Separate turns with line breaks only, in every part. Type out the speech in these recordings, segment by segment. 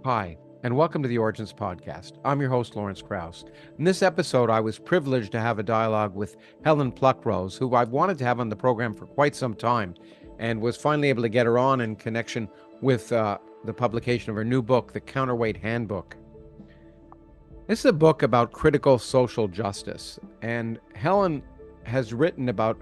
Hi, and welcome to the Origins Podcast. I'm your host, Lawrence Krauss. In this episode, I was privileged to have a dialogue with Helen Pluckrose, who I've wanted to have on the program for quite some time, and was finally able to get her on in connection with the publication of her new book, The Counterweight Handbook. This is a book about critical social justice, and Helen has written about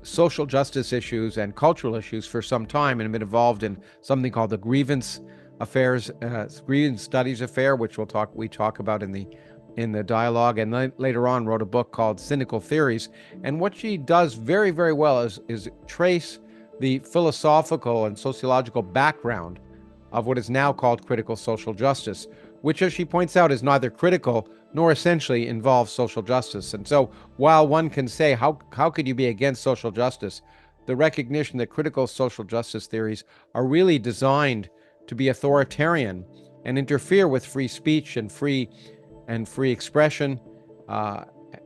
social justice issues and cultural issues for some time and been involved in something called the Grievance Studies Affair, which we talk about in the dialogue, and later on wrote a book called Cynical Theories. And what she does very, very well is trace the philosophical and sociological background of what is now called critical social justice, which, as she points out, is neither critical nor essentially involves social justice. And so while one can say, how could you be against social justice? The recognition that critical social justice theories are really designed to be authoritarian and interfere with free speech and free expression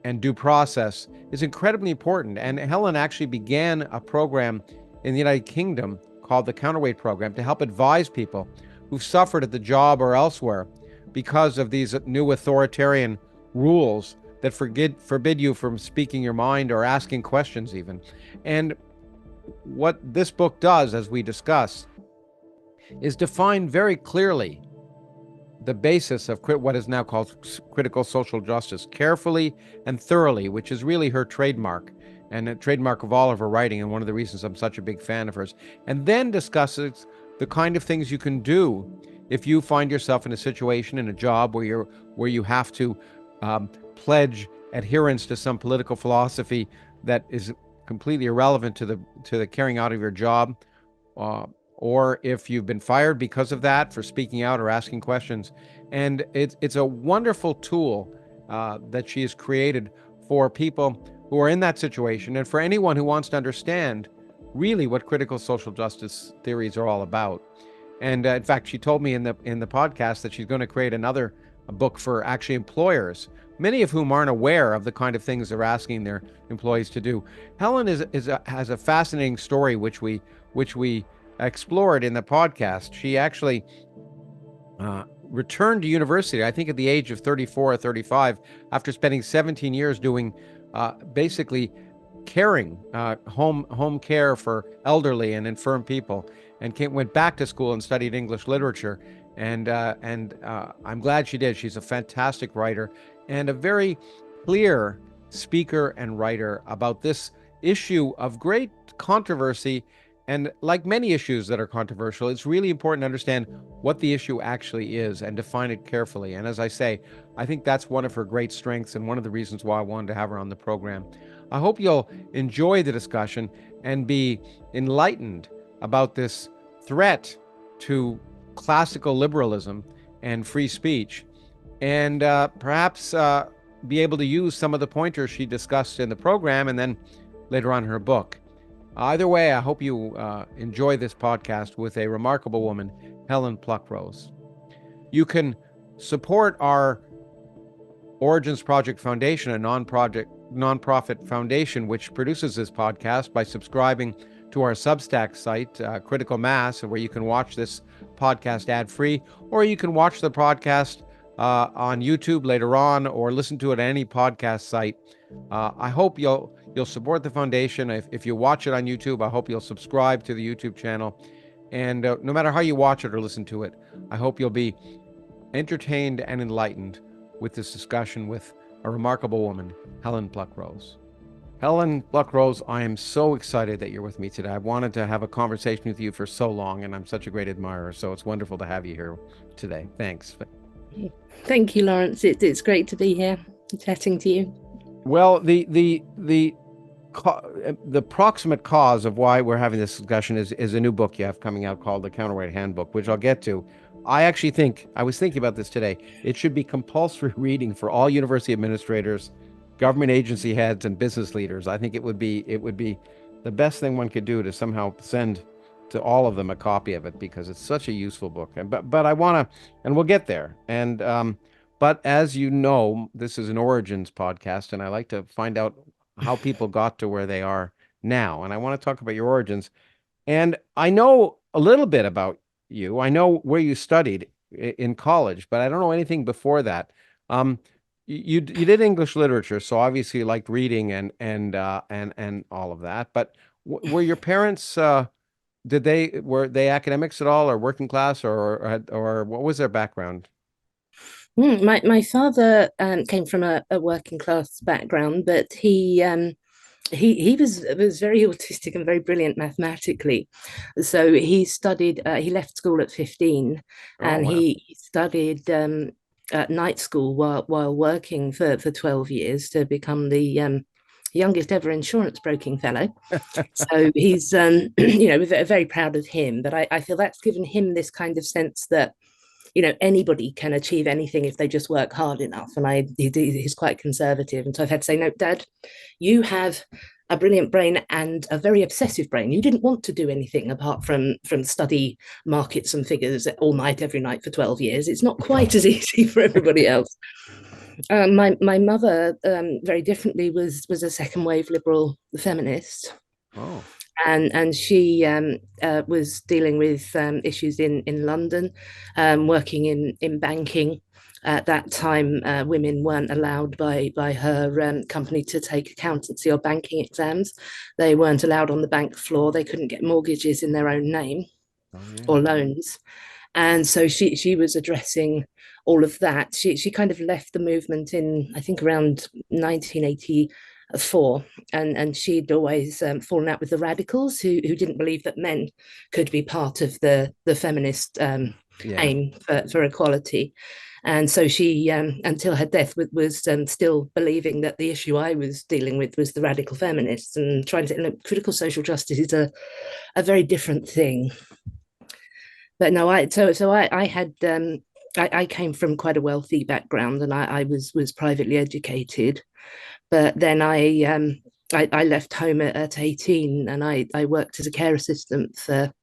and due process is incredibly important. And Helen actually began a program in the United Kingdom called the Counterweight Program to help advise people who've suffered at the job or elsewhere because of these new authoritarian rules that forbid you from speaking your mind or asking questions even. And what this book does, as we discuss, is define very clearly the basis of what is now called critical social justice, carefully and thoroughly, which is really her trademark and a trademark of all of her writing, and one of the reasons I'm such a big fan of hers. And then discusses the kind of things you can do if you find yourself in a situation, in a job where you have to pledge adherence to some political philosophy that is completely irrelevant to the carrying out of your job, or if you've been fired because of that for speaking out or asking questions. And it's a wonderful tool that she has created for people who are in that situation, and for anyone who wants to understand really what critical social justice theories are all about. And in fact, she told me in the podcast that she's going to create another book for actually employers, many of whom aren't aware of the kind of things they're asking their employees to do. Helen has a fascinating story which we explored in the podcast. She actually returned to university, I think at the age of 34 or 35, after spending 17 years doing basically caring, home care for elderly and infirm people, and went back to school and studied English literature. And I'm glad she did. She's a fantastic writer and a very clear speaker and writer about this issue of great controversy. And like many issues that are controversial, it's really important to understand what the issue actually is and define it carefully. And as I say, I think that's one of her great strengths and one of the reasons why I wanted to have her on the program. I hope you'll enjoy the discussion and be enlightened about this threat to classical liberalism and free speech, and perhaps be able to use some of the pointers she discussed in the program and then later on in her book. Either way, I hope you enjoy this podcast with a remarkable woman, Helen Pluckrose. You can support our Origins Project Foundation, a nonprofit foundation which produces this podcast, by subscribing to our Substack site, Critical Mass, where you can watch this podcast ad-free, or you can watch the podcast on YouTube later on, or listen to it at any podcast site. I hope you'll support the foundation. If you watch it on YouTube, I hope you'll subscribe to the YouTube channel. And no matter how you watch it or listen to it, I hope you'll be entertained and enlightened with this discussion with a remarkable woman, Helen Pluckrose. Helen Pluckrose, I am so excited that you're with me today. I wanted to have a conversation with you for so long, and I'm such a great admirer, so it's wonderful to have you here today. Thanks.
Thank you, Lawrence. It's great to be here chatting to you.
Well, the proximate cause of why we're having this discussion is a new book you have coming out called The Counterweight Handbook, which I'll get to. I was thinking about this today. It should be compulsory reading for all university administrators, government agency heads, and business leaders. I think it would be the best thing one could do to somehow send to all of them a copy of it, because it's such a useful book. But I want to, and we'll get there. And but as you know, this is an origins podcast, and I like to find out how people got to where they are now. And I want to talk about your origins. And I know a little bit about you. I know where you studied, in college, but I don't know anything before that. Um, you did English literature, so obviously you liked reading and all of that. But were your parents were they academics at all, or working class, or what was their background?
My father came from a working class background, but he was very autistic and very brilliant mathematically. So he studied. He left school at 15,
Oh
and
wow.
he studied at night school while working for 12 years to become the youngest ever insurance broking fellow. So he's we're very proud of him. But I feel that's given him this kind of sense that anybody can achieve anything if they just work hard enough. And he's quite conservative, and so I've had to say, no, Dad, you have a brilliant brain and a very obsessive brain. You didn't want to do anything apart from study markets and figures all night every night for 12 years. It's not quite as easy for everybody else. My mother, very differently, was a second wave liberal feminist,
Oh,
and she was dealing with issues in London, working in banking. At that time, women weren't allowed by her company to take accountancy or banking exams. They weren't allowed on the bank floor. They couldn't get mortgages in their own name
oh yeah.
or loans. And so she was addressing all of that. She kind of left the movement in, I think, around 1984, and she'd always fallen out with the radicals who didn't believe that men could be part of the feminist
Yeah.
aim for equality. And so she, until her death, was still believing that the issue I was dealing with was the radical feminists, and trying to critical social justice is a very different thing. But no, I had I came from quite a wealthy background, and I was privately educated. But then I left home at 18, and I worked as a care assistant for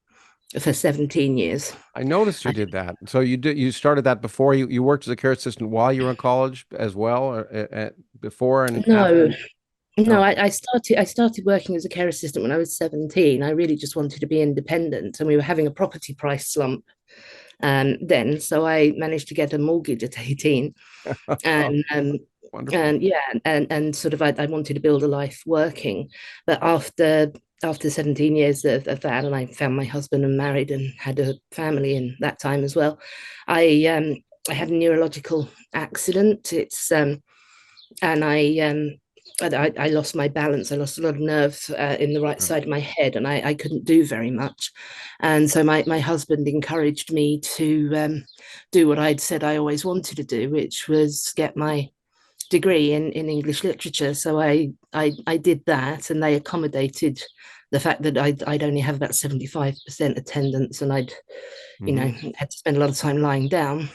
17 years.
I noticed you
I,
did that. So you started that before you worked as a care assistant while you were in college as well, or before and
no,
after?
no,
No.
I started working as a care assistant when I was 17. I really just wanted to be independent, and we were having a property price slump then, so I managed to get a mortgage at 18,
Oh,
and
wonderful.
and yeah, and sort of I wanted to build a life working. But after 17 years of that, and I found my husband and married and had a family in that time as well, I had a neurological accident. It's and I lost my balance. I lost a lot of nerve in the right
Oh,
side of my head, and I couldn't do very much. And so my husband encouraged me to do what I'd said I always wanted to do, which was get my degree in English literature. So I did that, and they accommodated the fact that I'd only have about 75% attendance, and I'd
hmm.
had to spend a lot of time lying down.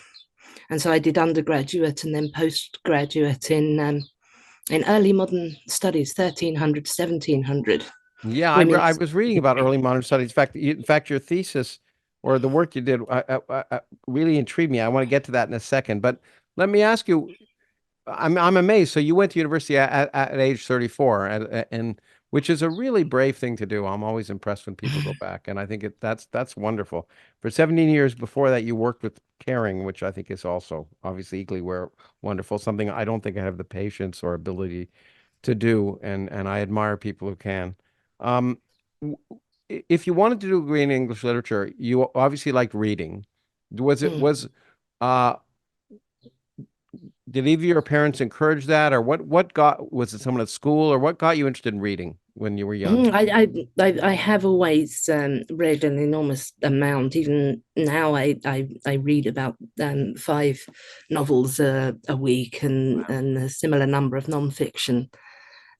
And so I did undergraduate and then postgraduate in early modern studies, 1300 to 1700
Yeah, I
women's.
was reading about early modern studies. In fact, your thesis or the work you did really intrigued me. I want to get to that in a second, but let me ask you. I'm amazed. So you went to university at age 34, and which is a really brave thing to do. I'm always impressed when people go back, and I think that's wonderful. For 17 years before that, you worked with caring, which I think is also obviously equally wonderful. Something I don't think I have the patience or ability to do, and I admire people who can. Um, w- if you wanted to do a degree in English literature, you obviously liked reading. Was it
Mm.
was uh did either of your parents encourage that, or what got was it someone at school, or what got you interested in reading when you were young?
I have always read an enormous amount. Even now, I read about 5 novels a week, and a similar number of non-fiction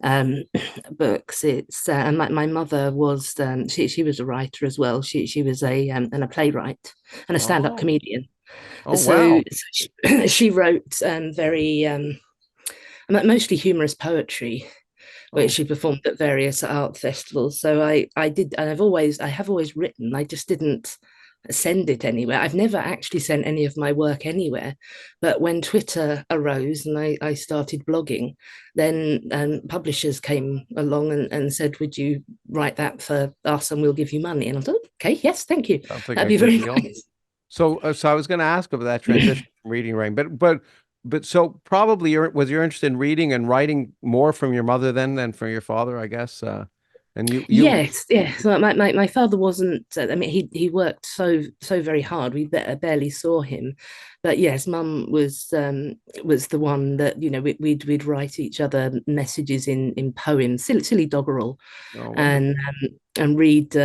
um, books. It's and my mother was she was a writer as well. She was a playwright and a stand-up
Oh,
comedian.
oh
So,
wow.
she wrote very mostly humorous poetry, which
Oh,
she performed at various art festivals. So I did, and I have always written. I just didn't send it anywhere. I've never actually sent any of my work anywhere. But when Twitter arose and I started blogging, then publishers came along and said, "Would you write that for us, and we'll give you money?" And I thought, "Okay, yes, thank you.
sounds like
That'd
a
be
good
very
deal.
nice."
So I was going to ask about that transition from reading to writing, but so probably was your interest in reading and writing more from your mother then than from your father, I guess. And you
Yes, yes. So my father wasn't. I mean, he worked so very hard. We barely saw him, but yes, Mum was the one that we'd write each other messages in poems, silly doggerel,
oh,
and
wonderful.
read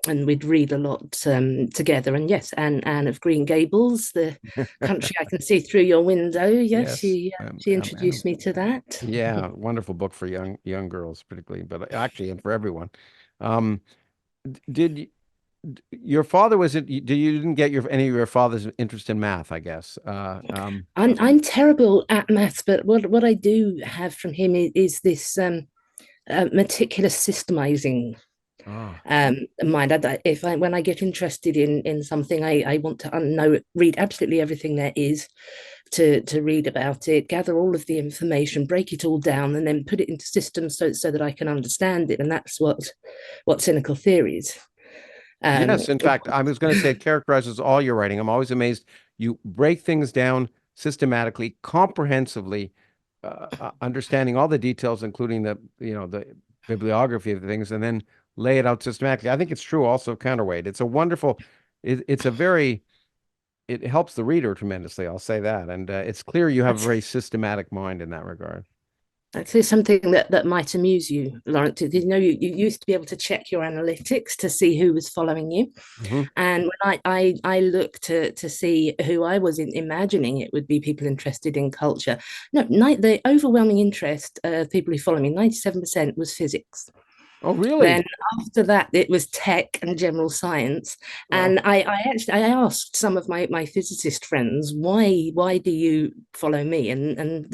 and we'd read a lot together. And yes, Anne of Green Gables, the country I can see through your window. Yes,
Yes.
she introduced me to that.
Yeah, wonderful book for young girls particularly, but actually and for everyone. Um, did your father was it? You didn't get any of your father's interest in math, I guess.
I'm terrible at maths, but what I do have from him is this meticulous systemizing
Oh,
mind. When I get interested in something, I want to read absolutely everything there is to read about it, gather all of the information, break it all down, and then put it into systems so that I can understand it. And that's what cynical theory is. Um,
yes. In fact, I was going to say it characterizes all your writing. I'm always amazed. You break things down systematically, comprehensively, understanding all the details, including the bibliography of the things, and then lay it out systematically. I think it's true also of Counterweight. It's a wonderful, it's a very, it helps the reader tremendously. I'll say that. And it's clear you have a
that's
very systematic mind in that regard.
That's something that might amuse you, Lawrence. You used to be able to check your analytics to see who was following you.
Hmm.
And when I look to see who I was imagining it would be people interested in culture, no, the overwhelming interest of people who follow me, 97% was physics.
Oh, really?
Then after that, it was tech and general science.
Oh,
And I asked some of my physicist friends, why do you follow me? And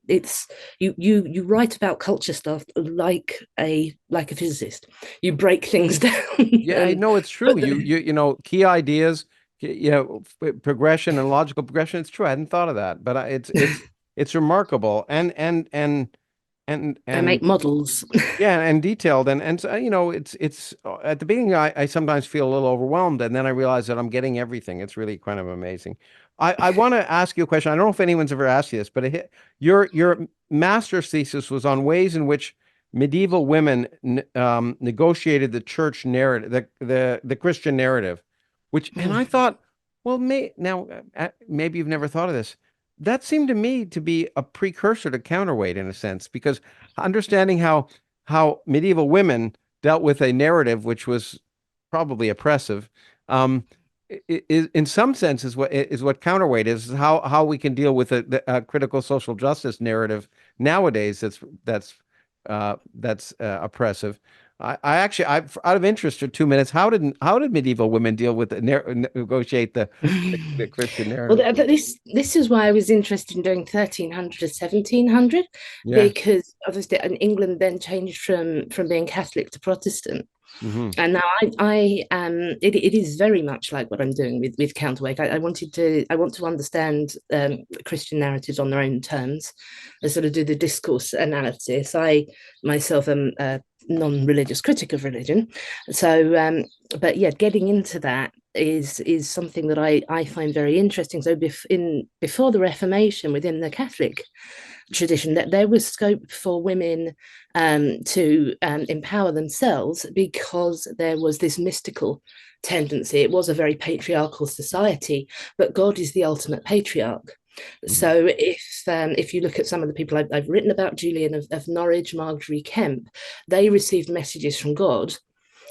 it's you write about culture stuff like a physicist. You break things down
yeah, I
and
know it's true.
put them.
Key ideas, progression and logical progression. It's true. I hadn't thought of that, but it's remarkable and
I
and
make models.
yeah, and detailed, and so, it's at the beginning I sometimes feel a little overwhelmed, and then I realize that I'm getting everything. It's really kind of amazing. I want to ask you a question. I don't know if anyone's ever asked you this, but your master's thesis was on ways in which medieval women negotiated the church narrative, the Christian narrative, and I thought, well, maybe you've never thought of this. That seemed to me to be a precursor to counterweight in a sense, because understanding how medieval women dealt with a narrative which was probably oppressive, um, in some sense is what counterweight is how we can deal with a critical social justice narrative nowadays that's oppressive. I actually, out of interest for 2 minutes, how did medieval women deal with negotiate the Christian
Well,
narrative?
this is why I was interested in doing 1300 to 1700,
Yeah.
because obviously in England then changed from being Catholic to Protestant.
Hmm.
And now it is very much like what I'm doing with Counterweight. I want to understand Christian narratives on their own terms and sort of do the discourse analysis. I myself am a non-religious critic of religion, so but yeah, getting into that is something that I find very interesting. So before the Reformation within the Catholic tradition, that there was scope for women to empower themselves because there was this mystical tendency. It was a very patriarchal society, but God is the ultimate patriarch. So if you look at some of the people I've written about, Julian of Norwich, Marjorie Kemp, they received messages from God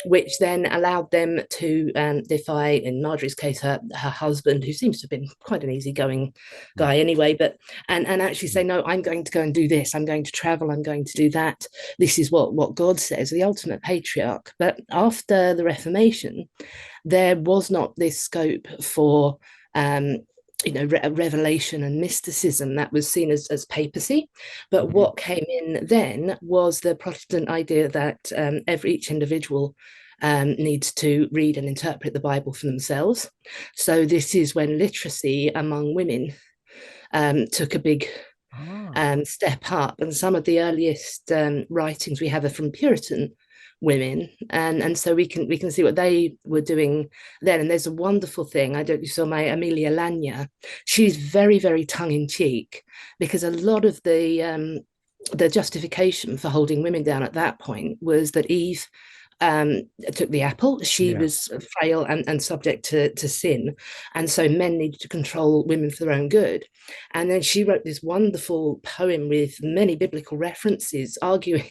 which then allowed them to defy, in Marjorie's case, her husband, who seems to have been quite an easygoing guy anyway, but and actually say, no, I'm going to go and do this. I'm going to travel. I'm going to do that. This is what God says, the ultimate patriarch. But after the Reformation, there was not this scope for revelation and mysticism that was seen as papacy. But
Hmm.
what came in then was the Protestant idea that each individual needs to read and interpret the Bible for themselves. So this is when literacy among women took a big
Ah.
step up. And some of the earliest writings we have are from Puritan women, and so we can see what they were doing then. And there's a wonderful thing, I don't know if you saw my Amelia Lanya. She's very, very tongue-in-cheek, because a lot of the justification for holding women down at that point was that Eve took the apple. She
Yeah.
was frail and subject to sin, and so men needed to control women for their own good. And then she wrote this wonderful poem with many biblical references, arguing,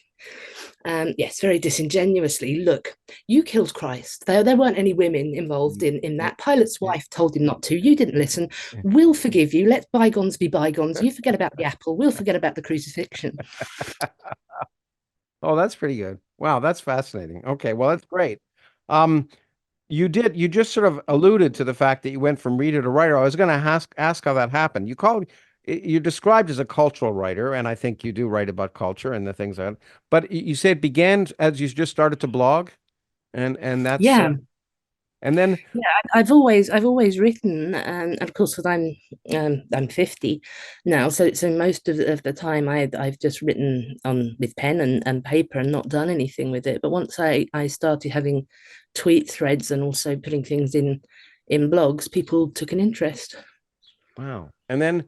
yes, very disingenuously, look, you killed Christ. There weren't any women involved in
Yeah.
that. Pilate's
Yeah.
wife told him not to. You didn't listen.
Yeah.
We'll forgive you. Let bygones be bygones. You forget about the apple. We'll forget about the crucifixion.
Oh, that's pretty good. Wow, that's fascinating. Okay, well, that's great. Um, you just sort of alluded to the fact that you went from reader to writer. I was going to ask how that happened. You're described as a cultural writer, and I think you do write about culture and the things that, but you say it began as you just started to blog, and that's
Yeah,
and then
yeah. I've always written, and of course, because I'm 50 now, so most of the time I've just written on with pen and paper and not done anything with it. But once I started having tweet threads and also putting things in blogs, people took an interest.
wow, and then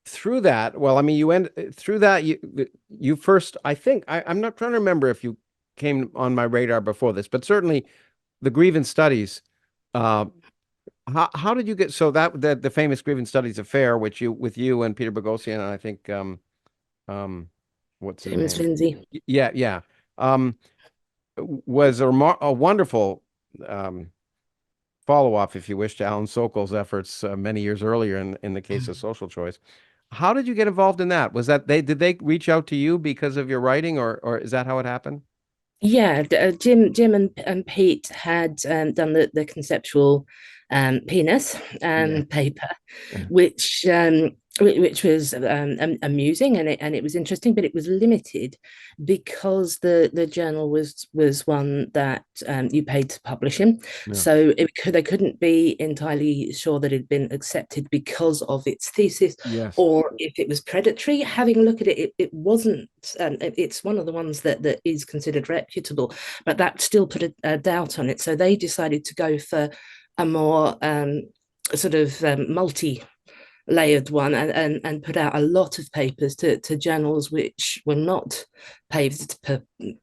through that, well, I mean, you went through that. You first, I think, I'm not trying to remember if you came on my radar before this, but certainly the Grievance Studies. Uh, how did you get so that the famous Grievance Studies Affair, which you with you and Peter Boghossian and I think um what's his
James
name?
Lindsay.
Yeah, yeah. Um, was a wonderful um follow-up, if you wish, to Alan Sokol's efforts many years earlier in the case of social choice. How did you get involved in that? Was that did they reach out to you because of your writing, or is that how it happened?
Yeah, Jim and Pete had done the conceptual penis
Yeah.
paper,
Yeah.
which was amusing, and it was interesting, but it was limited because the journal was one that you paid to publish in,
Yeah.
so they couldn't be entirely sure that it had been accepted because of its thesis,
Yes.
or if it was predatory. Having a look at it, it wasn't. It's one of the ones that is considered reputable, but that still put a doubt on it. So they decided to go for a more sort of multi layered one, and put out a lot of papers to journals which were not paid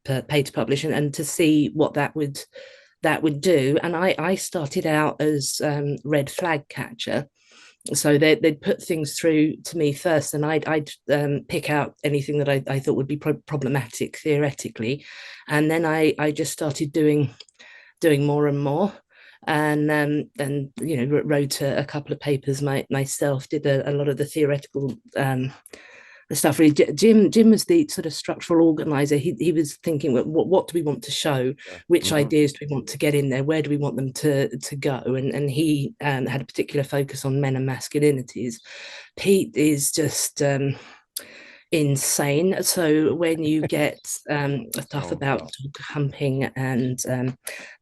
paid to publish, and to see what that would do. And I started out as red flag catcher, so they'd put things through to me first, and I'd pick out anything that I thought would be problematic theoretically, and then I just started doing more and more, and wrote a couple of papers myself, did a lot of the theoretical stuff. Really, Jim was the sort of structural organizer. He was thinking, what do we want to show,
Yeah.
which
Hmm.
ideas do we want to get in there, where do we want them to go, and he had a particular focus on men and masculinities. Pete is just insane. So when you get stuff
Oh,
about
well.
dog humping and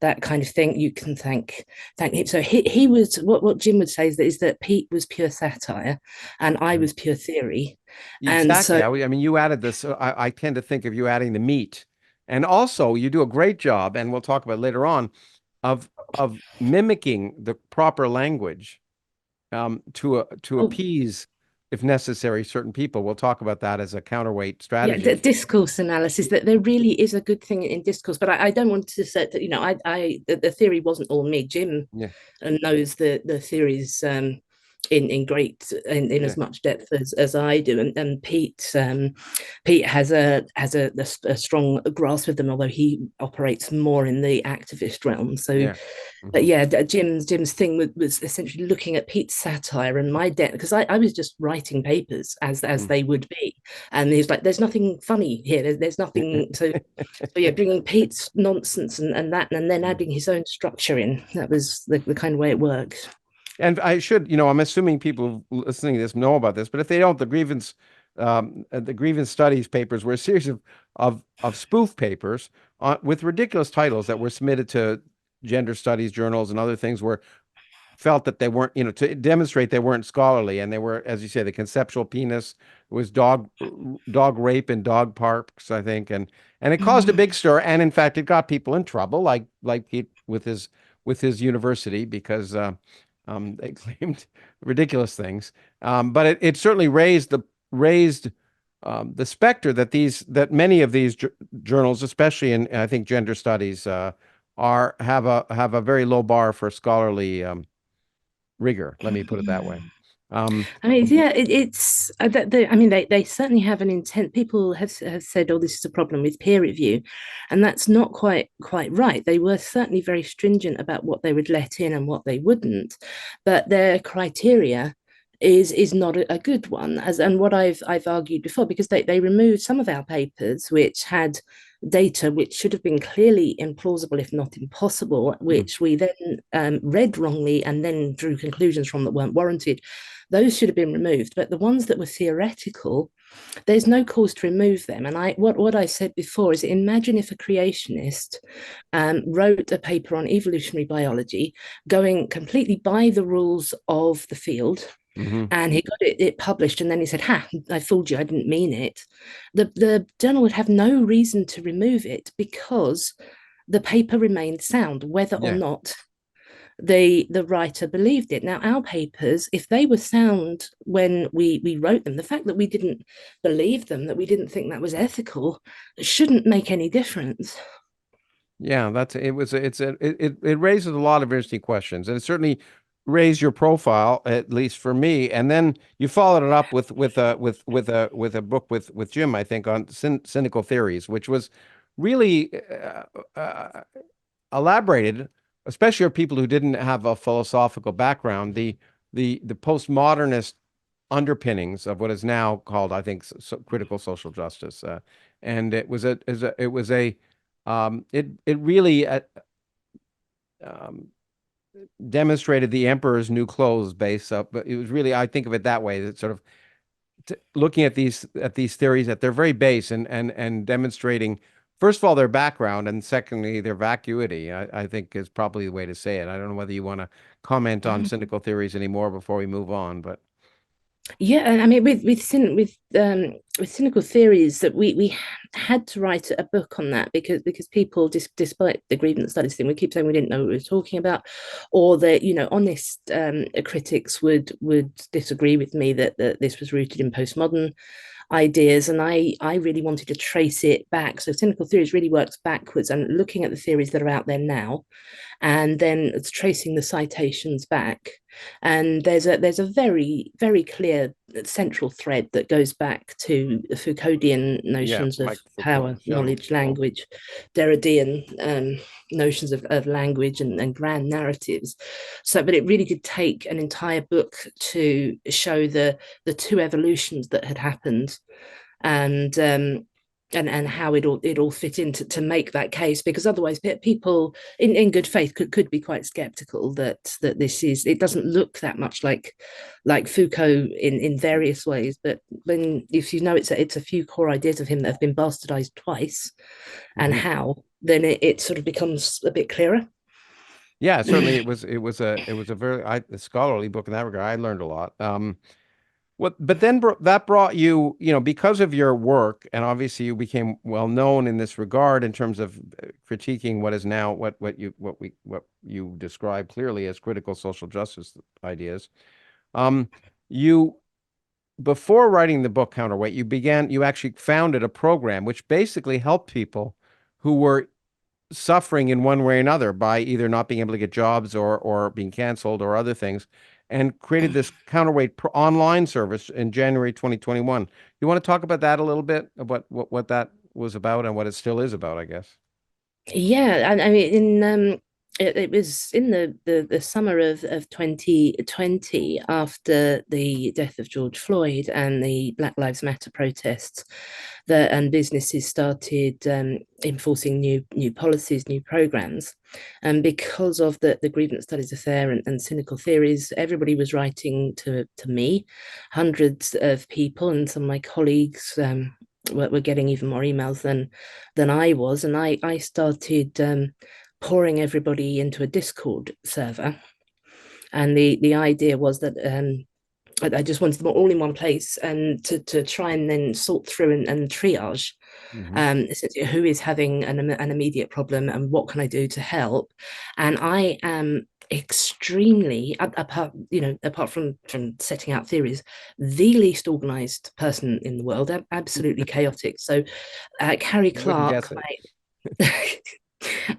that kind of thing, you can thank him. So he was, what Jim would say is that Pete was pure satire and I
Right.
was pure theory. And
Exactly.
so
I mean, you added this. I tend to think of you adding the meat, and also you do a great job, and we'll talk about it later on, of mimicking the proper language to
oh,
appease, if necessary, certain people. We'll talk about that as a counterweight
yeah, the
strategy.
discourse analysis, that there really is a good thing in discourse, but I don't want to say that, the theory wasn't all me. Jim
Yeah.
knows the theories in great in
Yeah.
as much depth as I do, and Pete has a strong grasp of them, although he operates more in the activist realm. So,
Yeah.
but
Hmm.
yeah, Jim's thing was essentially looking at Pete's satire and my depth, because I was just writing papers as they would be, and he's like, "There's nothing funny here. There's nothing." So yeah, bringing Pete's nonsense and that, and then adding his own structure in. That was the kind of way it worked.
And I should, I'm assuming people listening to this know about this, but if they don't, the grievance studies papers were a series of spoof papers with ridiculous titles that were submitted to gender studies journals and other things, where felt that they weren't, to demonstrate they weren't scholarly, and they were, as you say, the conceptual penis was dog rape in dog parks, I think, and it caused a big stir, and in fact, it got people in trouble, like he, with his university, because they claimed ridiculous things. But it certainly raised the specter that many of these journals, especially in, I think, gender studies, have a very low bar for scholarly rigor. Let me put it that way.
I mean, yeah, it's I mean, they certainly have an intent. People have said, "Oh, this is a problem with peer review," and that's not quite right. They were certainly very stringent about what they would let in and what they wouldn't, but their criteria is not a good one. And what I've argued before, because they removed some of our papers which had data which should have been clearly implausible, if not impossible, which we then read wrongly and then drew conclusions from that weren't warranted. Those should have been removed. But the ones that were theoretical, there's no cause to remove them. And what I said before is, imagine if a creationist wrote a paper on evolutionary biology, going completely by the rules of the field, and he got it published, and then he said, "Ha, I fooled you, I didn't mean it." The journal would have no reason to remove it, because the paper remained sound, whether or not the writer believed it. Now, our papers, if they were sound when we wrote them, the fact that we didn't believe them, that we didn't think that was ethical, shouldn't make any difference.
Yeah, it raises a lot of interesting questions, and it certainly raised your profile, at least for me. And then you followed it up with a book with Jim, I think, on cynical theories, which was really elaborated, especially for people who didn't have a philosophical background, the postmodernist underpinnings of what is now called, I think, critical social justice. And it really demonstrated the emperor's new clothes base up, but it was really, I think of it that way, that sort of looking at these theories at their very base, and demonstrating, first of all, their background, and secondly, their vacuity, I think, is probably the way to say it. I don't know whether you want to comment on cynical theories anymore before we move on, but
Yeah, and I mean, with cynical theories, that we had to write a book on that, because people, despite the grievance studies thing, we keep saying we didn't know what we were talking about, or that, honest critics would disagree with me that this was rooted in postmodern ideas, and I really wanted to trace it back. So cynical theories really works backwards, and looking at the theories that are out there now, and then it's tracing the citations back. And there's a very, very clear central thread that goes back to the Foucauldian
yeah,
notions of
Mike Foucault,
power, knowledge, language, Derridean notions of language and grand narratives. So, but it really did take an entire book to show the two evolutions that had happened, and how it all fit into to make that case, because otherwise people in good faith could be quite skeptical that this is, it doesn't look that much like Foucault in various ways, but when, if it's a few core ideas of him that have been bastardized twice, and how, then it sort of becomes a bit clearer.
yeah, certainly it was a very a scholarly book in that regard. I learned a lot. But then that brought you, because of your work, and obviously you became well known in this regard in terms of critiquing what is now what you describe clearly as critical social justice ideas. You Before writing the book Counterweight, you actually founded a program which basically helped people who were suffering in one way or another by either not being able to get jobs, or being canceled, or other things, and created this Counterweight online service in January 2021. You want to talk about that a little bit, about what that was about and what it still is about, I guess?
Yeah, I mean, it was in the summer of 2020, after the death of George Floyd and the Black Lives Matter protests, that and businesses started enforcing new policies, new programs, and because of the Grievance Studies Affair and cynical theories, everybody was writing to me, hundreds of people, and some of my colleagues were getting even more emails than I was, and I started pouring everybody into a Discord server, And the idea was that I just wanted them all in one place, and to try and then sort through and triage essentially who is having an immediate problem and what can I do to help. And I am extremely, apart from setting out theories, the least organized person in the world, absolutely chaotic. So Carrie
Wouldn't
Clark,
guess it.
my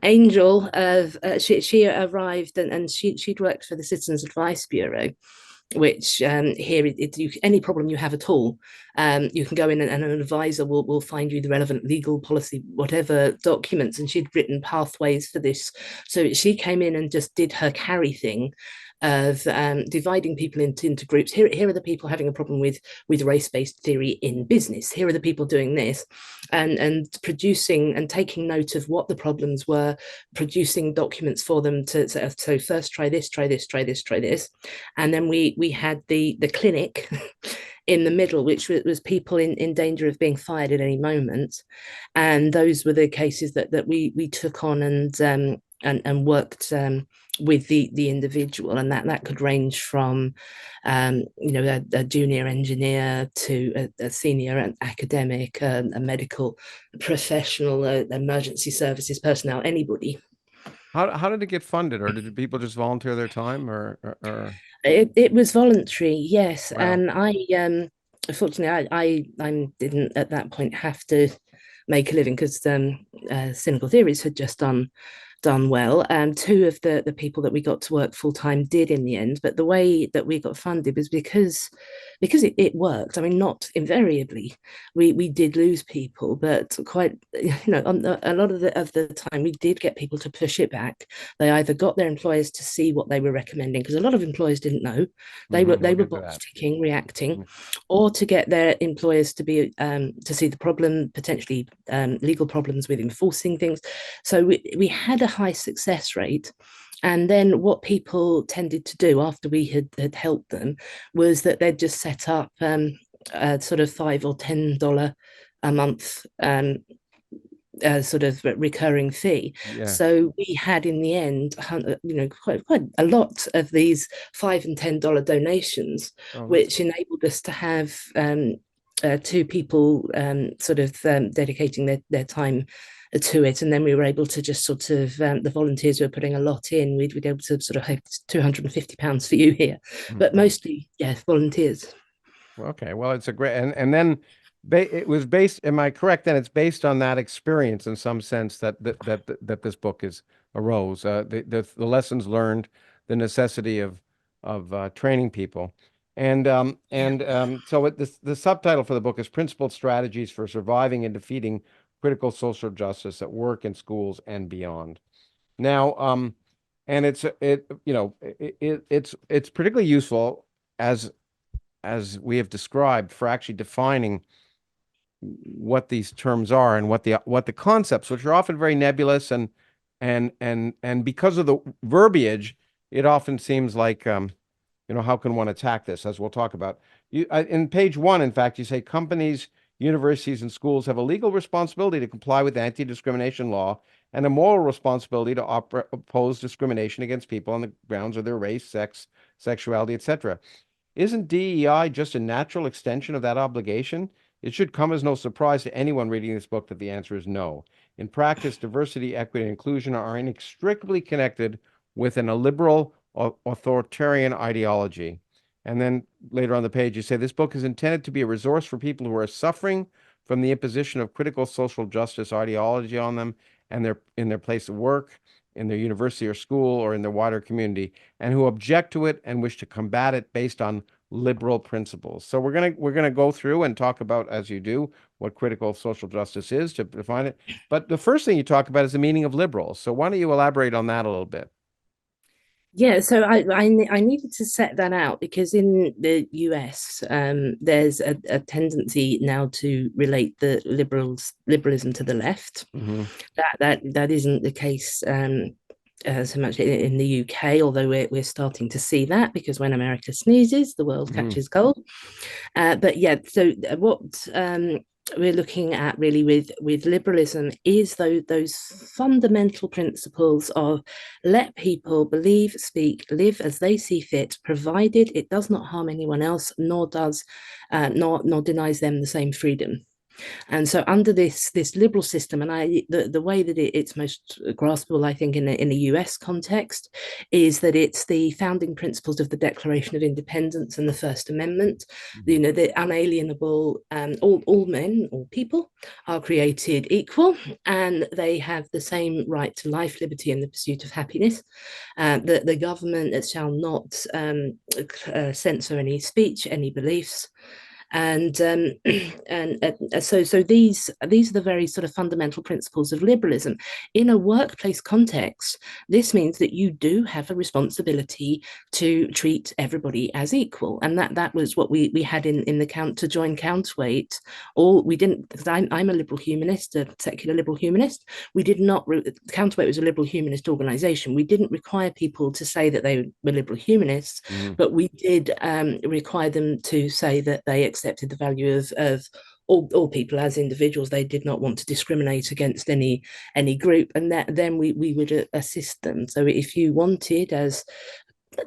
angel of she arrived, and she'd worked for the Citizens Advice Bureau, which here any problem you have at all, you can go in and an advisor will find you the relevant legal policy, whatever documents, and she'd written pathways for this. So she came in and just did her carry thing of dividing people into groups. Here are the people having a problem with race-based theory in business. Here are the people doing this, and producing and taking note of what the problems were, producing documents for them to so first try this, try this, try this, try this, and then we had the clinic in the middle, which was people in danger of being fired at any moment, and those were the cases that we took on and worked with the individual, and that could range from a junior engineer to a senior academic, a medical professional, emergency services personnel, anybody.
How did it get funded, or did people just volunteer their time, or
It was voluntary, yes,
wow?
and I unfortunately I didn't at that point have to make a living because cynical theories had just done well. And two of the people that we got to work full time did in the end. But the way that we got funded was because it worked. I mean, not invariably. We did lose people, but quite a lot of the time we did get people to push it back. They either got their employers to see what they were recommending, because a lot of employers didn't know.
We'll
They were
get to
box
that.
ticking, reacting, or to get their employers to be to see the problem, potentially legal problems with enforcing things. So we had a high success rate. And then what people tended to do after we had helped them was that they'd just set up a sort of $5 or $10 a month sort of recurring fee.
Yeah.
So we had in the end, quite a lot of these $5 and $10 donations,
Oh, that's
which enabled us to have two people dedicating their time to it, and then we were able to just sort of the volunteers were putting a lot in. We'd be able to sort of have £250 for you here, but mostly volunteers.
okay. Well, it's a great, and then it was based. Am I correct? Then it's based on that experience in some sense that this book is arose. The lessons learned, the necessity of training people, so the subtitle for the book is Principled Strategies for Surviving and Defeating Critical Social Justice at Work, in Schools, and Beyond. Now, and it's particularly useful as we have described for actually defining what these terms are and what the concepts, which are often very nebulous, and because of the verbiage, it often seems like how can one attack this, as we'll talk about. In page 1, in fact, you say companies, universities, and schools have a legal responsibility to comply with anti-discrimination law and a moral responsibility to oppose discrimination against people on the grounds of their race, sex, sexuality, etc. Isn't DEI just a natural extension of that obligation? It should come as no surprise to anyone reading this book that the answer is no. In practice, diversity, equity, and inclusion are inextricably connected with an illiberal, authoritarian ideology. And then later on the page, you say this book is intended to be a resource for people who are suffering from the imposition of critical social justice ideology on them and in their place of work, in their university or school, or in their wider community, and who object to it and wish to combat it based on liberal principles. So we're gonna go through and talk about, as you do, what critical social justice is to define it. But the first thing you talk about is the meaning of liberal. So why don't you elaborate on that a little bit?
Yeah, so I needed to set that out because in the US, there's a tendency now to relate the liberalism to the left.
Mm-hmm.
That isn't the case so much in the UK, although we're starting to see that, because when America sneezes, the world
Mm-hmm.
catches cold. But yeah, so what we're looking at really with liberalism is those fundamental principles of let people believe, speak, live as they see fit, provided it does not harm anyone else, nor nor denies them the same freedom. And so under this liberal system, and the way that it's most graspable, I think, in a US context, is that it's the founding principles of the Declaration of Independence and the First Amendment. The unalienable, all men, all people are created equal, and they have the same right to life, liberty, and the pursuit of happiness. The government shall not censor any speech, any beliefs, and so these are the very sort of fundamental principles of liberalism. In a workplace context, this means that you do have a responsibility to treat everybody as equal, and that was what we had in the to join Counterweight. Or we didn't, because I'm a liberal humanist, a secular liberal humanist. We did not. Counterweight was a liberal humanist organisation. We didn't require people to say that they were liberal humanists, but we did require them to say that they accepted the value of all people as individuals. They did not want to discriminate against any group, and then we would assist them. So if you wanted, as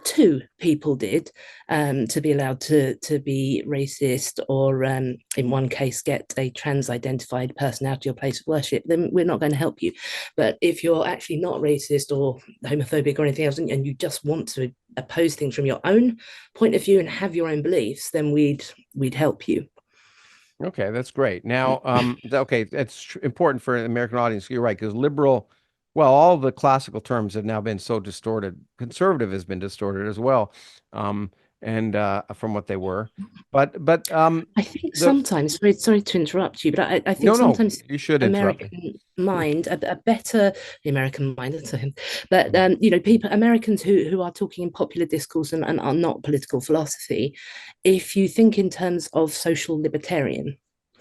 two people did, to be allowed to be racist, or in one case get a trans-identified person out of your place of worship, then we're not going to help you. But if you're actually not racist or homophobic or anything else, and you just want to oppose things from your own point of view and have your own beliefs, then we'd help you.
Okay, that's great. Now, okay, it's important for an American audience. You're right, because liberal, well, all the classical terms have now been so distorted. Conservative has been distorted as well, and from what they were. But
I think sometimes, sorry to interrupt you, but I think sometimes
you should
American mind, a better American mind, but Americans who are talking in popular discourse and are not political philosophy, if you think in terms of social libertarian,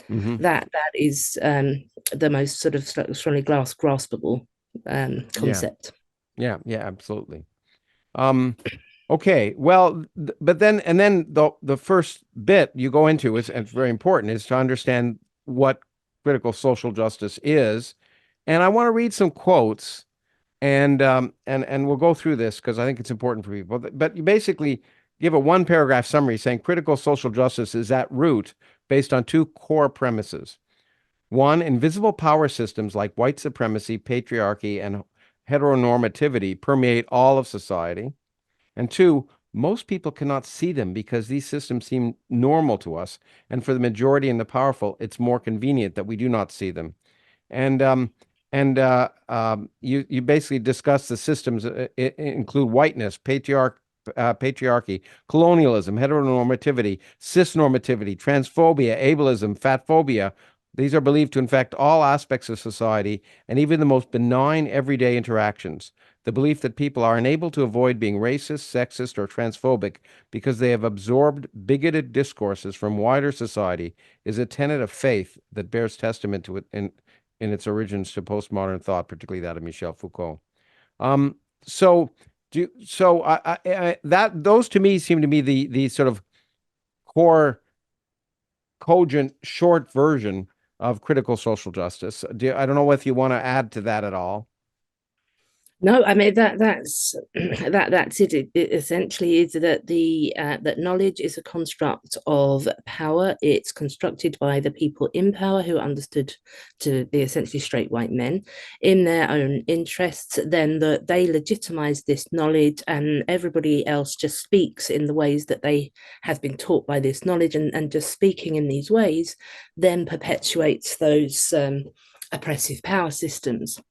that is the most sort of strongly graspable concept.
Yeah, absolutely. Okay, well, but then the first bit you go into is, and it's very important, is to understand what critical social justice is. And I want to read some quotes, and we'll go through this because I think it's important for people. But you basically give a one-paragraph summary saying critical social justice is at root based on two core premises. One, invisible power systems like white supremacy, patriarchy, and heteronormativity permeate all of society. And two, most people cannot see them because these systems seem normal to us. And for the majority and the powerful, it's more convenient that we do not see them. And you basically discuss the systems include whiteness, patriarchy, colonialism, heteronormativity, cisnormativity, transphobia, ableism, fatphobia. These are believed to infect all aspects of society and even the most benign everyday interactions. The belief that people are unable to avoid being racist, sexist, or transphobic because they have absorbed bigoted discourses from wider society is a tenet of faith that bears testament to it in its origins to postmodern thought, particularly that of Michel Foucault. Those to me seem to be the sort of core, cogent, short version of critical social justice. I don't know if you want to add to that at all.
No, I mean that's it. It essentially is that that knowledge is a construct of power. It's constructed by the people in power who are understood to be essentially straight white men in their own interests. Then they legitimize this knowledge, and everybody else just speaks in the ways that they have been taught by this knowledge, and just speaking in these ways then perpetuates those oppressive power systems.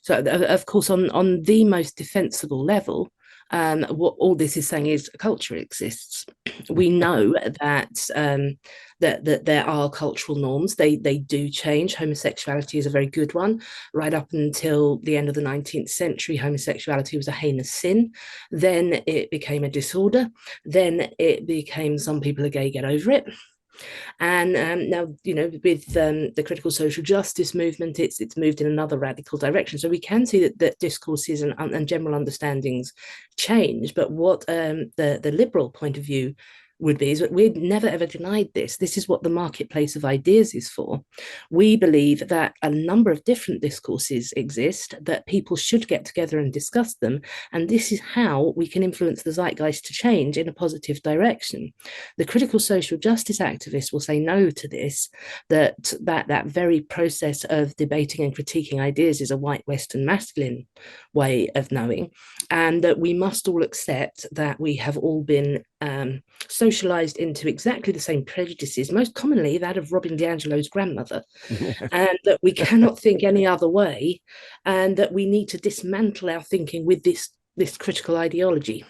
So, of course, on the most defensible level, what all this is saying is culture exists. We know that that there are cultural norms. They do change. Homosexuality is a very good one. Right up until the end of the 19th century, homosexuality was a heinous sin. Then it became a disorder. Then it became some people are gay, get over it. And now, with the critical social justice movement, it's moved in another radical direction. So we can see that discourses and general understandings change. But what the liberal point of view would be is that we've never ever denied this. This is what the marketplace of ideas is for. We believe that a number of different discourses exist, that people should get together and discuss them, and this is how we can influence the zeitgeist to change in a positive direction. The critical social justice activists will say no to this, that very process of debating and critiquing ideas is a white Western masculine way of knowing, and that we must all accept that we have all been socialized into exactly the same prejudices, most commonly that of Robin DiAngelo's grandmother, and that we cannot think any other way, and that we need to dismantle our thinking with this critical ideology.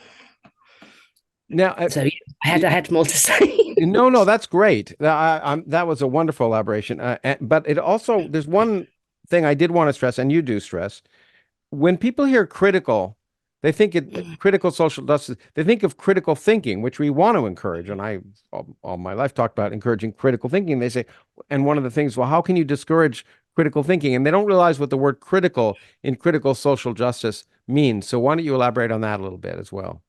Now,
so I had more to say.
No, that's great. That was a wonderful elaboration. But it also, there's one thing I did want to stress, and you do stress. When people hear critical, they think critical social justice. They think of critical thinking, which we want to encourage. And I, all my life, talked about encouraging critical thinking. They say, and one of the things, well, how can you discourage critical thinking? And they don't realize what the word critical in critical social justice means. So why don't you elaborate on that a little bit as well?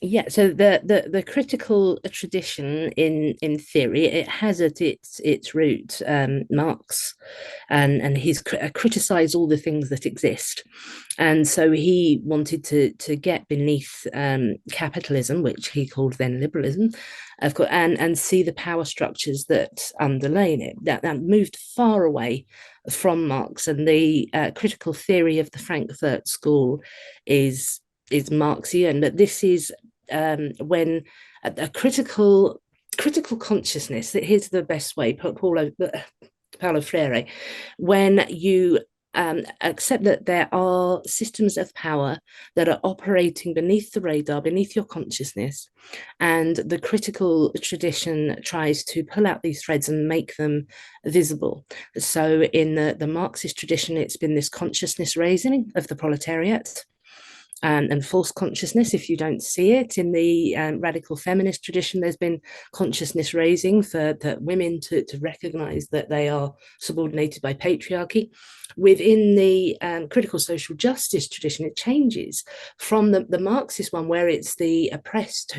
Yeah, so the critical tradition in theory, it has at its root Marx, and he's criticized all the things that exist, and so he wanted to get beneath capitalism, which he called then liberalism, of course, and see the power structures that underlay it. That moved far away from Marx, and the critical theory of the Frankfurt School is Marxian, but this is when a critical consciousness, that here's the best way, Paulo Freire, when you accept that there are systems of power that are operating beneath the radar, beneath your consciousness, and the critical tradition tries to pull out these threads and make them visible. So in the Marxist tradition, it's been this consciousness raising of the proletariat, and false consciousness if you don't see it. In the radical feminist tradition, there's been consciousness raising for women to recognize that they are subordinated by patriarchy. Within the critical social justice tradition, it changes from the Marxist one, where it's the oppressed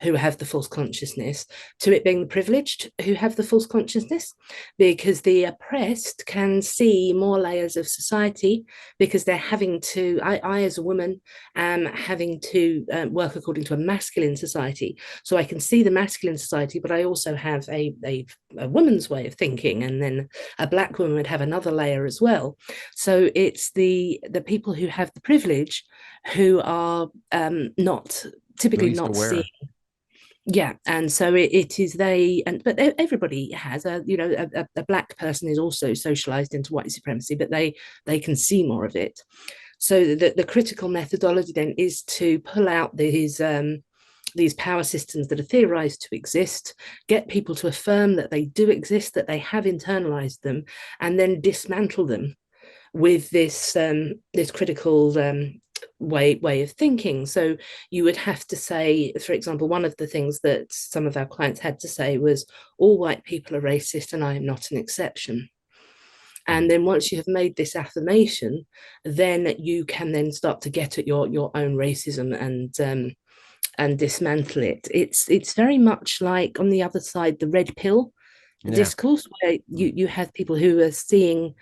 who have the false consciousness, to it being the privileged who have the false consciousness, because the oppressed can see more layers of society, because they're having to, I as a woman am having to work according to a masculine society, so I can see the masculine society, but I also have a woman's way of thinking, and then a black woman would have another layer as well. So it's the people who have the privilege who are not typically not seeing. Yeah, and so it is they, but everybody has a black person is also socialized into white supremacy, but they can see more of it. So the critical methodology then is to pull out these power systems that are theorized to exist, get people to affirm that they do exist, that they have internalized them, and then dismantle them with this critical way of thinking. So you would have to say, for example, one of the things that some of our clients had to say was, all white people are racist and I am not an exception. And then once you have made this affirmation, then you can then start to get at your own racism and dismantle it. It's very much like, on the other side, the red pill discourse, where you have people who are seeing,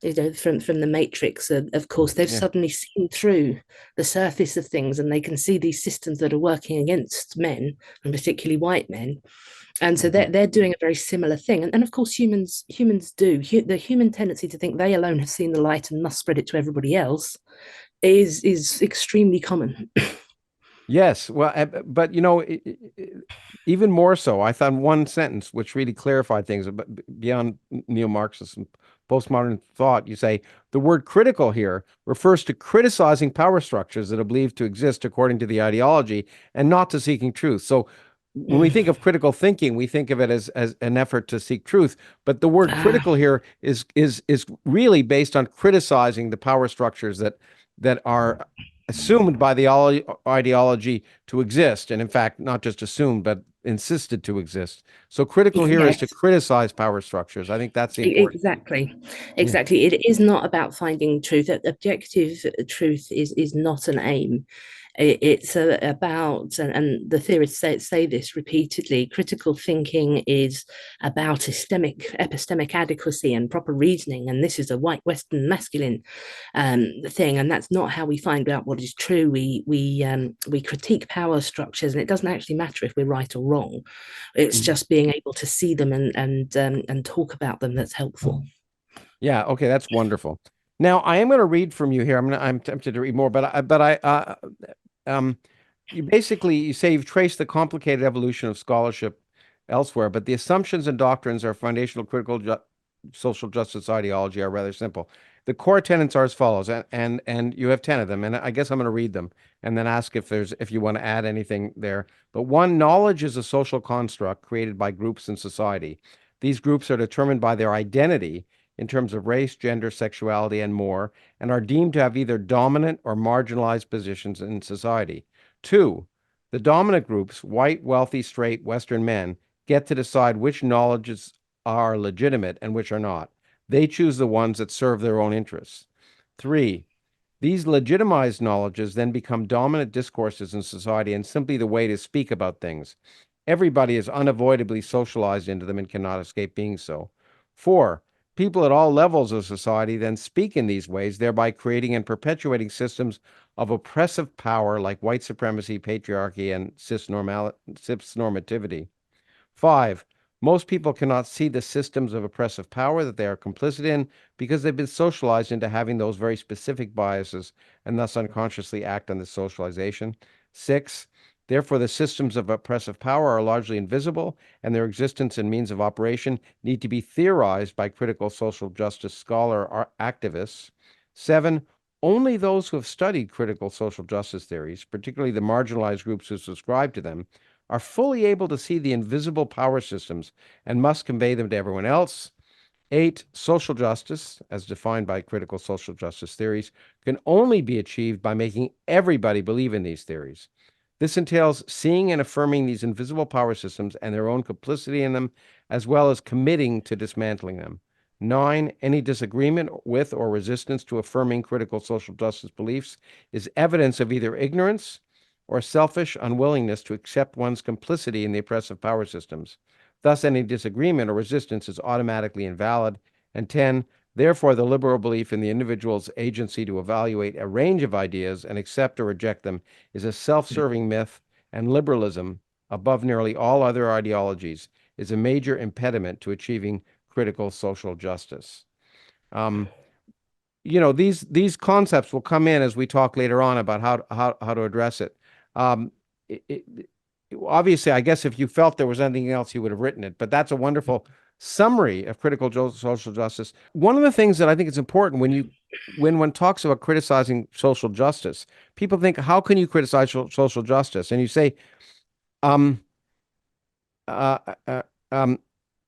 from the Matrix, of course, they've suddenly seen through the surface of things, and they can see these systems that are working against men, and particularly white men. And so they're doing a very similar thing. And of course, humans do. The human tendency to think they alone have seen the light and must spread it to everybody else is extremely common.
Yes, well, but even more so, I found one sentence which really clarified things beyond neo-Marxist and postmodern thought. You say, the word critical here refers to criticizing power structures that are believed to exist according to the ideology, and not to seeking truth. So when we think of critical thinking, we think of it as an effort to seek truth. But the word critical here is really based on criticizing the power structures that are assumed by the ideology to exist, and in fact, not just assumed, but insisted to exist. So critical here is to criticize power structures. I think that's the important.
Exactly. It is not about finding truth. Objective truth is not an aim. It's about, and the theorists say this repeatedly, critical thinking is about epistemic adequacy and proper reasoning, and this is a white Western masculine thing, and that's not how we find out what is true. We critique power structures, and it doesn't actually matter if we're right or wrong. It's just being able to see them and talk about them that's helpful.
Yeah, okay, that's wonderful. Now, I am going to read from you here. I'm tempted to read more, you basically, you say you've traced the complicated evolution of scholarship elsewhere, but the assumptions and doctrines of foundational social justice ideology are rather simple. The core tenets are as follows, and you have 10 of them, and I guess I'm going to read them and then ask if you want to add anything there. But one, knowledge is a social construct created by groups in society. These groups are determined by their identity in terms of race, gender, sexuality, and more, and are deemed to have either dominant or marginalized positions in society. Two, the dominant groups, white, wealthy, straight, Western men, get to decide which knowledges are legitimate and which are not. They choose the ones that serve their own interests. Three, these legitimized knowledges then become dominant discourses in society and simply the way to speak about things. Everybody is unavoidably socialized into them and cannot escape being so. Four, people at all levels of society then speak in these ways, thereby creating and perpetuating systems of oppressive power like white supremacy, patriarchy, and cisnormativity. Five, most people cannot see the systems of oppressive power that they are complicit in because they've been socialized into having those very specific biases and thus unconsciously act on this socialization. Six, therefore, the systems of oppressive power are largely invisible, and their existence and means of operation need to be theorized by critical social justice scholar or activists. Seven, only those who have studied critical social justice theories, particularly the marginalized groups who subscribe to them, are fully able to see the invisible power systems and must convey them to everyone else. Eight, social justice, as defined by critical social justice theories, can only be achieved by making everybody believe in these theories. This entails seeing and affirming these invisible power systems and their own complicity in them, as well as committing to dismantling them. Nine, any disagreement with or resistance to affirming critical social justice beliefs is evidence of either ignorance or selfish unwillingness to accept one's complicity in the oppressive power systems. Thus, any disagreement or resistance is automatically invalid. And 10, therefore, the liberal belief in the individual's agency to evaluate a range of ideas and accept or reject them is a self-serving myth, and liberalism, above nearly all other ideologies, is a major impediment to achieving critical social justice. These concepts will come in as we talk later on about how to address it. Obviously, I guess if you felt there was anything else, you would have written it, but that's a wonderful summary of critical social justice. One of the things that I think is important when one talks about criticizing social justice, people think, how can you criticize social justice? And you say, um, uh, uh, um,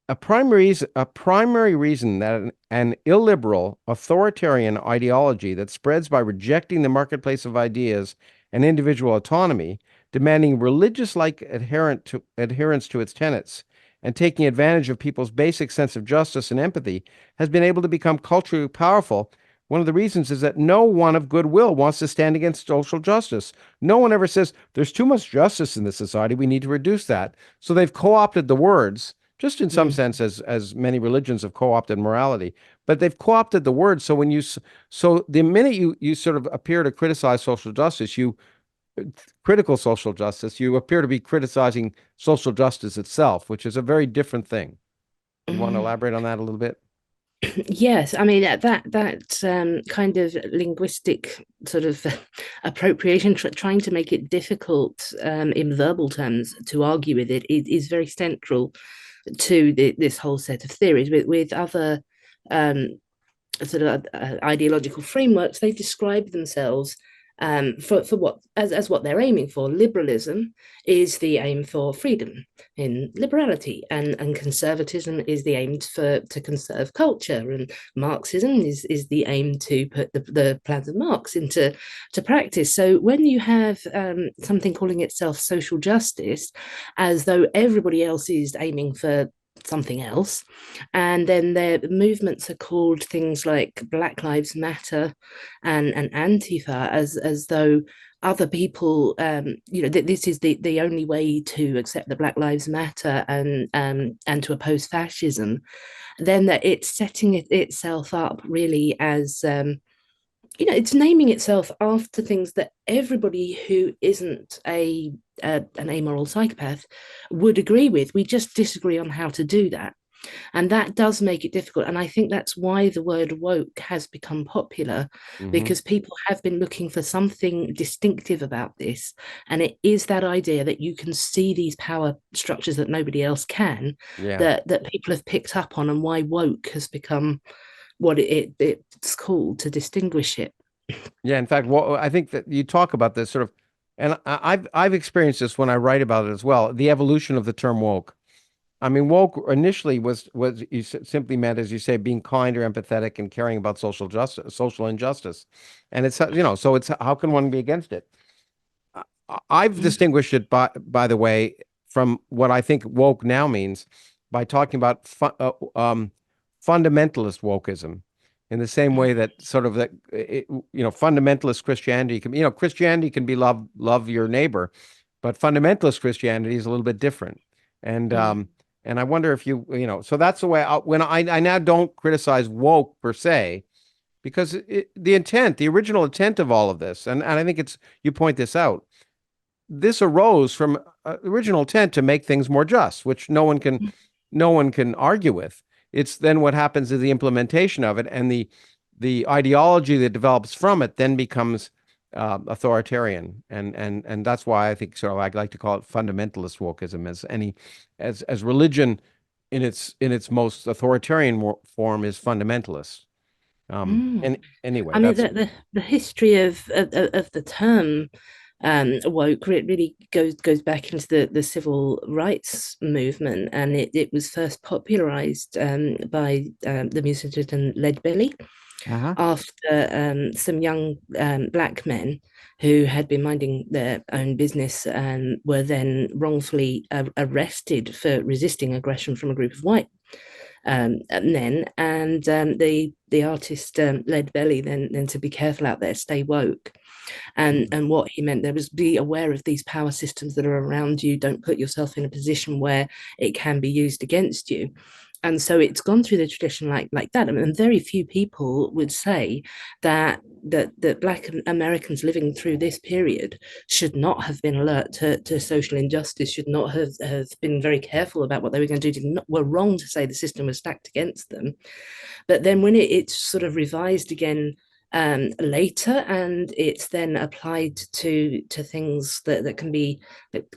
a primary reason that an illiberal, authoritarian ideology that spreads by rejecting the marketplace of ideas and individual autonomy, demanding religious-like adherence to its tenets, and taking advantage of people's basic sense of justice and empathy, has been able to become culturally powerful. One of the reasons is that no one of goodwill wants to stand against social justice. No one ever says, there's too much justice in this society, we need to reduce that. So they've co-opted the words, just in some sense, as many religions have co-opted morality, but they've co-opted the word. So so the minute you sort of appear to criticize social justice, critical social justice, you appear to be criticizing social justice itself, which is a very different thing. You want to elaborate on that a little bit?
Yes, I mean that kind of linguistic sort of appropriation, trying to make it difficult in verbal terms to argue with it is very central to this whole set of theories. With other sort of ideological frameworks, they describe themselves for what as what they're aiming for. Liberalism is the aim for freedom in liberality, and conservatism is the aim to conserve culture, and Marxism is the aim to put the plans of Marx into practice. So when you have something calling itself social justice, as though everybody else is aiming for something else, and then their movements are called things like Black Lives Matter and Antifa, as though other people, this is the only way to accept that Black Lives Matter and to oppose fascism, then that it's setting itself up really as it's naming itself after things that everybody who isn't an amoral psychopath would agree with. We just disagree on how to do that. And that does make it difficult. And I think that's why the word woke has become popular,
Mm-hmm.
because people have been looking for something distinctive about this. And it is that idea that you can see these power structures that nobody else can,
Yeah.
that people have picked up on, and why woke has become what it's called to distinguish it.
Yeah. In fact, well, I think that you talk about this sort of, and I've experienced this when I write about it as well. The evolution of the term woke. I mean, woke initially was simply meant, as you say, being kind or empathetic and caring about social justice, social injustice, and it's so it's how can one be against it? I've
Mm.
distinguished it by the way from what I think woke now means by talking about fundamentalist wokeism in the same way that sort of that fundamentalist Christianity can Christianity can be love your neighbor, but fundamentalist Christianity is a little bit different. And
Mm.
and I wonder if so that's the way when I now don't criticize woke per se because the original intent of all of this, and I think you point this out, this arose from original intent to make things more just, which no one can argue with. It's then what happens is the implementation of it and the ideology that develops from it then becomes authoritarian, and that's why I think sort of I like to call it fundamentalist wokeism, as religion in its most authoritarian form is fundamentalist.
Mm.
And anyway,
I mean,
that's
the history of the term woke really goes back into the civil rights movement, and it was first popularized by the musician Leadbelly
uh-huh.
after some young black men who had been minding their own business and were then wrongfully arrested for resisting aggression from a group of white men. And the artist Leadbelly then to be careful out there, stay woke. And what he meant there was be aware of these power systems that are around you. Don't put yourself in a position where it can be used against you. And so it's gone through the tradition like that. I mean, and very few people would say that Black Americans living through this period should not have been alert to social injustice, should not have been very careful about what they were going to do, were wrong to say the system was stacked against them. But then when it's sort of revised again later, and it's then applied to things that can be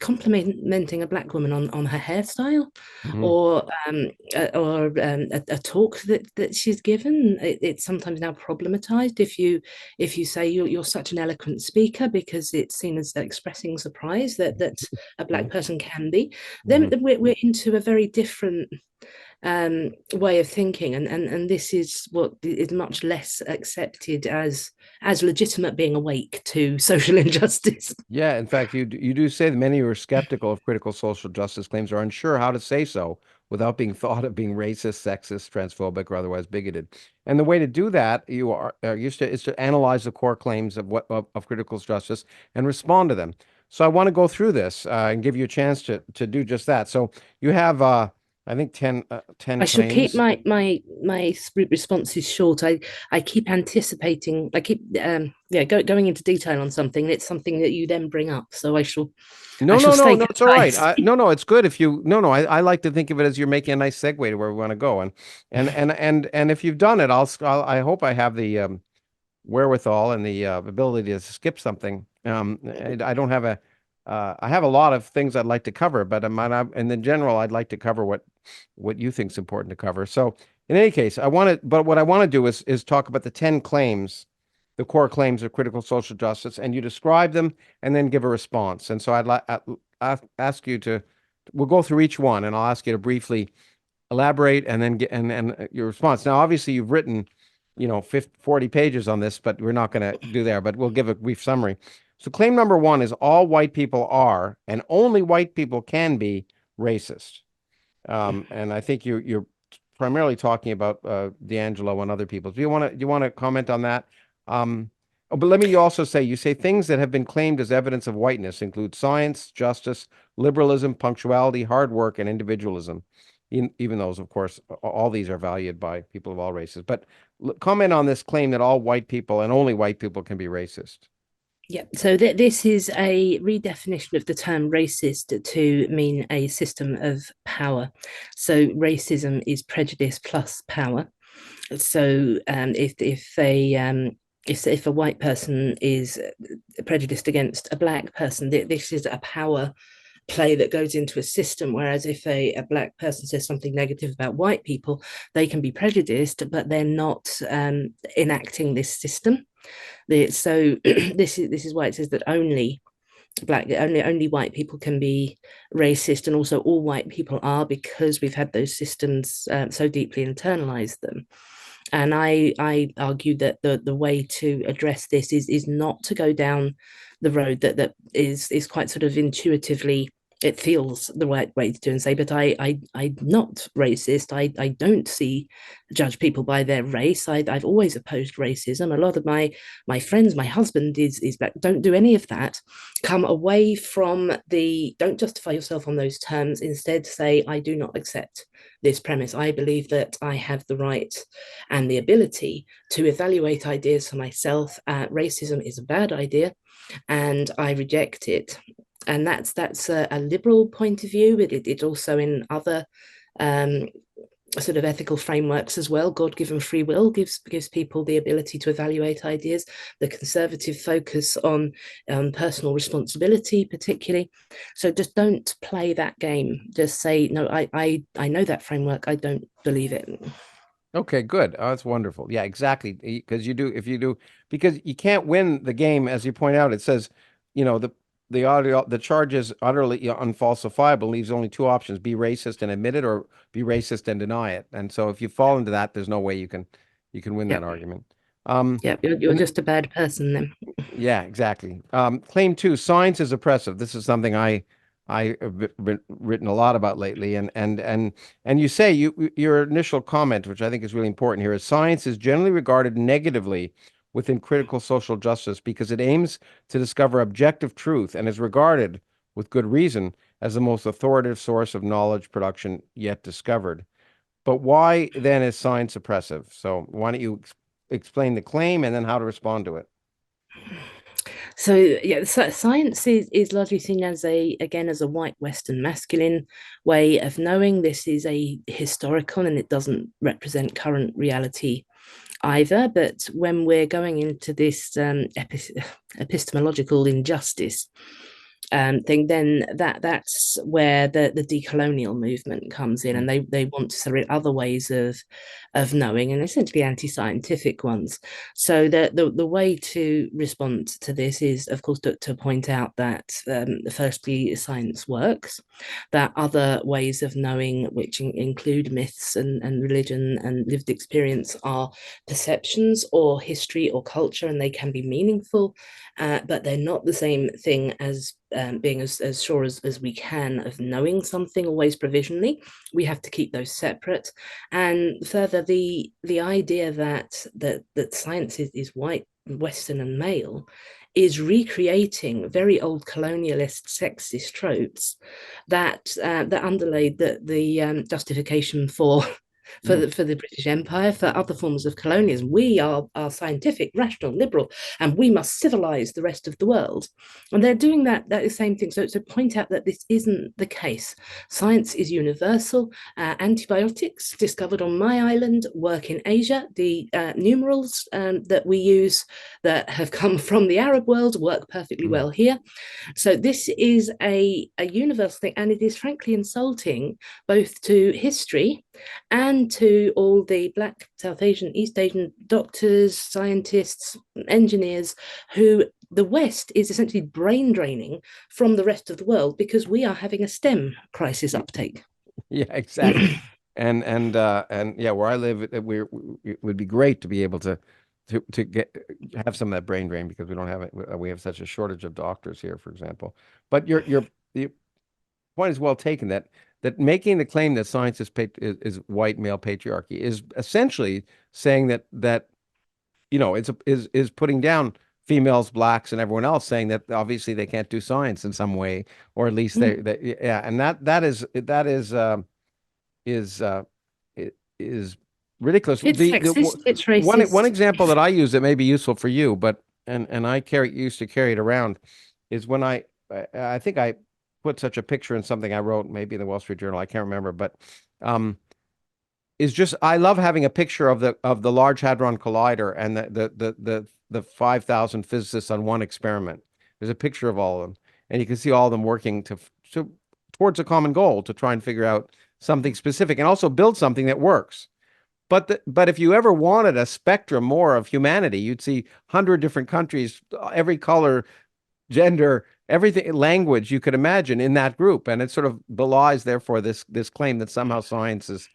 complimenting a black woman on her hairstyle,
Mhm.
or a talk that she's given. It's sometimes now problematized if you say you're such an eloquent speaker, because it's seen as expressing surprise that a black
Mhm.
person can be. Then
Mhm.
we're into a very different way of thinking, and this is what is much less accepted as legitimate being awake to social injustice.
Yeah, in fact, you do say that many who are skeptical of critical social justice claims are unsure how to say so without being thought of being racist, sexist, transphobic, or otherwise bigoted. And the way to do that is to analyze the core claims of critical justice and respond to them. So I want to go through this and give you a chance to do just that. So you have I think 10
I shall keep
claims.
my responses short. I keep anticipating. I keep going into detail on something, and it's something that you then bring up. So I
No,
shall
no, no,
stay
no, it's all right.
concise.
No, no, it's good if you, no, no, I like to think of it as you're making a nice segue to where we want to go. And if you've done it, I hope I have the wherewithal and the ability to skip something. I don't have I have a lot of things I'd like to cover, but in the general, I'd like to cover what you think is important to cover. So in any case, but what I want to do is talk about the 10 claims, the core claims of critical social justice, and you describe them and then give a response. And so I'd like ask you we'll go through each one, and I'll ask you to briefly elaborate and then get and your response. Now, obviously, you've written, 40 pages on this, but we're not going to do there, but we'll give a brief summary. So claim number one is all white people are, and only white people can be racist. And I think you're primarily talking about D'Angelo and other people. Do you want to comment on that? Um, Oh, but let me also say, you say things that have been claimed as evidence of whiteness include science, justice, liberalism, punctuality, hard work, and individualism. Even those, of course, all these are valued by people of all races. But comment on this claim that all white people and only white people can be racist.
Yeah, so this is a redefinition of the term racist to mean a system of power. So racism is prejudice plus power. So if a white person is prejudiced against a black person, this is a power play that goes into a system. Whereas if a black person says something negative about white people, they can be prejudiced, but they're not enacting this system. So this is why it says that only white people can be racist, and also all white people are, because we've had those systems so deeply internalized them. And I argue that the way to address this is not to go down the road that is quite sort of intuitively, it feels the right way to do and say, but I'm not racist. I don't judge people by their race. I've always opposed racism. A lot of my friends, my husband is black. Don't do any of that. Come away from don't justify yourself on those terms. Instead, say, I do not accept this premise. I believe that I have the right and the ability to evaluate ideas for myself. Racism is a bad idea, and I reject it. And that's a liberal point of view. It also in other sort of ethical frameworks as well. God-given free will gives people the ability to evaluate ideas. The conservative focus on personal responsibility, particularly. So just don't play that game. Just say, no, I know that framework. I don't believe it.
Okay, good. Oh, that's wonderful. Yeah, exactly. Because because you can't win the game, as you point out. It says, the charge is utterly unfalsifiable, leaves only two options: be racist and admit it, or be racist and deny it. And so, if you fall into that, there's no way you can win
Yeah,
that argument. Um,
yeah, you're
and
just a bad person then.
yeah, exactly. Claim two: science is oppressive. This is something I have written a lot about lately, and you say your initial comment, which I think is really important here, is science is generally regarded negatively within critical social justice because it aims to discover objective truth and is regarded, with good reason, as the most authoritative source of knowledge production yet discovered. But why then is science oppressive? So why don't you explain the claim and then how to respond to it?
So yeah, science is largely seen as a white Western masculine way of knowing. This is a historical, and it doesn't represent current reality either. But when we're going into this epistemological injustice thing, then that's where the decolonial movement comes in, and they want to separate other ways of knowing, and essentially anti-scientific ones. So the way to respond to this is, of course, to point out that firstly, science works, that other ways of knowing, which include myths and religion and lived experience, are perceptions or history or culture, and they can be meaningful, but they're not the same thing as being as sure as we can of knowing something, always provisionally. We have to keep those separate. And further, the idea that science is white, Western, and male is recreating very old colonialist sexist tropes that underlaid the justification for the British Empire, for other forms of colonialism. We are scientific, rational, liberal, and we must civilize the rest of the world. And they're doing that same thing. So point out that this isn't the case. Science is universal. Antibiotics discovered on my island work in Asia. The numerals that we use that have come from the Arab world work perfectly well here. So this is a universal thing, and it is frankly insulting both to history and to all the Black, South Asian, East Asian doctors, scientists, engineers who the West is essentially brain draining from the rest of the world because we are having a STEM crisis uptake.
Yeah, exactly. And yeah, where I live, it would be great to be able to have some of that brain drain because we don't have it. We have such a shortage of doctors here, for example. But your point is well taken that making the claim that science is white male patriarchy is essentially saying that it's is putting down females, blacks, and everyone else, saying that obviously they can't do science in some way, or at least they yeah, and is is ridiculous.
It's
The
sexist, it's
one
racist.
example that I use that may be useful for you, but and I used to carry it around, is when I think I put such a picture in something I wrote, maybe in the Wall Street Journal, I can't remember, but um, is just I love having a picture of the Large Hadron Collider and the 5,000 physicists on one experiment. There's a picture of all of them, and you can see all of them working to towards a common goal to try and figure out something specific and also build something that works. But if you ever wanted a spectrum more of humanity, you'd see 100 different countries, every color, gender, everything, language you could imagine in that group, and it sort of belies, therefore, this claim that somehow science is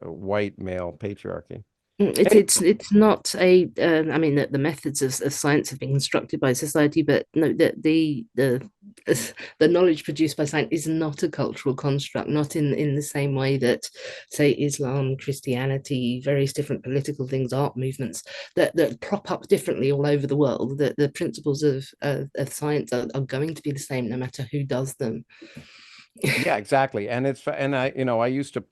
white male patriarchy.
It's not a I mean the methods of science have been constructed by society, but no, the knowledge produced by science is not a cultural construct, not in the same way that, say, Islam, Christianity, various different political things, art movements that prop up differently all over the world. That the principles of science are going to be the same no matter who does them.
Yeah, exactly. And I used to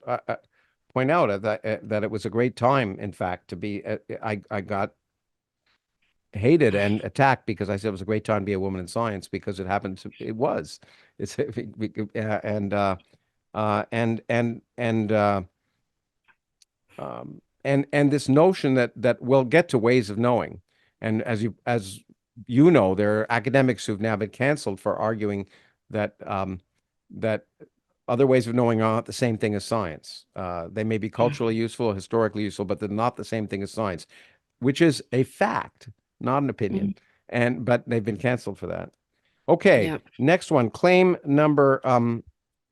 point out that it was a great time, in fact, to be. I got hated and attacked because I said it was a great time to be a woman in science, because it happened to, it was. It's and and this notion that we'll get to ways of knowing, and as you know, there are academics who've now been canceled for arguing that that other ways of knowing are not the same thing as science. They may be culturally useful, historically useful, but they're not the same thing as science, which is a fact, not an opinion. But they've been canceled for that. Okay,
Yeah.
next one, claim number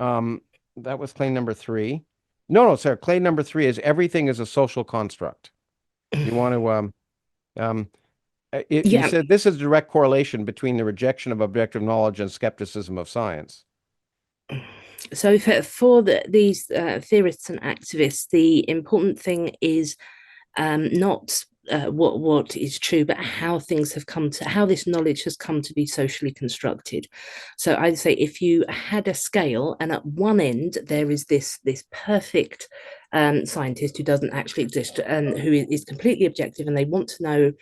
that was claim number 3. No, sorry, claim number 3 is everything is a social construct. You want to you said this is a direct correlation between the rejection of objective knowledge and skepticism of science.
So for these theorists and activists, the important thing is not what is true, but how things have come to, how this knowledge has come to be socially constructed. So I'd say if you had a scale, and at one end there is this perfect scientist who doesn't actually exist and who is completely objective, and they want to know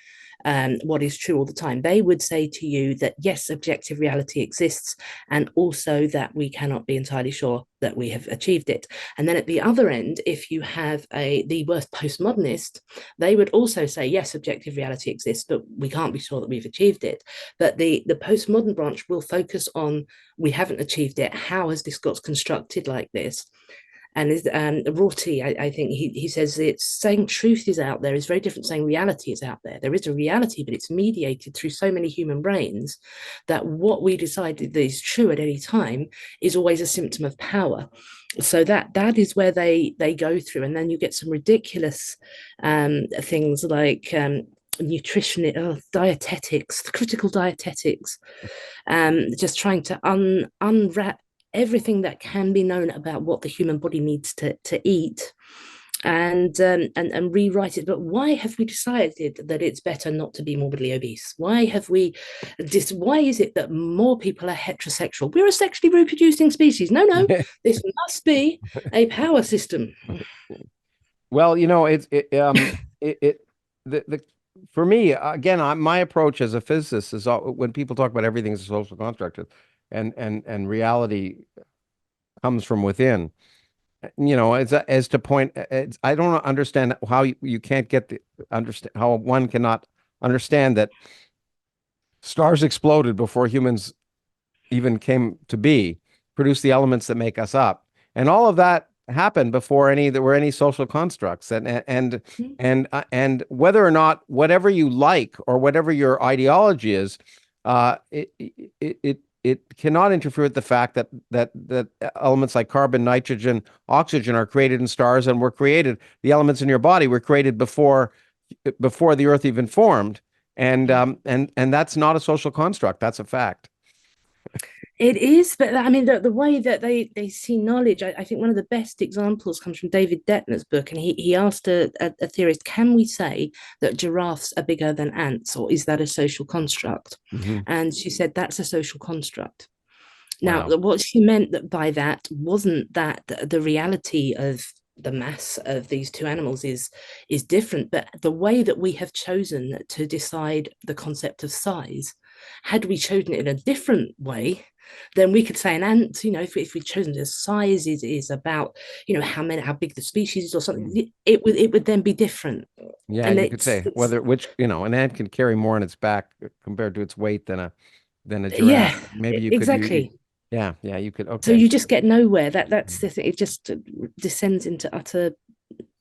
what is true all the time, they would say to you that yes, objective reality exists, and also that we cannot be entirely sure that we have achieved it. And then at the other end, if you have the worst postmodernist, they would also say yes, objective reality exists, but we can't be sure that we've achieved it. But the postmodern branch will focus on, we haven't achieved it, how has this got constructed like this? And Rorty, I think he says it's saying truth is out there is very different saying reality is out there. There is a reality, but it's mediated through so many human brains that what we decide that is true at any time is always a symptom of power. So that is where they go through, and then you get some ridiculous things like nutrition, dietetics, critical dietetics, just trying to unwrap everything that can be known about what the human body needs to eat, and rewrite it. But why have we decided that it's better not to be morbidly obese? Why is it that more people are heterosexual? We're a sexually reproducing species. No, this must be a power system.
Well, for me, again, my approach as a physicist is, when people talk about everything as a social construct, and reality comes from within. As to point, I don't understand how you can't understand how one cannot understand that stars exploded before humans even came to be, produce the elements that make us up, and all of that happened before there were any social constructs, and whether or not whatever you like or whatever your ideology is, it cannot interfere with the fact that elements like carbon, nitrogen, oxygen are created in stars, and were created. The elements in your body were created before the Earth even formed, and that's not a social construct. That's a fact.
It is, but I mean, the way that they see knowledge, I think one of the best examples comes from David Detner's book, and he asked a theorist, can we say that giraffes are bigger than ants, or is that a social construct?
Hmm.
And she said that's a social construct. Now,
Wow.
what she meant by that wasn't that the reality of the mass of these two animals is different, but the way that we have chosen to decide the concept of size, had we chosen it in a different way, then we could say an ant, if we'd chosen the size is about, how big the species is or something,
Mm.
it would then be different.
Yeah,
And
you could say whether which, an ant can carry more on its back compared to its weight than a giraffe.
yeah,
Maybe you could
exactly.
yeah, yeah, you could.
So
Okay.
you just get nowhere. That's
Mm.
the thing. It just descends into utter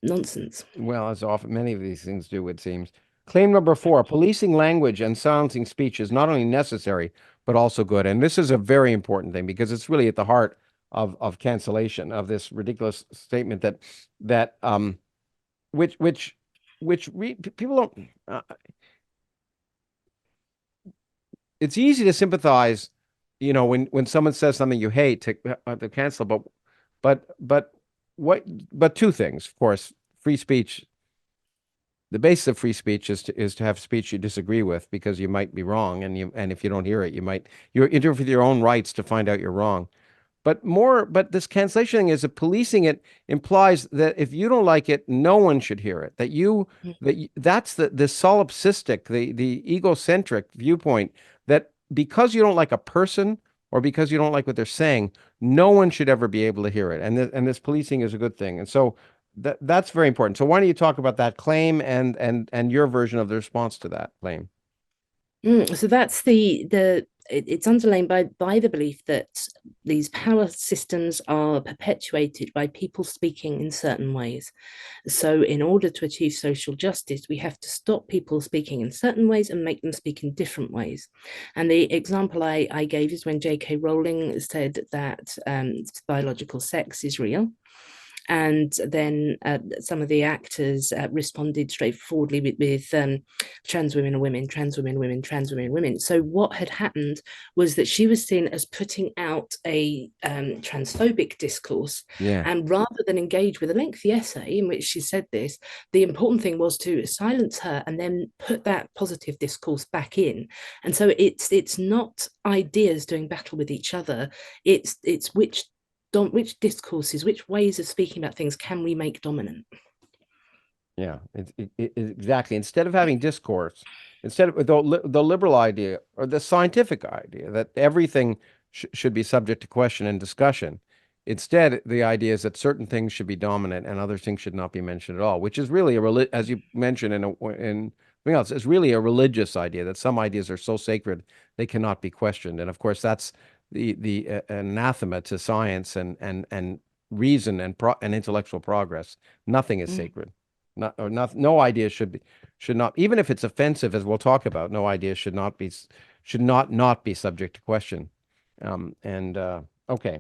nonsense.
Well, as often many of these things do, it seems. Claim number four, policing language and silencing speech is not only necessary, but also good. And this is a very important thing because it's really at the heart of cancellation, of this ridiculous statement that which which people don't it's easy to sympathize, when someone says something you hate to cancel, but what but two things, of course, free speech. The basis of free speech is to have speech you disagree with because you might be wrong, and if you don't hear it, you're interfere with your own rights to find out you're wrong. But this cancellation thing is that policing it implies that if you don't like it, no one should hear it. That's the solipsistic, the egocentric viewpoint that because you don't like a person or because you don't like what they're saying, no one should ever be able to hear it. And this policing is a good thing. And so that's very important. So why don't you talk about that claim and your version of the response to that claim?
So that's it's underlain by the belief that these power systems are perpetuated by people speaking in certain ways. So in order to achieve social justice, we have to stop people speaking in certain ways and make them speak in different ways. And the example I gave is when J.K. Rowling said that biological sex is real. And then some of the actors responded straightforwardly with trans women are women, trans women, women, trans women, women. So what had happened was that she was seen as putting out a transphobic discourse,
Yeah.
and rather than engage with a lengthy essay in which she said this, the important thing was to silence her and then put that positive discourse back in. And so it's not ideas doing battle with each other. It's which discourses, which ways of speaking about things can we make dominant?
Yeah, exactly. Instead of having discourse, instead of the liberal idea or the scientific idea that everything should be subject to question and discussion, instead the idea is that certain things should be dominant and other things should not be mentioned at all, which is really as you mentioned in something else, is really a religious idea that some ideas are so sacred they cannot be questioned. And of course, that's the anathema to science and reason and intellectual progress. Nothing is
Mm.
sacred. No idea should not, even if it's offensive, as we'll talk about, no idea should not be subject to question. And okay,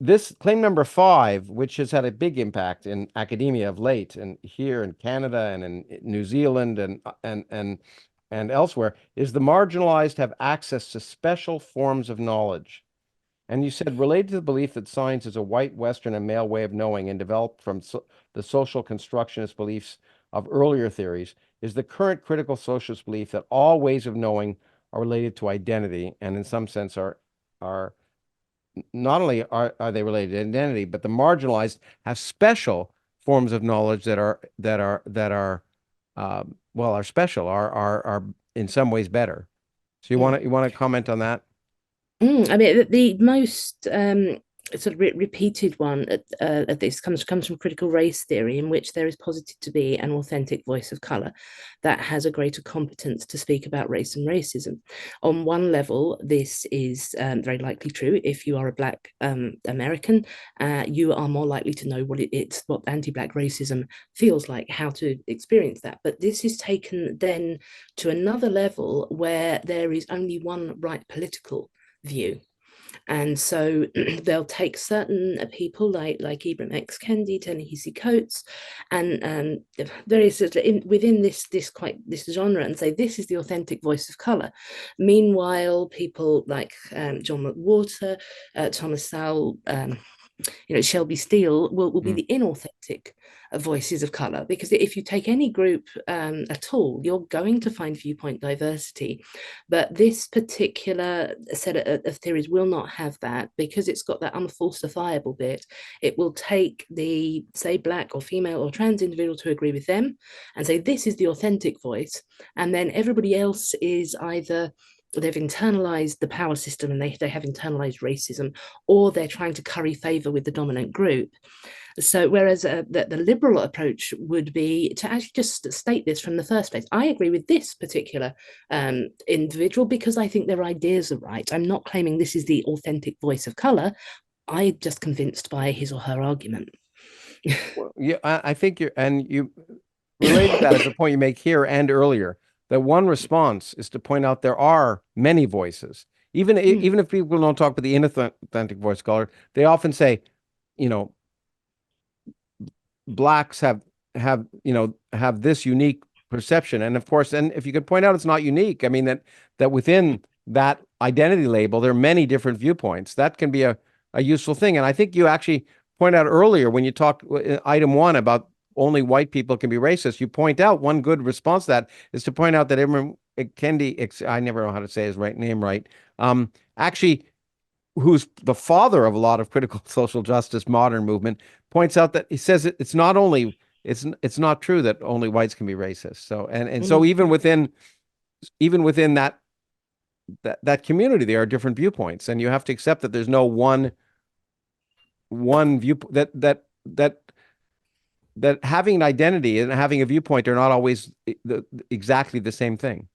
this claim number five, which has had a big impact in academia of late, and here in Canada and in New Zealand and elsewhere, is the marginalized have access to special forms of knowledge. And you said related to the belief that science is a white, Western, and male way of knowing and developed from the social constructionist beliefs of earlier theories, is the current critical socialist belief that all ways of knowing are related to identity, and in some sense are not only are they related to identity, but the marginalized have special forms of knowledge that are special, are in some ways better. So
Mm.
you want to comment on that?
I mean, the most sort of repeated one of this comes from critical race theory, in which there is posited to be an authentic voice of color that has a greater competence to speak about race and racism. On one level, this is very likely true. If you are a Black American, you are more likely to know what anti-Black racism feels like, how to experience that. But this is taken then to another level where there is only one right political view. And so they'll take certain people like Ibram X. Kendi, Ta-Nehisi Coates, and various within this genre, and say this is the authentic voice of color. Meanwhile, people like John McWhorter, Thomas Sowell, Shelby Steele will be the inauthentic voices of color, because if you take any group at all, you're going to find viewpoint diversity. But this particular set of theories will not have that, because it's got that unfalsifiable bit. It will take the, say, Black or female or trans individual to agree with them and say, this is the authentic voice. And then everybody else is either they've internalized the power system and they have internalized racism, or they're trying to curry favor with the dominant group. So whereas the liberal approach would be to actually just state this from the first place. I agree with this particular individual because I think their ideas are right. I'm not claiming this is the authentic voice of color. I'm just convinced by his or her argument.
Well, yeah, I think you related that as a point you make here and earlier, that one response is to point out there are many voices. Even if people don't talk about the inauthentic voice color, they often say, Blacks have this unique perception. And of course, and if you could point out it's not unique, I mean that within that identity label, there are many different viewpoints. That can be a useful thing. And I think you actually point out earlier when you talked item 1 about only white people can be racist, you point out one good response to that is to point out that Ibram Kendi, I never know how to say his name right, actually, who's the father of a lot of critical social justice modern movement, points out that he says it's not true that only whites can be racist. So so even within that community, there are different viewpoints, and you have to accept that there's no one viewpoint, that having an identity and having a viewpoint are not always exactly the same thing.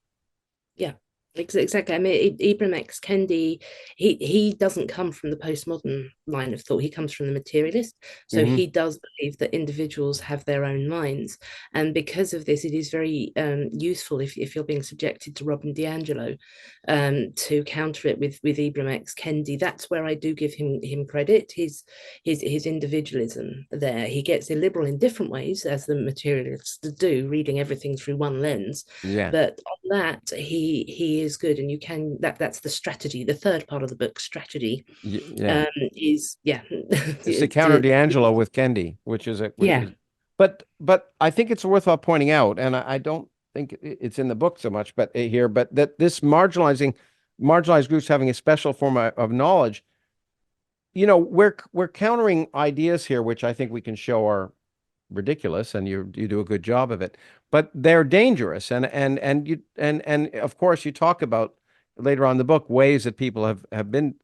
Yeah, exactly. I mean, Ibram X. Kendi, he doesn't come from the postmodern line of thought. He comes from the materialist. So he does believe that individuals have their own minds. And because of this, it is very useful if you're being subjected to Robin DiAngelo to counter it with Ibram X. Kendi. That's where I do give him credit. His individualism there. He gets illiberal in different ways, as the materialists do, reading everything through one lens.
Yeah.
But on that, he is good, and you can that's the strategy. The third part of the book, strategy, is
it's to counter DiAngelo with Kendi, which is but I think it's worthwhile pointing out, and I don't think it's in the book so much, but that this marginalized groups having a special form of knowledge, we're countering ideas here, which I think we can show are ridiculous, and you do a good job of it, but they're dangerous, and of course you talk about later on in the book ways that people have been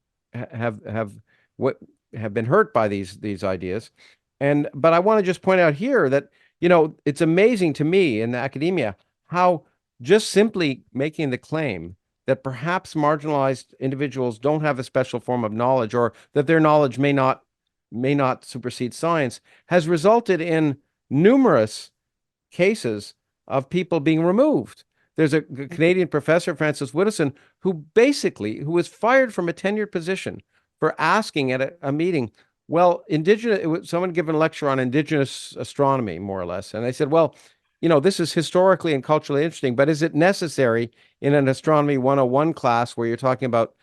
hurt by these ideas, but I want to just point out here that it's amazing to me in the academia how just simply making the claim that perhaps marginalized individuals don't have a special form of knowledge, or that their knowledge may not supersede science, has resulted in numerous cases of people being removed. There's a Canadian professor, Francis Widdowson, who was fired from a tenured position for asking at a meeting, well, someone given a lecture on indigenous astronomy, more or less, and they said, well, this is historically and culturally interesting, but is it necessary in an astronomy 101 class where you're talking about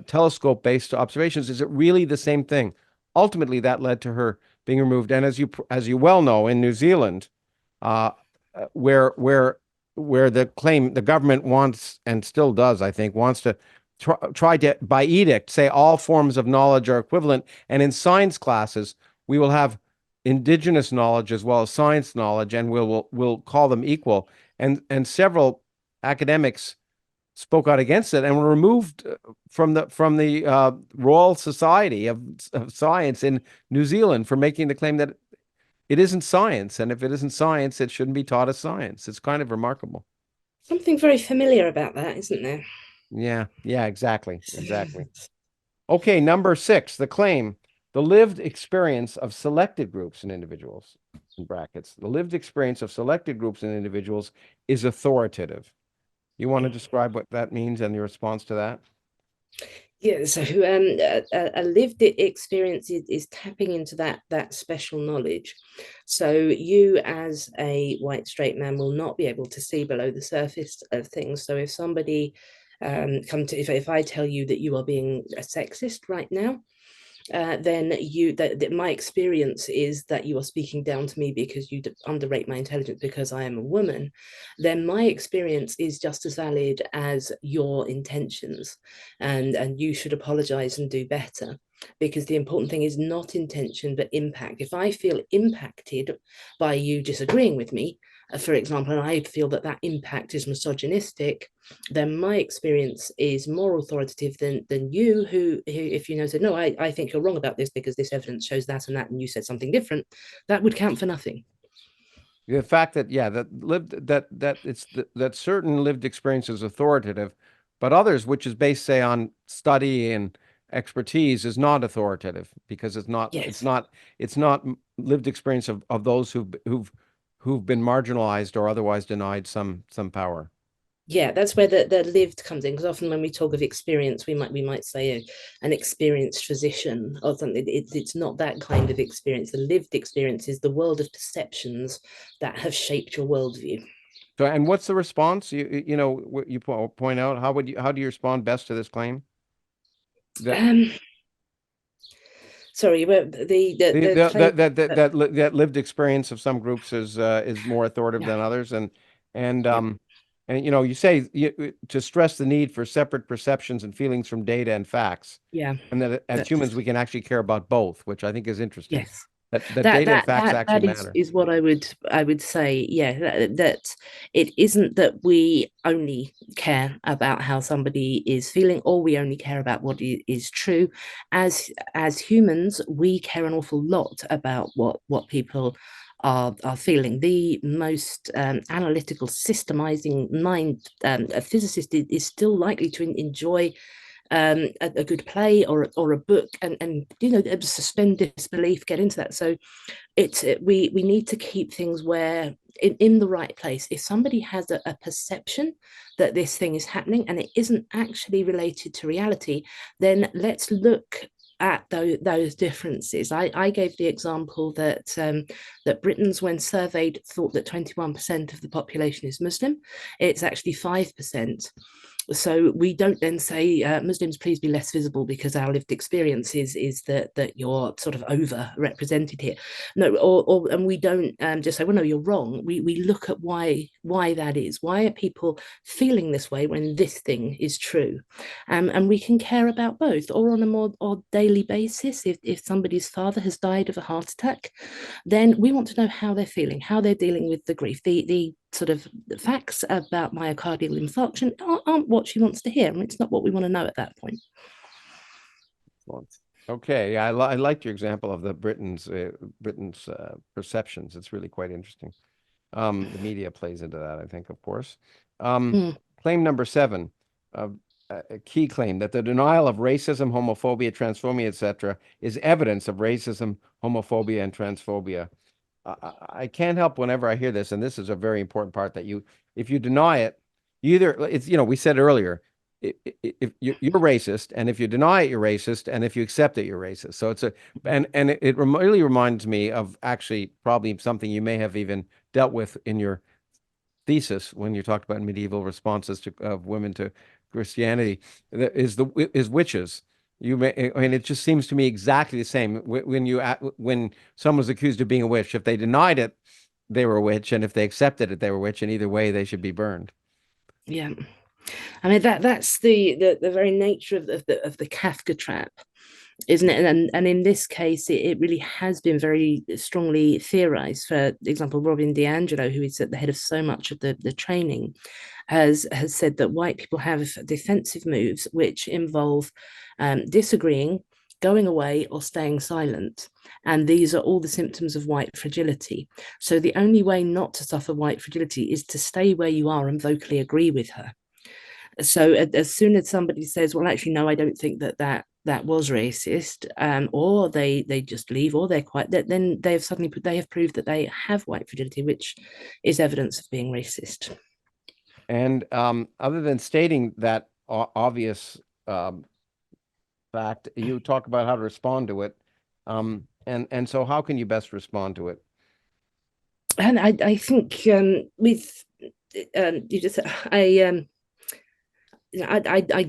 telescope-based observations? Is it really the same thing? Ultimately, that led to her being removed. And as you well know, in New Zealand, where the government wants, and still does, I think, wants to try to, by edict, say all forms of knowledge are equivalent. And in science classes, we will have indigenous knowledge as well as science knowledge, and we'll call them equal. And several academics spoke out against it and were removed from the Royal Society of Science in New Zealand for making the claim that it isn't science, and if it isn't science, it shouldn't be taught as science. It's kind of remarkable.
Something very familiar about that, isn't there?
Yeah, exactly. Okay, number 6, the claim: the lived experience of selected groups and individuals, in brackets, the lived experience of selected groups and individuals is authoritative. You want to describe what that means and your response to that?
Yeah, so a lived experience is tapping into that special knowledge. So you, as a white straight man, will not be able to see below the surface of things. So if somebody if I tell you that you are being a sexist right now, then that my experience is that you are speaking down to me because you underrate my intelligence because I am a woman, then my experience is just as valid as your intentions, and you should apologize and do better, because the important thing is not intention but impact. If I feel impacted by you disagreeing with me, for example, and I feel that impact is misogynistic, then my experience is more authoritative than you, who if you know said, no, I think you're wrong about this because this evidence shows that and that, and you said something different, that would count for nothing.
The fact that, yeah, that certain lived experience is authoritative, but others, which is based, say, on study and expertise, is not authoritative because
Yes.
it's not lived experience of those who've been marginalized or otherwise denied some power.
Yeah, that's where the lived comes in, because often when we talk of experience, we might say an experienced physician or something. It's not that kind of experience. The lived experience is the world of perceptions that have shaped your worldview.
So, and what's the response? You point out, how do you respond best to this claim? That
um Sorry, but the claim.
that lived experience of some groups is more authoritative
Yeah,
than others, and
yeah,
um and you say to stress the need for separate perceptions and feelings from data and facts,
yeah.
and that as humans
That's
we can actually care about both, which I think is interesting.
yes.
That
that
data and
that
facts
that
actually
that is
matter.
is what I would say. Yeah, that it isn't that we only care about how somebody is feeling, or we only care about what is true. As humans, we care an awful lot about what people are feeling. The most analytical, systemizing mind, a physicist is still likely to enjoy a good play or a book, and suspend disbelief, get into that. So we need to keep things where in the right place. If somebody has a perception that this thing is happening and it isn't actually related to reality, then let's look at those differences. I gave the example that Britons, when surveyed, thought that 21% of the population is Muslim. It's actually 5%. So we don't then say, Muslims, please be less visible because our lived experience is that you're sort of over represented here. No, and we don't just say, well, no, you're wrong. We look at why that is. Why are people feeling this way when this thing is true? And we can care about both, or on a more or daily basis. If somebody's father has died of a heart attack, then we want to know how they're feeling, how they're dealing with the grief. The sort of facts about myocardial infarction aren't what she wants to hear, and it's not what we want to know at that point.
Excellent. Okay, yeah, I liked your example of the Britain's perceptions. It's really quite interesting. The media plays into that, I think, of course. Um,
Mm,
Claim number 7, uh, a key claim that the denial of racism, homophobia, transphobia, etc., is evidence of racism, homophobia, and transphobia. I can't help whenever I hear this, and this is a very important part, that if you deny it, we said earlier, if you're racist, and if you deny it, you're racist, and if you accept it, you're racist. So and really reminds me of actually probably something you may have even dealt with in your thesis when you talked about medieval responses of women to Christianity, is witches. I mean, it just seems to me exactly the same. When someone's accused of being a witch, if they denied it, they were a witch, and if they accepted it, they were a witch, and either way, they should be burned.
yeah, I mean that's the very nature of the Kafka trap, isn't it? And in this case, it really has been very strongly theorized. For example, Robin DiAngelo, who is at the head of so much of the training, has said that white people have defensive moves which involve disagreeing, going away, or staying silent. And these are all the symptoms of white fragility. So the only way not to suffer white fragility is to stay where you are and vocally agree with her. So as soon as somebody says, well, actually, no, I don't think that was racist, or they just leave, or they're quite, then they have proved that they have white fragility, which is evidence of being racist.
And other than stating that obvious fact. You talk about how to respond to it. And so how can you best respond to it?
And I think with you just I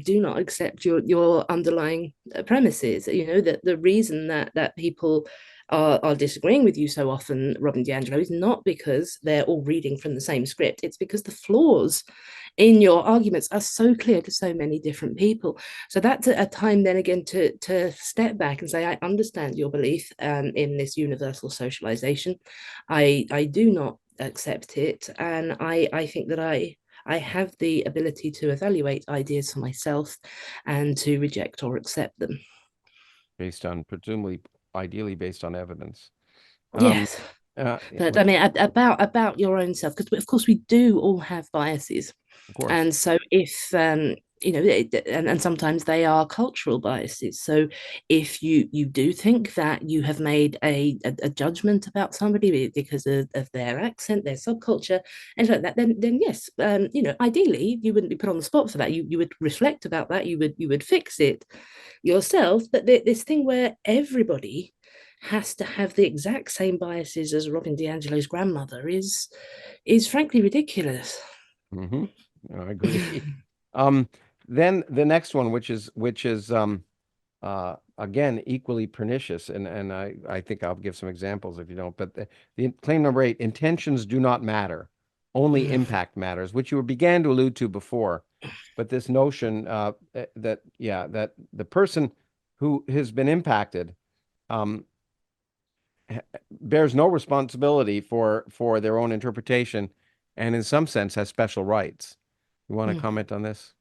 do not accept your underlying premises. You know that the reason that people are disagreeing with you so often, Robin DiAngelo, is not because they're all reading from the same script. It's because the flaws in your arguments are so clear to so many different people. So that's a time then again to step back and say, I understand your belief in this universal socialization. I do not accept it, and I think that I have the ability to evaluate ideas for myself and to reject or accept them.
Based on, presumably, ideally based on evidence. Um,
Yes,
yeah,
but I
which,
mean about your own self, because of course we do all have biases,
of course.
and so if you know, and sometimes they are cultural biases. So if you do think that you have made a judgment about somebody because of their accent, their subculture, and like that, then yes, you know, ideally you wouldn't be put on the spot for that. You would reflect about that. You would fix it yourself. But this thing where everybody has to have the exact same biases as Robin DiAngelo's grandmother is frankly ridiculous.
Hmm. I agree. Um, then the next one, which is again equally pernicious, and I think I'll give some examples if you don't. But the claim number 8: intentions do not matter, only impact matters, which you began to allude to before. But this notion that yeah, that the person who has been impacted um, bears no responsibility for their own interpretation, and in some sense has special rights. You want to comment on this?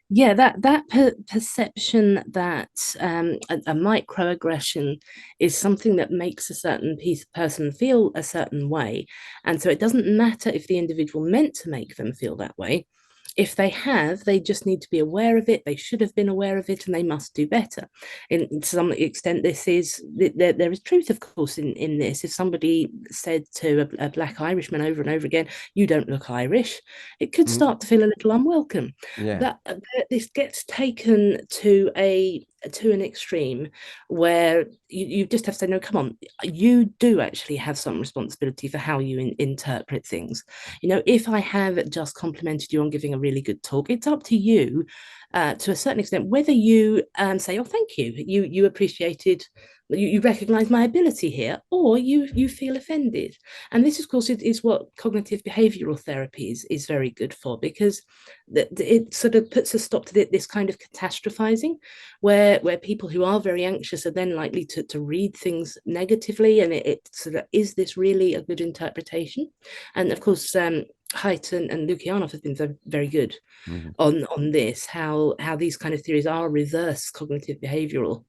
Yeah, that perception that a microaggression is something that makes a certain person feel a certain way, and so it doesn't matter if the individual meant to make them feel that way. If they have, they just need to be aware of it. They should have been aware of it, and they must do better. To some extent, this is there is truth, of course, in this. If somebody said to a black Irishman over and over again, "You don't look Irish," it could
Mhm.
start to feel a little unwelcome.
Yeah.
But this gets taken to an extreme where you just have to say, no, come on, you do actually have some responsibility for how you interpret things. You know, if I have just complimented you on giving a really good talk, it's up to you to a certain extent whether you say, oh, thank you, you appreciated, you recognize my ability here, or you feel offended. And this, of course, is what cognitive behavioral therapy is very good for, because it sort of puts a stop to this kind of catastrophizing, where people who are very anxious are then likely to read things negatively, and it sort of, is this really a good interpretation? And of course, Haidt and Lukianoff have been very, very good
Mhm.
on this, how these kind of theories are reverse cognitive behavioral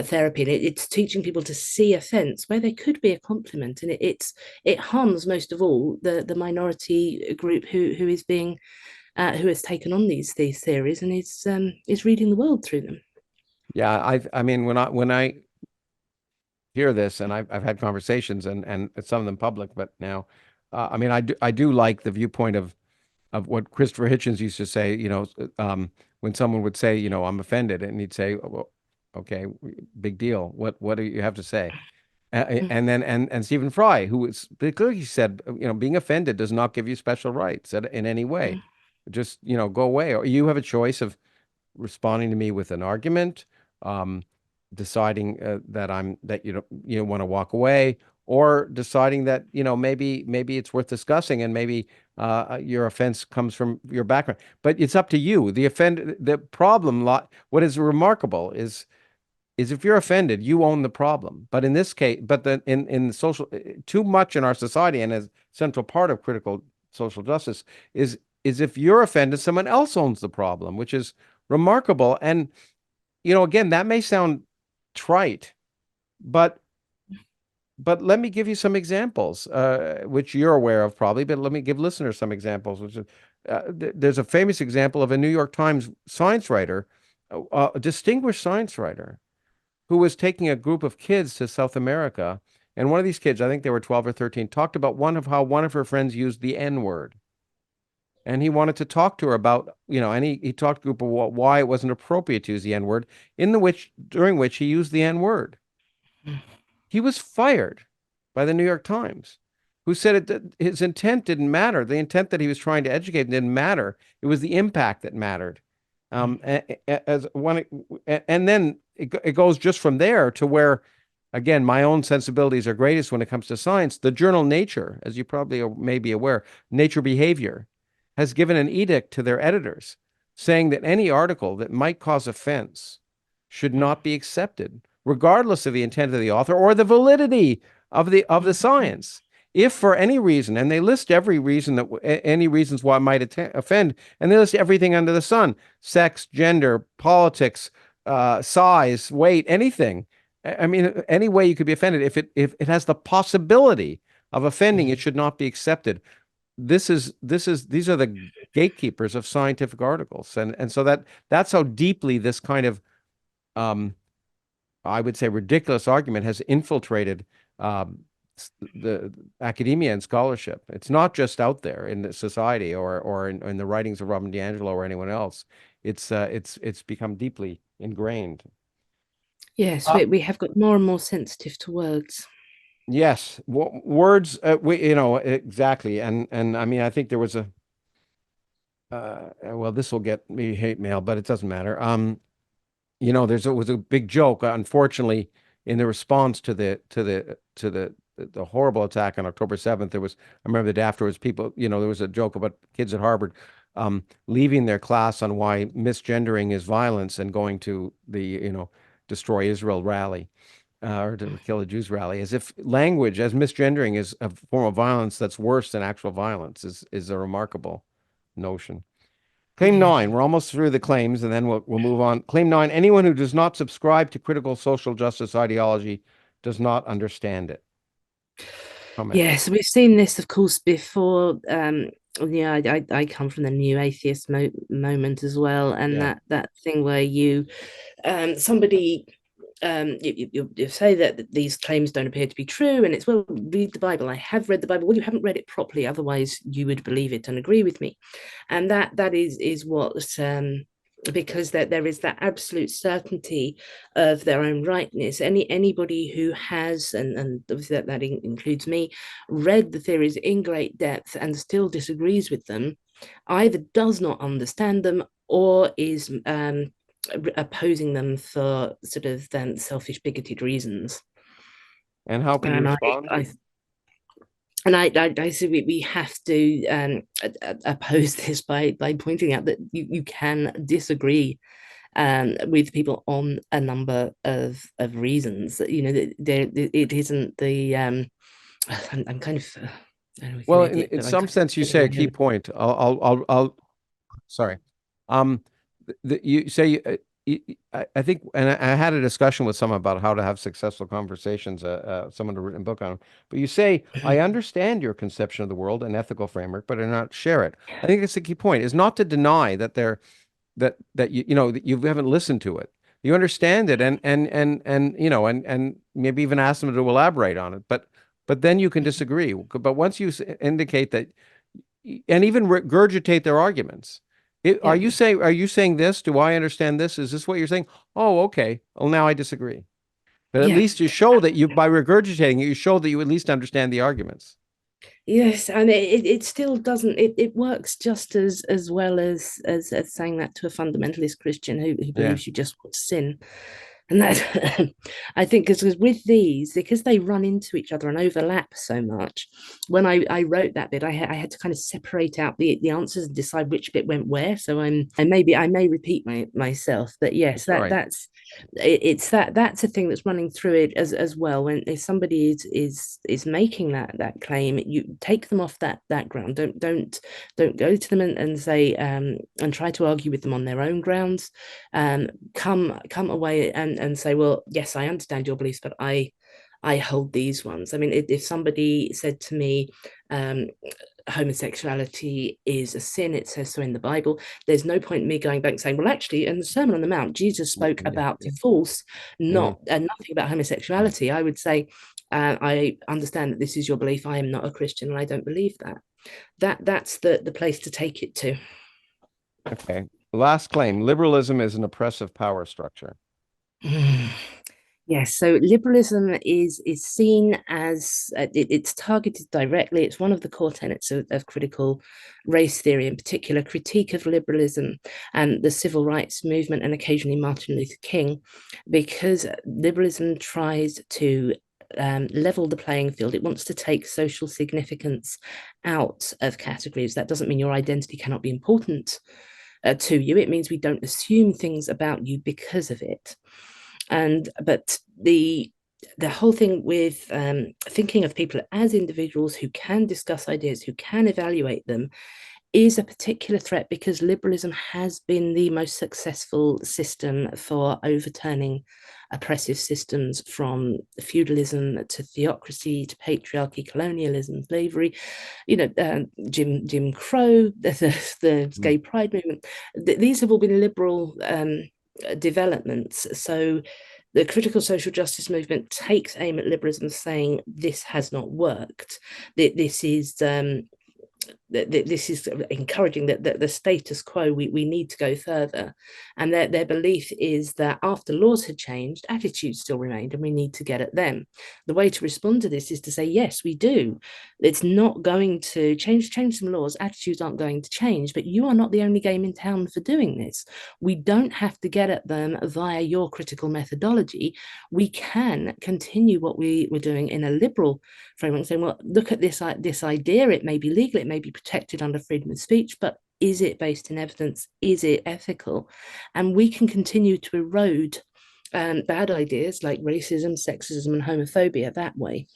therapy, and it's teaching people to see offense where there could be a compliment, and it harms most of all the minority group who is being who has taken on these theories and is reading the world through them.
Yeah, I mean when I hear this, and I've had conversations, and some of them public, but now I mean I do like the viewpoint of what Christopher Hitchens used to say, when someone would say, I'm offended, and he'd say, "Oh, well, okay, big deal. What do you have to say?" And then and Stephen Fry, who was clearly said, being offended does not give you special rights in any way. Just, go away. Or you have a choice of responding to me with an argument, um, deciding that you don't want to walk away, or deciding that maybe it's worth discussing, and maybe your offense comes from your background. But it's up to you. The problem lot. What is remarkable is if you're offended, you own the problem. But in this case, but then in social, too much in our society, and as central part of critical social justice is if you're offended, someone else owns the problem, which is remarkable. And again, that may sound trite, but let me give you some examples, which you're aware of probably. But let me give listeners some examples. Which is, there's a famous example of a New York Times science writer, a distinguished science writer, who was taking a group of kids to South America. And one of these kids, I think they were 12 or 13, talked about how one of her friends used the N word. and he wanted to talk to her about, and he talked to a group of why it wasn't appropriate to use the N word, during which he used the N word. He was fired by the New York Times, who said his intent didn't matter. The intent that he was trying to educate didn't matter. It was the impact that mattered. As one, and then it goes just from there to where, again, my own sensibilities are greatest when it comes to science. The journal Nature, as you probably may be aware, Nature Behavior, has given an edict to their editors saying that any article that might cause offense should not be accepted, regardless of the intent of the author or the validity of the science. If for any reason, and they list every reason any reasons why it might offend, and they list everything under the sun: sex, gender, politics, size, weight, anything. I mean, any way you could be offended. If it has the possibility of offending, it should not be accepted. These are the gatekeepers of scientific articles, and so that's how deeply this kind of I would say ridiculous argument has infiltrated the academia and scholarship. It's not just out there in the society or in the writings of Robin DiAngelo or anyone else. It's become deeply ingrained.
Yes, we have got more and more sensitive to words.
Yes, words. Exactly, and I mean, I think there was a. Well, this will get me hate mail, but it doesn't matter. There was a big joke, unfortunately, in the response to the horrible attack on October 7th. I remember the day afterwards, people, there was a joke about kids at Harvard leaving their class on why misgendering is violence and going to the, Destroy Israel rally or to kill the Jews rally, as if language as misgendering is a form of violence that's worse than actual violence is a remarkable notion. Claim 9, we're almost through the claims, and then we'll move on. Claim 9, anyone who does not subscribe to critical social justice ideology does not understand it. Comment.
Yes, we've seen this, of course, before. I come from the new atheist moment as well, and that thing where somebody you say that these claims don't appear to be true, and it's, well, read the Bible. I have read the Bible. Well, you haven't read it properly, otherwise you would believe it and agree with me. And that is what because there is that absolute certainty of their own rightness. Anybody who has, and obviously that includes me, read the theories in great depth and still disagrees with them, either does not understand them or is opposing them for sort of selfish, bigoted reasons.
And how can you respond?
I say we have to oppose this by pointing out that you can disagree with people on a number of reasons. It isn't the I'm kind of
well, in some sense, you say a key point. I'll sorry. You say I think, and I had a discussion with someone about how to have successful conversations. Someone had written a book on it. But you say, I understand your conception of the world and ethical framework, but I do not share it. I think it's the key point, is not to deny that that you haven't listened to it. You understand it, and maybe even ask them to elaborate on it. But then you can disagree. But once you indicate that, and even regurgitate their arguments. Are you saying this? Do I understand this? Is this what you're saying? Oh, okay. Well, now I disagree. But at least you show that by regurgitating it, you show that you at least understand the arguments.
Yes, and it still doesn't. It works just as well as saying that to a fundamentalist Christian who believes you just want sin. And that I think because with these, because they run into each other and overlap so much, when I wrote that bit, I had to kind of separate out the answers and decide which bit went where. So I may repeat myself, but yes, that's a thing that's running through it as well. When if somebody is making that claim, you take them off that ground. Don't go to them and say and try to argue with them on their own grounds. Come away and say, well, yes, I understand your beliefs, but I hold these ones. I mean, if somebody said to me, homosexuality is a sin, it says so in the Bible, there's no point in me going back and saying, well, actually, in the Sermon on the Mount, Jesus spoke about divorce, nothing about homosexuality. I would say, I understand that this is your belief. I am not a Christian and I don't believe that. That's the place to take it to.
Okay. Last claim, liberalism is an oppressive power structure.
Yes, so liberalism is seen as it's targeted directly. It's one of the core tenets of critical race theory, in particular, critique of liberalism and the civil rights movement, and occasionally Martin Luther King, because liberalism tries to level the playing field. It wants to take social significance out of categories. That doesn't mean your identity cannot be important to you. It means we don't assume things about you because of it. But the whole thing with thinking of people as individuals who can discuss ideas, who can evaluate them, is a particular threat, because liberalism has been the most successful system for overturning oppressive systems, from feudalism to theocracy to patriarchy, colonialism, slavery, Jim Crow, the gay pride movement. These have all been liberal developments. So the critical social justice movement takes aim at liberalism, saying this has not worked. This is encouraging that the status quo, we need to go further. And their belief is that after laws had changed, attitudes still remained, and we need to get at them. The way to respond to this is to say, yes, we do. It's not going to change some laws. Attitudes aren't going to change, but you are not the only game in town for doing this. We don't have to get at them via your critical methodology. We can continue what we were doing in a liberal framework, saying, well, look at this idea. It may be legal, it may be protected under freedom of speech, but is it based in evidence? Is it ethical? And we can continue to erode bad ideas like racism, sexism, and homophobia that way.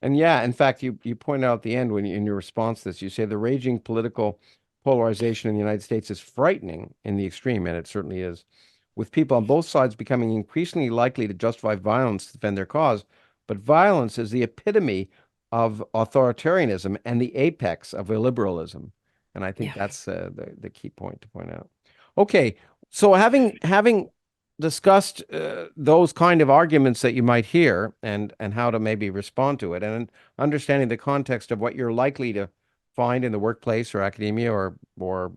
And yeah, in fact, you point out at the end, when in your response to this, you say the raging political polarization in the United States is frightening in the extreme, and it certainly is, with people on both sides becoming increasingly likely to justify violence to defend their cause. But violence is the epitome of authoritarianism and the apex of illiberalism. And I think that's the key point to point out. Okay, so having discussed those kind of arguments that you might hear, and how to maybe respond to it, and understanding the context of what you're likely to find in the workplace or academia or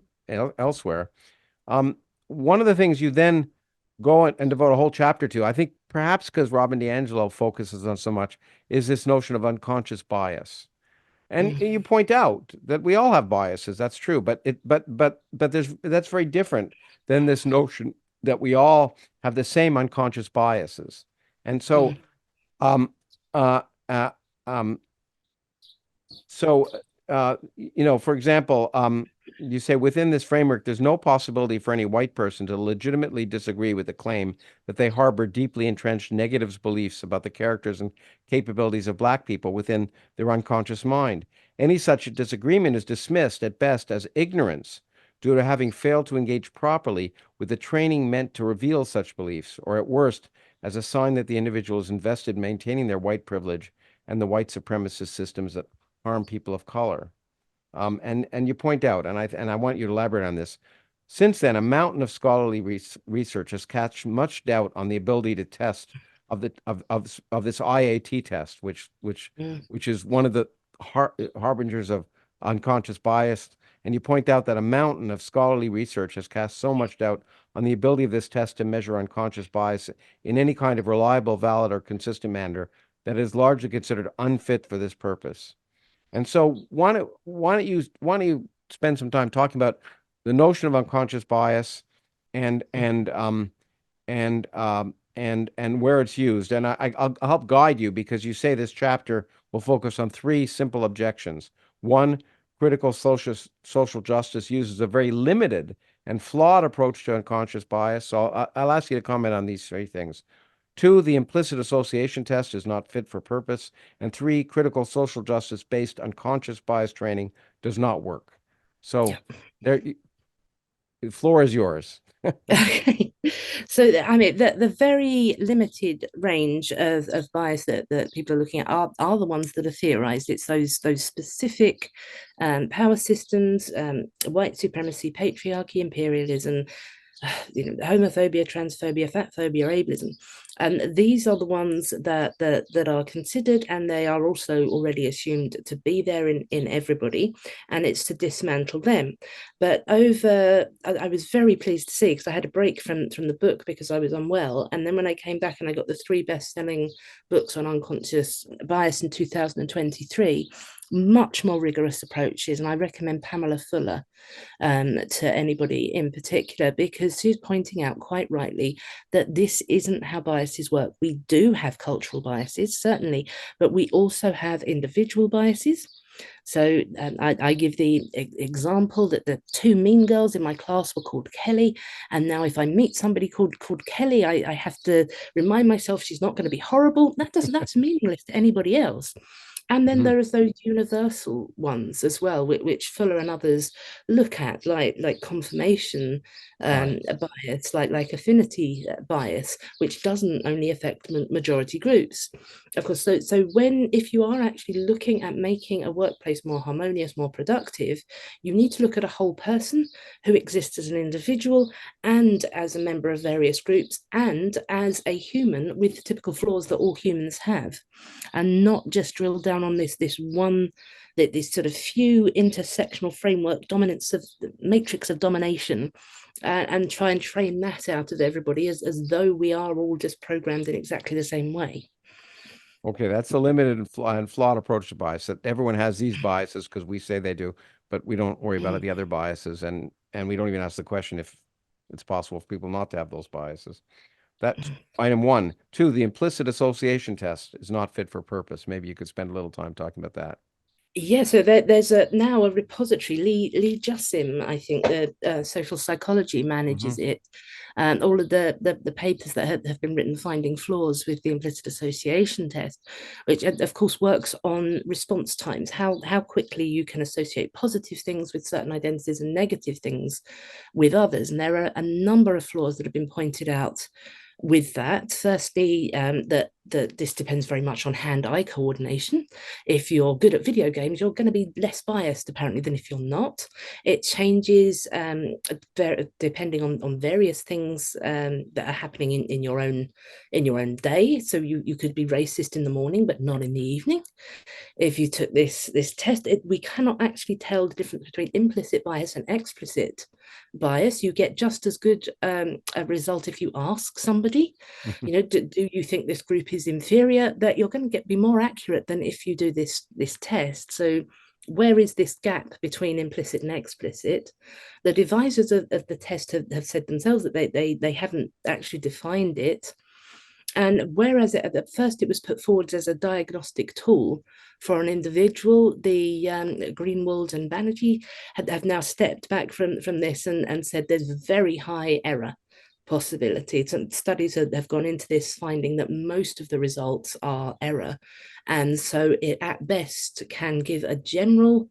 elsewhere. One of the things you then go and devote a whole chapter to, I think perhaps because Robin DiAngelo focuses on so much, is this notion of unconscious bias. And you point out that we all have biases. That's true, but that's very different than this notion that we all have the same unconscious biases. And so, um, uh, uh, um, for example, you say within this framework, there's no possibility for any white person to legitimately disagree with the claim that they harbor deeply entrenched negative beliefs about the characters and capabilities of Black people within their unconscious mind. Any such disagreement is dismissed at best as ignorance due to having failed to engage properly with the training meant to reveal such beliefs, or at worst, as a sign that the individual is invested in maintaining their white privilege and the white supremacist systems that harm people of color. And you point out, and I want you to elaborate on this. Since then, a mountain of scholarly research has cast much doubt on the ability to test of this IAT test, which is one of the harbingers of unconscious bias. And you point out that a mountain of scholarly research has cast so much doubt on the ability of this test to measure unconscious bias in any kind of reliable, valid, or consistent manner that is largely considered unfit for this purpose. And so why don't you spend some time talking about the notion of unconscious bias and where it's used. And I'll help guide you, because you say this chapter will focus on three simple objections. One, critical social justice uses a very limited and flawed approach to unconscious bias. So I'll ask you to comment on these three things. Two, the implicit association test is not fit for purpose. And three, critical social justice-based unconscious bias training does not work. So the floor is yours.
Okay. So, I mean, the very limited range of bias that people are looking at are the ones that are theorized. It's those specific power systems, white supremacy, patriarchy, imperialism, homophobia, transphobia, fat phobia, ableism. And these are the ones that are considered, and they are also already assumed to be there in everybody, and it's to dismantle them. But I was very pleased to see, because I had a break from the book because I was unwell, and then when I came back and I got the 3 best-selling books on unconscious bias in 2023, much more rigorous approaches, and I recommend Pamela Fuller to anybody in particular, because she's pointing out quite rightly that this isn't how biases work. We do have cultural biases, certainly, but we also have individual biases. So I give the example that the 2 mean girls in my class were called Kelly, and now if I meet somebody called Kelly, I have to remind myself she's not going to be horrible. That's meaningless to anybody else. And then there is those universal ones as well, which Fuller and others look at, like confirmation bias, like affinity bias, which doesn't only affect majority groups. Of course, so if you are actually looking at making a workplace more harmonious, more productive, you need to look at a whole person who exists as an individual and as a member of various groups and as a human with typical flaws that all humans have, and not just drill down on this one, that this sort of few intersectional framework dominance of matrix of domination, and try and train that out of everybody as though we are all just programmed in exactly the same way.
Okay, that's a limited and flawed approach to bias, that everyone has these biases because we say they do, but we don't worry about the other biases, and we don't even ask the question if it's possible for people not to have those biases. That's item 1. 2, the implicit association test is not fit for purpose. Maybe you could spend a little time talking about that.
Yeah, so there's now a repository. Lee Jussim, I think, the social psychology manages it. All of the papers that have been written finding flaws with the implicit association test, which of course works on response times, how quickly you can associate positive things with certain identities and negative things with others. And there are a number of flaws that have been pointed out with that. Firstly, that this depends very much on hand-eye coordination. If you're good at video games, you're going to be less biased apparently than if you're not. It changes depending on various things that are happening in your own day. So you could be racist in the morning but not in the evening. If you took this test, we cannot actually tell the difference between implicit bias and explicit bias. You get just as good a result if you ask somebody, do you think this group is inferior? That you're going to be more accurate than if you do this test. So where is this gap between implicit and explicit? The devisers of the test have said themselves that they haven't actually defined it. And whereas at first it was put forward as a diagnostic tool for an individual, the Greenwald and Banerjee have now stepped back from this and said there's a very high error possibility. And studies have gone into this, finding that most of the results are error. And so it at best can give a general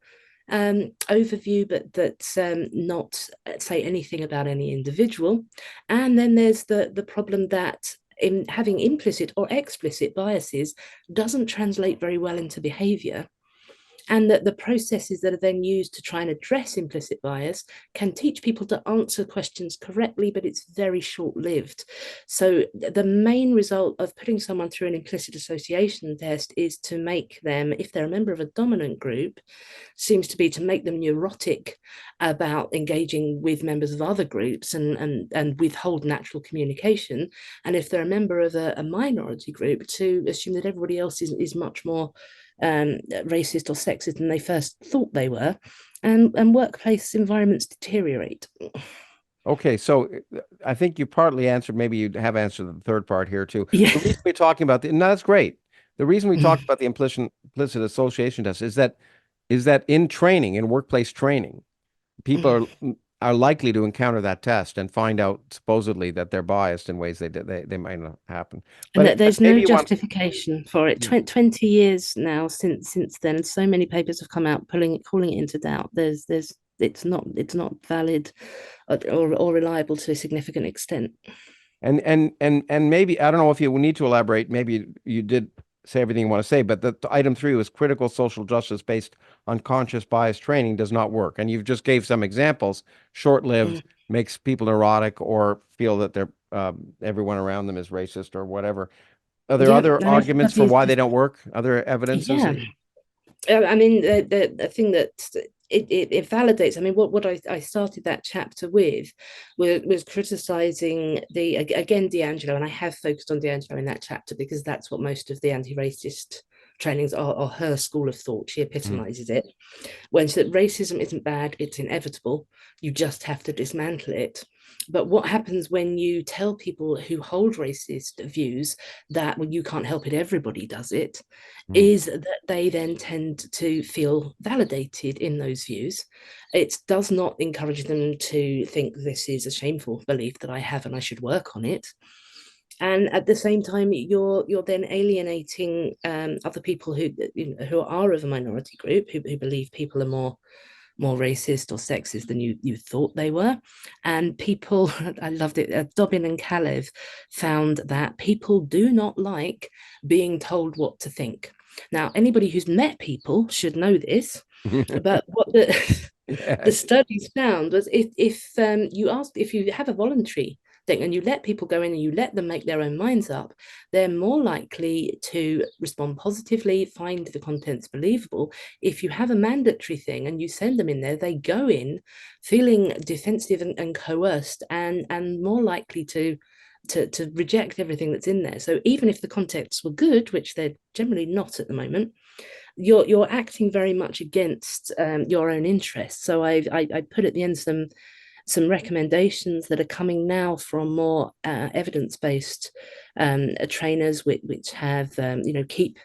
overview, but that's not say anything about any individual. And then there's the problem that in having implicit or explicit biases doesn't translate very well into behavior, and that the processes that are then used to try and address implicit bias can teach people to answer questions correctly, but it's very short-lived. So the main result of putting someone through an implicit association test is to make them, if they're a member of a dominant group, seems to be to make them neurotic about engaging with members of other groups and withhold natural communication. And if they're a member of a minority group, to assume that everybody else is much more racist or sexist than they first thought they were, and workplace environments deteriorate.
Okay, so I think you partly answered, maybe you have answered the third part here too.
Yeah.
The reason we're talking about no, that's great. The reason we talked about the implicit association test is that in training, in workplace training, people are likely to encounter that test and find out supposedly that they're biased in ways they might not happen.
And
But
there's no justification for it.
Yeah.
20 years now since then, so many papers have come out calling it into doubt. It's not valid or reliable to a significant extent.
And maybe, I don't know if you need to elaborate, maybe you did say everything you want to say, but the item 3 was critical social justice based on conscious bias training does not work. And you've just gave some examples, short-lived, makes people neurotic or feel that they're everyone around them is racist or whatever. Are there
Yeah,
other
and
arguments for
everybody's
why they don't work? Other evidences?
yeah. I mean, the thing that it validates. I mean, what I started that chapter with was criticizing again D'Angelo, and I have focused on D'Angelo in that chapter because that's what most of the anti-racist trainings are her school of thought. She
Mhm.
epitomizes it when she said racism isn't bad, it's inevitable. You just have to dismantle it. But what happens when you tell people who hold racist views that, well, you can't help it, everybody does it,
Mhm.
is that they then tend to feel validated in those views. It does not encourage them to think this is a shameful belief that I have and I should work on it. And at the same time, you're then alienating other people who are of a minority group who believe people are more racist or sexist than you thought they were. And people, I loved it. Dobbin and Kalev found that people do not like being told what to think. Now, anybody who's met people should know this, but what the
Yes.
studies found was if you have a voluntary thing and you let people go in and you let them make their own minds up, they're more likely to respond positively, find the contents believable. If you have a mandatory thing and you send them in there, they go in feeling defensive and coerced and more likely to reject everything that's in there. So even if the contexts were good, which they're generally not at the moment, you're acting very much against your own interests. So I put at the end some recommendations that are coming now from more evidence-based trainers which have keep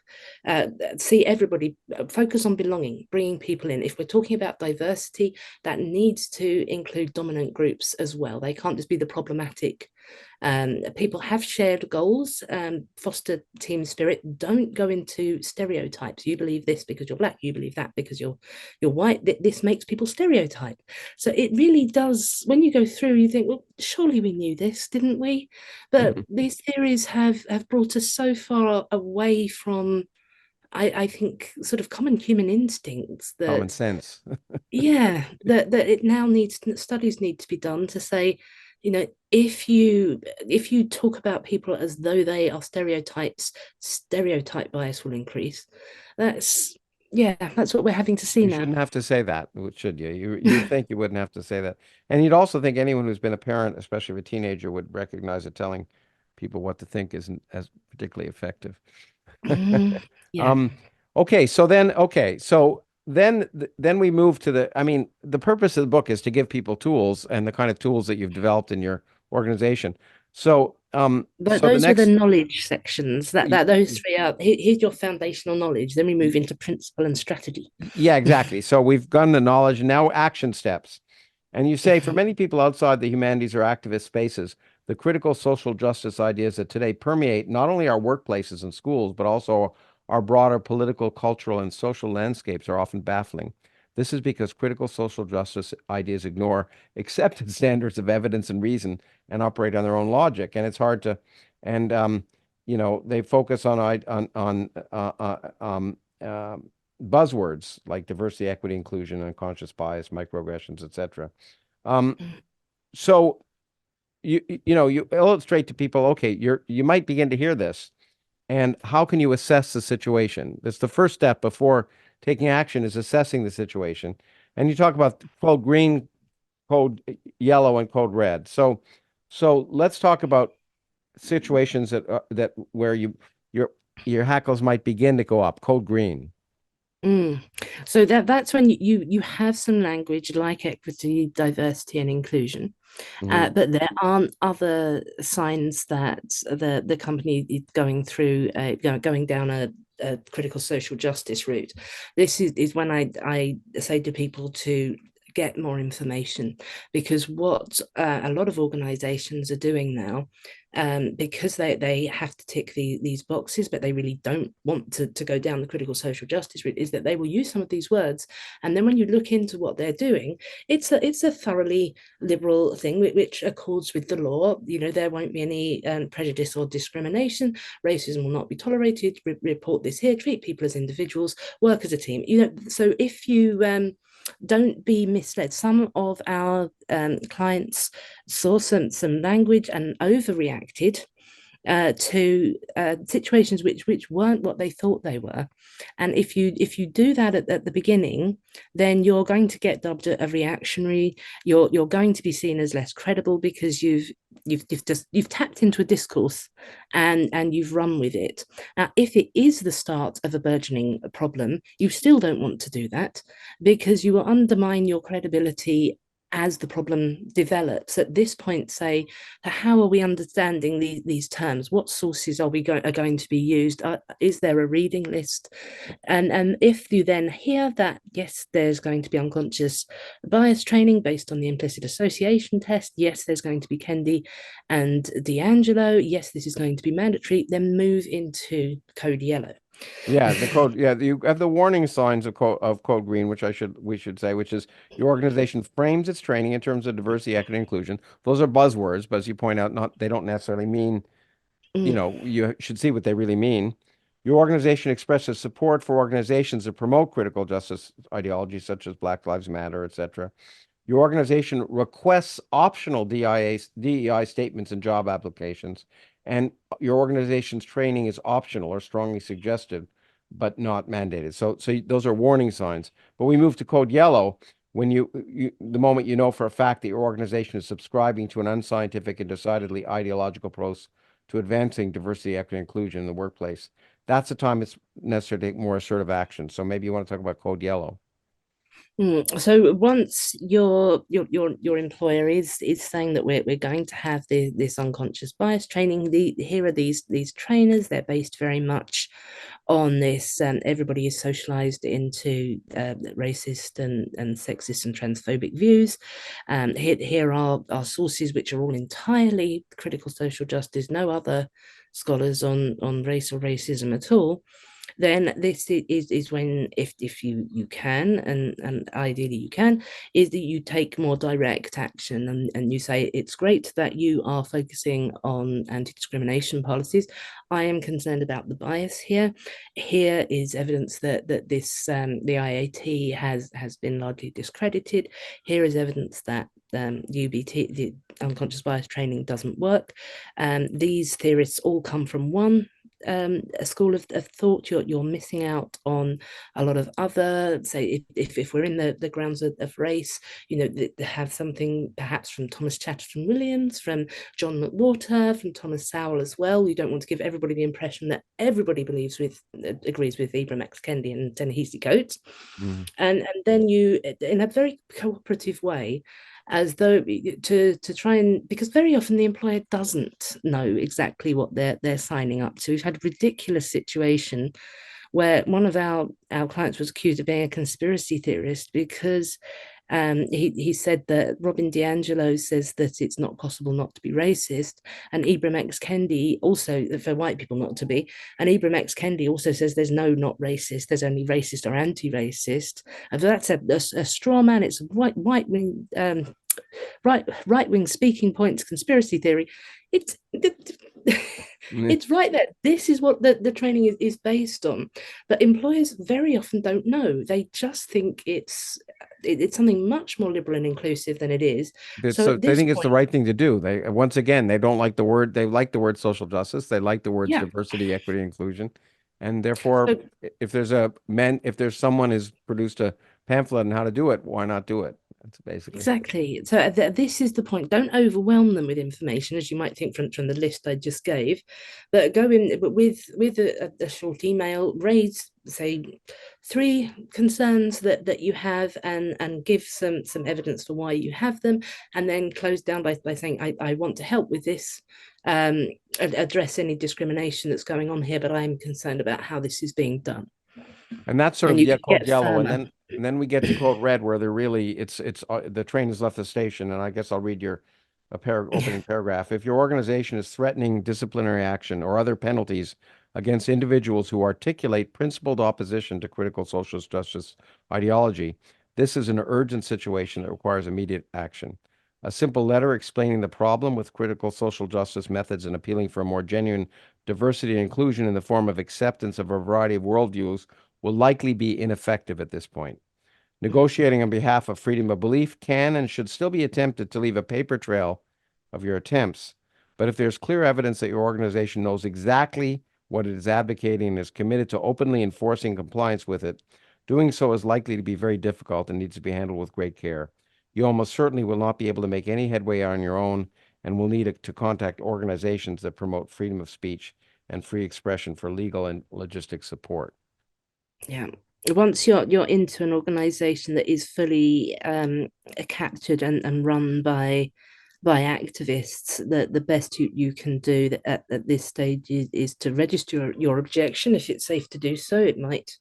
see everybody, focus on belonging, bringing people in. If we're talking about diversity, that needs to include dominant groups as well. They can't just be the problematic. People have shared goals, foster team spirit. Don't go into stereotypes. You believe this because you're black, you believe that because you're white. This makes people stereotype. So it really does, when you go through, you think, well, surely we knew this, didn't we? But these theories have brought us so far away from, I think, sort of common human instincts
Common
that,
sense.
yeah, that it now needs, studies need to be done to say, if you talk about people as though they are stereotypes, stereotype bias will increase. That's, yeah, that's what we're having to see
You
now.
shouldn't have to say that, should you? You'd think you wouldn't have to say that. And you'd also think anyone who's been a parent, especially of a teenager, would recognize that telling people what to think isn't as particularly effective.
Yeah.
Um, okay, so then we move to I mean, the purpose of the book is to give people tools and the kind of tools that you've developed in your organization. So,
But
so the
those were the
next,
knowledge sections. That those three are, here's your foundational knowledge. Then we move into principle and strategy.
yeah, exactly. So we've done the knowledge and now action steps. And you say for many people outside the humanities or activist spaces, the critical social justice ideas that today permeate not only our workplaces and schools, but also our broader political, cultural, and social landscapes are often baffling. This is because critical social justice ideas ignore accepted standards of evidence and reason and operate on their own logic. And it's hard to, and they focus on buzzwords like diversity, equity, inclusion, unconscious bias, microaggressions, etc. Um, so you illustrate to people, okay, you might begin to hear this, and how can you assess the situation? That's the first step before taking action is assessing the situation. And you talk about code green, code yellow, and code red. So let's talk about situations that where your your hackles might begin to go up. Code green.
Mm. So that's when you have some language like equity, diversity, and inclusion,
Hmm.
but there aren't other signs that the company is going through, going down a critical social justice route. This is when I say to people to get more information, because what a lot of organizations are doing now, because they have to tick these boxes, but they really don't want to go down the critical social justice route, is that they will use some of these words, and then when you look into what they're doing, it's a thoroughly liberal thing which accords with the law. There won't be any prejudice or discrimination. Racism will not be tolerated. Report this here. Treat people as individuals. Work as a team. So if you don't be misled. Some of our clients saw some language and overreacted to situations which weren't what they thought they were. And if you do that at the beginning, then you're going to get dubbed a reactionary. You're going to be seen as less credible because you've tapped into a discourse and you've run with it. Now, if it is the start of a burgeoning problem, you still don't want to do that because you will undermine your credibility as the problem develops. At this point, say, how are we understanding these terms? What sources are going to be used? Is there a reading list? And if you then hear that, yes, there's going to be unconscious bias training based on the implicit association test. Yes, there's going to be Kendi and D'Angelo. Yes, this is going to be mandatory. Then move into Code Yellow.
Yeah, the code. Yeah, you have the warning signs of Code Green, which we should say, which is your organization frames its training in terms of diversity, equity, and inclusion. Those are buzzwords, but as you point out, not they don't necessarily mean, you should see what they really mean. Your organization expresses support for organizations that promote critical justice ideologies such as Black Lives Matter, etc. Your organization requests optional DEI statements in job applications, and your organization's training is optional or strongly suggested, but not mandated. So those are warning signs. But we move to Code Yellow when the moment you know for a fact that your organization is subscribing to an unscientific and decidedly ideological approach to advancing diversity, equity, and inclusion in the workplace. That's the time it's necessary to take more assertive action. So maybe you want to talk about Code Yellow.
So once your employer is saying that we're going to have this unconscious bias training, here are these trainers. They're based very much on this. Everybody is socialized into racist and sexist and transphobic views. Here are our sources, which are all entirely critical social justice. No other scholars on race or racism at all. Then this is when, if you can, and ideally you can, is that you take more direct action, and you say, it's great that you are focusing on anti-discrimination policies. I am concerned about the bias here. Here is evidence that this the IAT has been largely discredited. Here is evidence that UBT, the unconscious bias training, doesn't work. These theorists all come from one a school of thought. You're missing out on a lot of other, say, if we're in the grounds of race, they have something perhaps from Thomas Chatterton Williams, from John McWhorter, from Thomas Sowell as well. You don't want to give everybody the impression that everybody agrees with Ibram X. Kendi and Ta-Nehisi Coates. And then you, in a very cooperative way, as though to try and, because very often the employer doesn't know exactly what they're signing up to. We've had a ridiculous situation where one of our clients was accused of being a conspiracy theorist because he said that Robin DiAngelo says that it's not possible not to be racist, and Ibram X. Kendi also, for white people not to be, and Ibram X. Kendi also says there's no not racist, there's only racist or anti-racist. And that's a straw man. It's right wing speaking points conspiracy theory. It's it's right there. This is what the training is based on, but employers very often don't know. They just think it's something much more liberal and inclusive than it is. So at
They
this
think it's the
point,
right thing to do. They once again they don't like the word. They like the word social justice. They like the words
yeah.
diversity, equity, inclusion, and therefore,
So
if there's someone who's produced a pamphlet on how to do it, why not do it? That's basically.
exactly. So this is the point. Don't overwhelm them with information, as you might think from the list I just gave, but go in with a short email. Raise, say, 3 concerns that you have, and give some evidence for why you have them, and then close down by saying, I want to help with this, address any discrimination that's going on here, but I'm concerned about how this is being done.
And that's sort
And
of,
you
yeah,
can
code
get
yellow,
firmer.
and then we get to code red, where they're really it's the train has left the station, and I guess I'll read your opening paragraph. If your organization is threatening disciplinary action or other penalties against individuals who articulate principled opposition to critical social justice ideology, this is an urgent situation that requires immediate action. A simple letter explaining the problem with critical social justice methods and appealing for a more genuine diversity and inclusion in the form of acceptance of a variety of worldviews will likely be ineffective at this point. Negotiating on behalf of freedom of belief can and should still be attempted to leave a paper trail of your attempts. But if there's clear evidence that your organization knows exactly what it is advocating and is committed to openly enforcing compliance with it, doing so is likely to be very difficult and needs to be handled with great care. You almost certainly will not be able to make any headway on your own and will need to contact organizations that promote freedom of speech and free expression for legal and logistic support.
Yeah. Once you're into an organization that is fully captured and run by activists, the best you can do at this stage is to register your objection if it's safe to do so. It might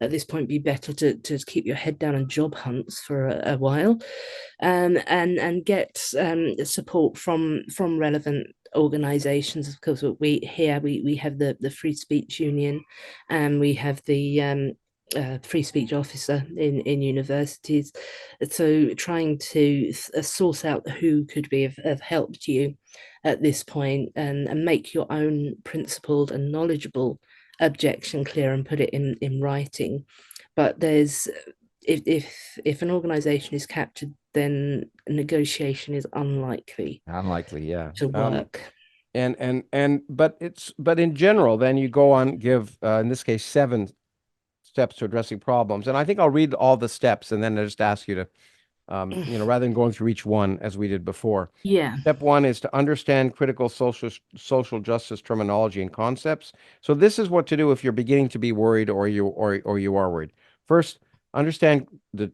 at this point be better to keep your head down and job hunts for a while, and get support from relevant organizations. Of course, we have the Free Speech Union, and we have the free speech officer in universities. So trying to source out who could be of help to you at this point, and make your own principled and knowledgeable objection clear and put it in writing. But there's if an organization is captured, then negotiation is unlikely
Unlikely, yeah.
to work.
But in general, then you go on, give in this case 7 steps to addressing problems. And I think I'll read all the steps and then I just ask you to, rather than going through each one as we did before.
Yeah.
Step 1 is to understand critical social justice terminology and concepts. So this is what to do if you're beginning to be worried or you are worried. First, understand the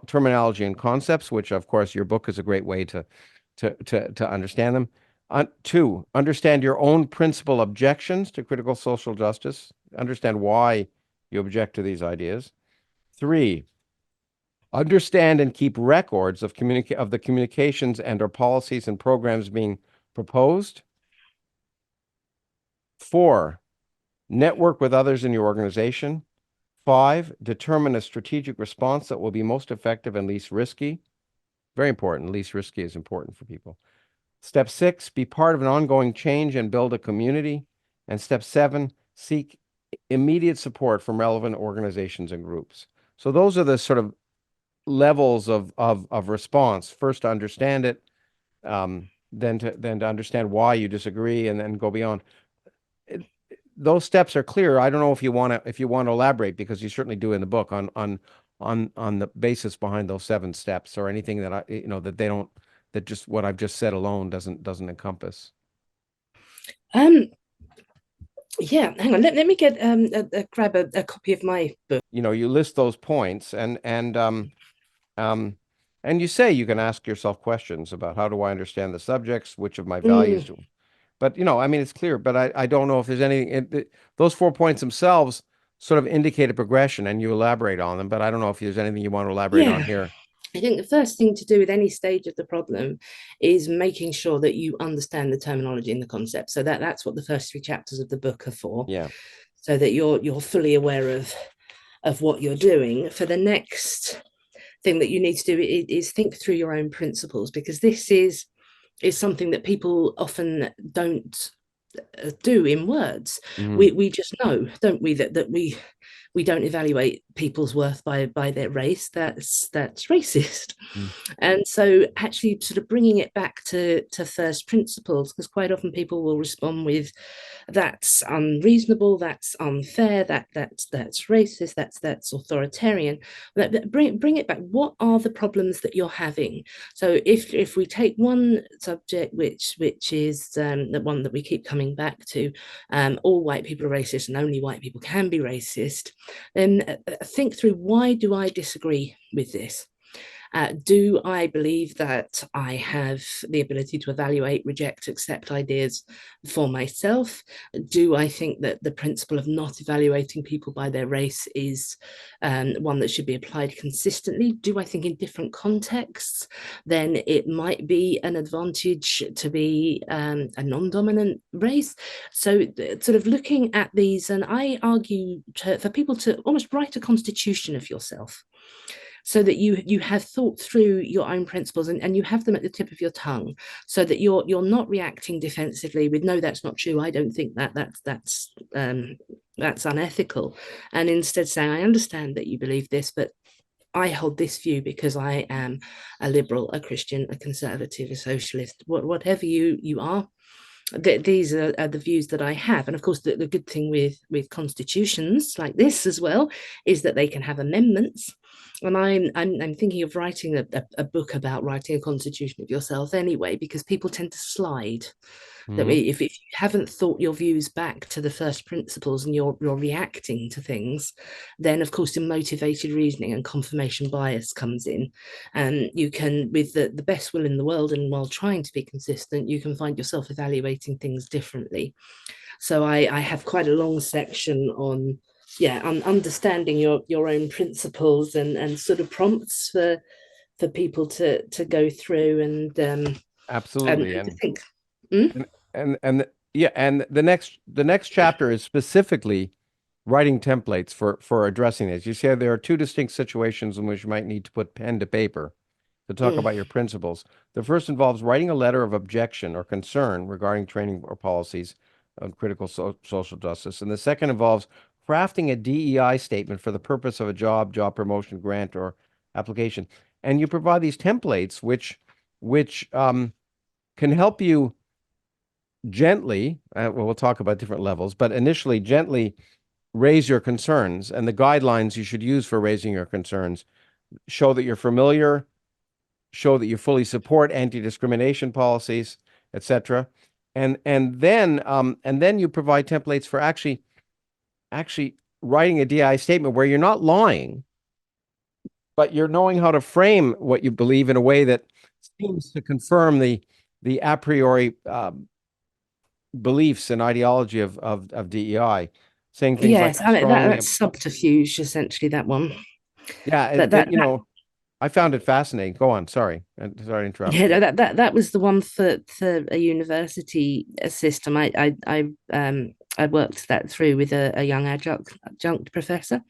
terminology and concepts, which of course your book is a great way to understand them. 2, understand your own principal objections to critical social justice. Understand why you object to these ideas. 3, understand and keep records of the communications and or policies and programs being proposed. 4, network with others in your organization. 5, determine a strategic response that will be most effective and least risky. Very important. Least risky is important for people. Step 6, be part of an ongoing change and build a community. And step 7, seek immediate support from relevant organizations and groups. So those are the sort of levels of response. First, to understand it, then to understand why you disagree, and then go beyond. Those steps are clear. I don't know if you want to elaborate, because you certainly do in the book on the basis behind those 7 steps, or anything that that just what I've just said alone doesn't encompass.
Yeah, hang on. Let me get grab a copy of my book.
You list those points, and you say you can ask yourself questions about, how do I understand the subjects, which of my values do. But it's clear. But I don't know if there's anything. Those 4 points themselves sort of indicate a progression, and you elaborate on them. But I don't know if there's anything you want to elaborate on here.
I think the first thing to do with any stage of the problem is making sure that you understand the terminology and the concept. So that's what the first 3 chapters of the book are for.
Yeah.
So that you're fully aware of what you're doing. For the next thing that you need to do is think through your own principles, because this is something that people often don't do in words. We just know, don't we, that we don't evaluate people's worth by their race. That's racist. And so actually sort of bringing it back to first principles, because quite often people will respond with, that's unreasonable, that's unfair, that's racist, that's authoritarian. Bring it back. What are the problems that you're having? So if we take one subject, which is the one that we keep coming back to, all white people are racist and only white people can be racist, then think through, why do I disagree with this? Do I believe that I have the ability to evaluate, reject, accept ideas for myself? Do I think that the principle of not evaluating people by their race is one that should be applied consistently? Do I think in different contexts, then it might be an advantage to be a non-dominant race? So sort of looking at these, and I argue for people to almost write a constitution of yourself, so that you have thought through your own principles, and you have them at the tip of your tongue, so that you're not reacting defensively with, no, that's not true, I don't think that's unethical, and instead saying, I understand that you believe this, but I hold this view because I am a liberal, a Christian, a conservative, a socialist, whatever you are. These are the views that I have, and of course, the good thing with constitutions like this as well is that they can have amendments. And I'm thinking of writing a book about writing a constitution of yourself anyway, because people tend to slide. That
Mhm.
if you haven't thought your views back to the first principles and you're reacting to things, then of course your motivated reasoning and confirmation bias comes in, and you can, with the best will in the world and while trying to be consistent, you can find yourself evaluating things differently. So I have quite a long section on, yeah, on understanding your own principles and sort of prompts for people to go through and
Absolutely.
to think. Mm?
Yeah, and the next chapter is specifically writing templates for addressing this. You see, there are two distinct situations in which you might need to put pen to paper to talk
Mm.
about your principles. The first involves writing a letter of objection or concern regarding training or policies on critical social justice, and the second involves crafting a DEI statement for the purpose of a job promotion, grant, or application. And you provide these templates, which can help you gently, well, we'll talk about different levels, but initially gently raise your concerns, and the guidelines you should use for raising your concerns show that you're familiar, show that you fully support anti-discrimination policies, etc. And then you provide templates for actually writing a DI statement where you're not lying, but you're knowing how to frame what you believe in a way that seems to confirm the a priori beliefs and ideology of DEI, saying things like
Yes,
I
I mean
strongly,
that's subterfuge essentially. That one.
yeah,
That
I found it fascinating. Go on, sorry, sorry to interrupt
Yeah,
you.
no, that was the one for a university system. I worked that through with a young adjunct professor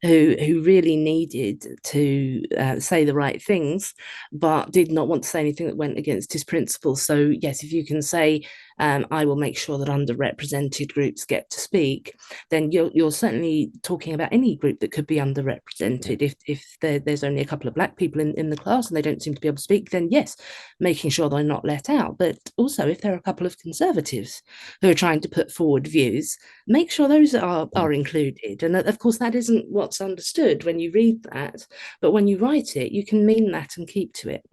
who really needed to say the right things, but did not want to say anything that went against his principles. So yes, if you can say, I will make sure that underrepresented groups get to speak, then you're certainly talking about any group that could be
Yeah.
underrepresented. If there's only a couple of black people in the class and they don't seem to be able to speak, then yes, making sure they're not let out. But also, if there are a couple of conservatives who are trying to put forward views, make sure those are included. And of course, that isn't what's understood when you read that, but when you write it, you can mean that and keep to it.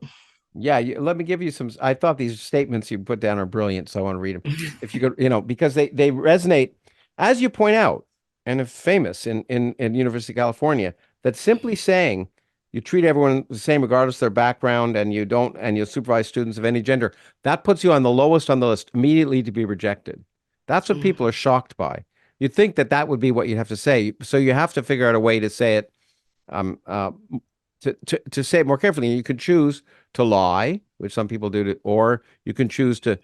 Yeah, let me give you some. I thought these statements you put down are brilliant, so I want to read them. If you could, because they resonate, as you point out, and are famous in University of California, that simply saying you treat everyone the same regardless of their background, and you supervise students of any gender, that puts you on the lowest on the list immediately to be rejected. That's what people are shocked by. You'd think that that would be what you'd have to say, so you have to figure out a way to say it um, uh, to say it more carefully. You could choose to lie, which some people do, or you can choose to.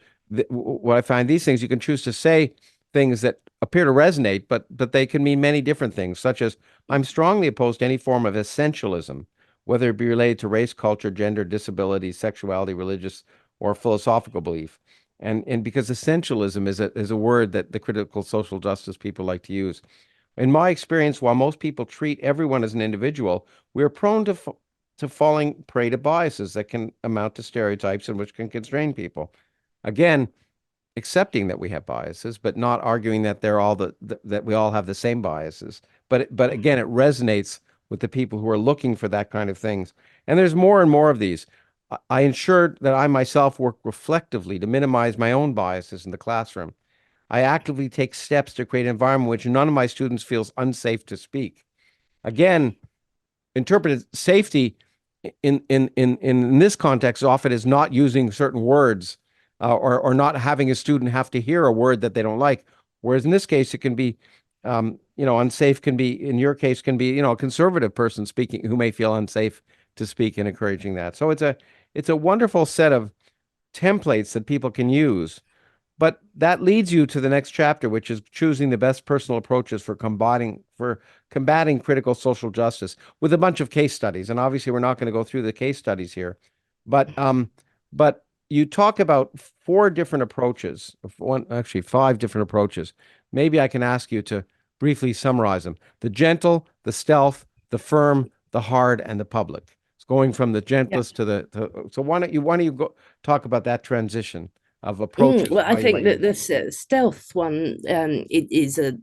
What I find these things, you can choose to say things that appear to resonate, but they can mean many different things, such as I'm strongly opposed to any form of essentialism, whether it be related to race, culture, gender, disability, sexuality, religious, or philosophical belief. And because essentialism is a word that the critical social justice people like to use. In my experience, while most people treat everyone as an individual, we are prone to falling prey to biases that can amount to stereotypes and which can constrain people. Again, accepting that we have biases, but not arguing that they're all that we all have the same biases. But again, it resonates with the people who are looking for that kind of things. And there's more and more of these. I ensure that I myself work reflectively to minimize my own biases in the classroom. I actively take steps to create an environment in which none of my students feels unsafe to speak. Again, interpreted safety in this context often is not using certain words or not having a student have to hear a word that they don't like. Whereas in this case, it can be, unsafe can be, in your case, can be, a conservative person speaking who may feel unsafe to speak and encouraging that. So it's a wonderful set of templates that people can use, but that leads you to the next chapter, which is choosing the best personal approaches for combating critical social justice with a bunch of case studies. And obviously, we're not going to go through the case studies here, but you talk about four different approaches, actually five different approaches. Maybe I can ask you to briefly summarize them: the gentle, the stealth, the firm, the hard, and the public. It's going from the
Yeah.
gentlest to so why don't you go talk about that transition of approaches,
Well, I
how you
think
might
that
use it.
this stealth one, it is the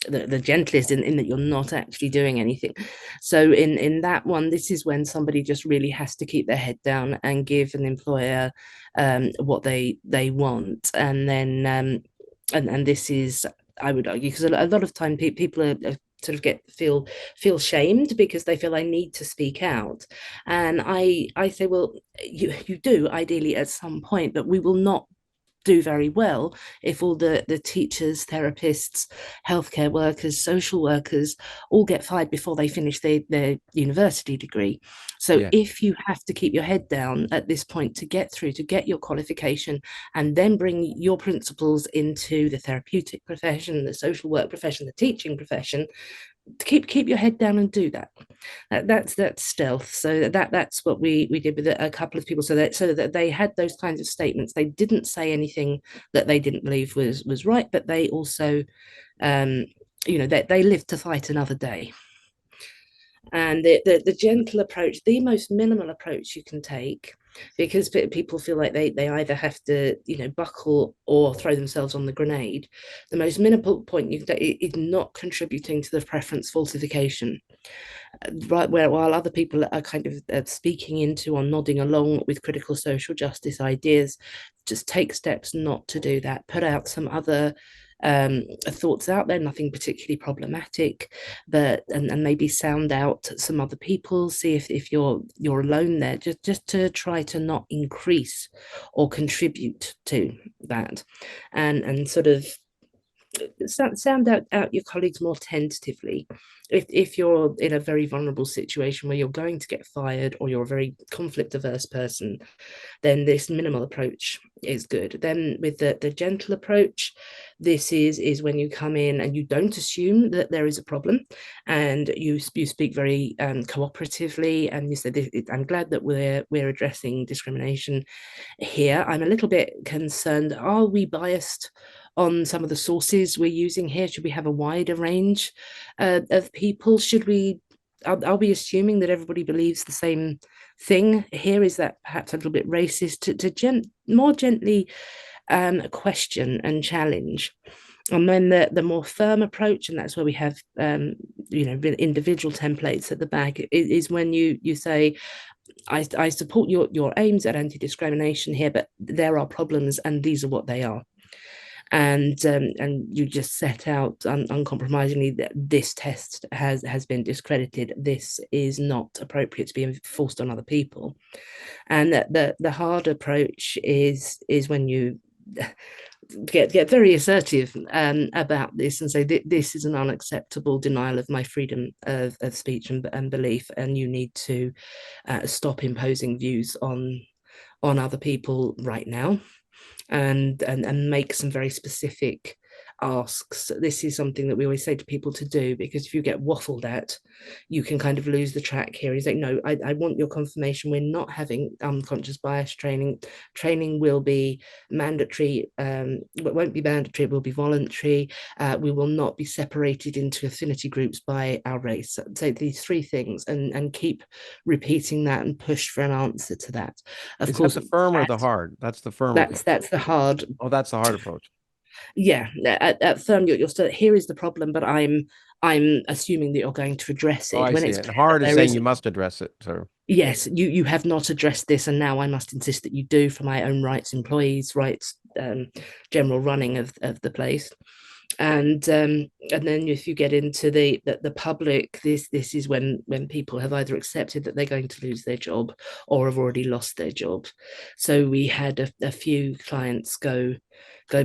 the gentlest in that you're not actually doing anything. So in that one, this is when somebody just really has to keep their head down and give an employer what they want, and then and this is, I would argue, because a lot of time people are sort of feel shamed because they feel I need to speak out, and I say, well, you do ideally at some point, but we will not do very well if all the teachers, therapists, healthcare workers, social workers all get fired before they finish their university degree. So
Yeah.
if you have to keep your head down at this point to get through, to get your qualification, and then bring your principles into the therapeutic profession, the social work profession, the teaching profession, keep your head down and do that. That's stealth. So that's what we did with a couple of people, so that they had those kinds of statements. They didn't say anything that they didn't believe was right, but they also they lived to fight another day. And the gentle approach, the most minimal approach you can take, because people feel like they either have to buckle or throw themselves on the grenade. The most minimal point you can take is not contributing to the preference falsification, right, where while other people are kind of speaking into or nodding along with critical social justice ideas, just take steps not to do that. Put out some other thoughts out there, nothing particularly problematic, but and maybe sound out some other people, see if you're alone there, just to try to not increase or contribute to that, and sort of sound out your colleagues more tentatively. If you're in a very vulnerable situation where you're going to get fired, or you're a very conflict averse person, then this minimal approach is good. Then with the gentle approach, this is when you come in and you don't assume that there is a problem, and you speak very cooperatively, and you said, I'm glad that we're addressing discrimination here. I'm a little bit concerned, are we biased on some of the sources we're using here? Should we have a wider range of people? Should we are we assuming that everybody believes the same thing here? Is that perhaps a little bit racist? To more gently question and challenge. And then the more firm approach, and that's where we have individual templates at the back, is when you say, I support your aims at anti-discrimination here, but there are problems, and these are what they are. And you just set out uncompromisingly that this test has been discredited. This is not appropriate to be enforced on other people. And the hard approach is when you get very assertive about this and say, this is an unacceptable denial of my freedom of speech and belief, and you need to stop imposing views on other people right now, and make some very specific asks. This is something that we always say to people to do, because if you get waffled at, you can kind of lose the track here. He's like, no, I want your confirmation. We're not having unconscious bias training. Training will be mandatory. It won't be mandatory, it will be voluntary. We will not be separated into affinity groups by our race. So these three things, and keep repeating that and push for an answer to that. Of
Is that
course,
the firm or the hard? That's the firm approach.
that's the hard.
Oh, that's the hard approach.
Yeah, at firm, you're still, here is the problem, but I'm assuming that you're going to address
Oh,
it
I
when
see
it's
it. And
clear that
hard is
there
saying you
isn't.
must address it. So
Yes, you have not addressed this, and now I must insist that you do, for my own rights, employees' rights, general running of the place. And then if you get into the public, this is when people have either accepted that they're going to lose their job, or have already lost their job. So we had a few clients go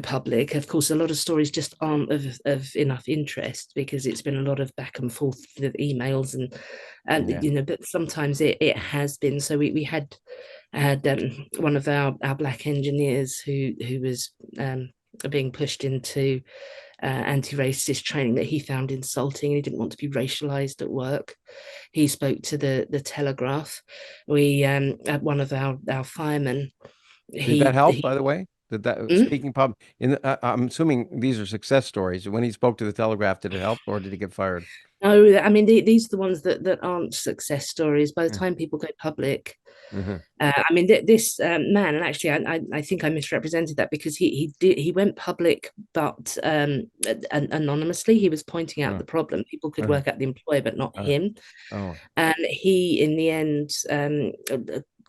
public. Of course, a lot of stories just aren't of enough interest, because it's been a lot of back and forth with emails, and
yeah.
but sometimes it has been. So we had one of our black engineers who was being pushed into anti-racist training that he found insulting, and he didn't want to be racialized at work. He spoke to the Telegraph. We had one of our firemen.
Did that help,
He
by the way? Did that
Mm.
speaking pub I'm assuming these are success stories. When he spoke to the Telegraph, did it help or did he get fired?
No, I mean these are the ones that aren't success stories. By the
Mm.
time people go public,
Mhm.
I mean this man, and actually I think I misrepresented that because he went public, but anonymously. He was pointing out
Uh,
the problem. People could
uh,
work out the employer, but not
uh,
him.
oh,
And he, in the end,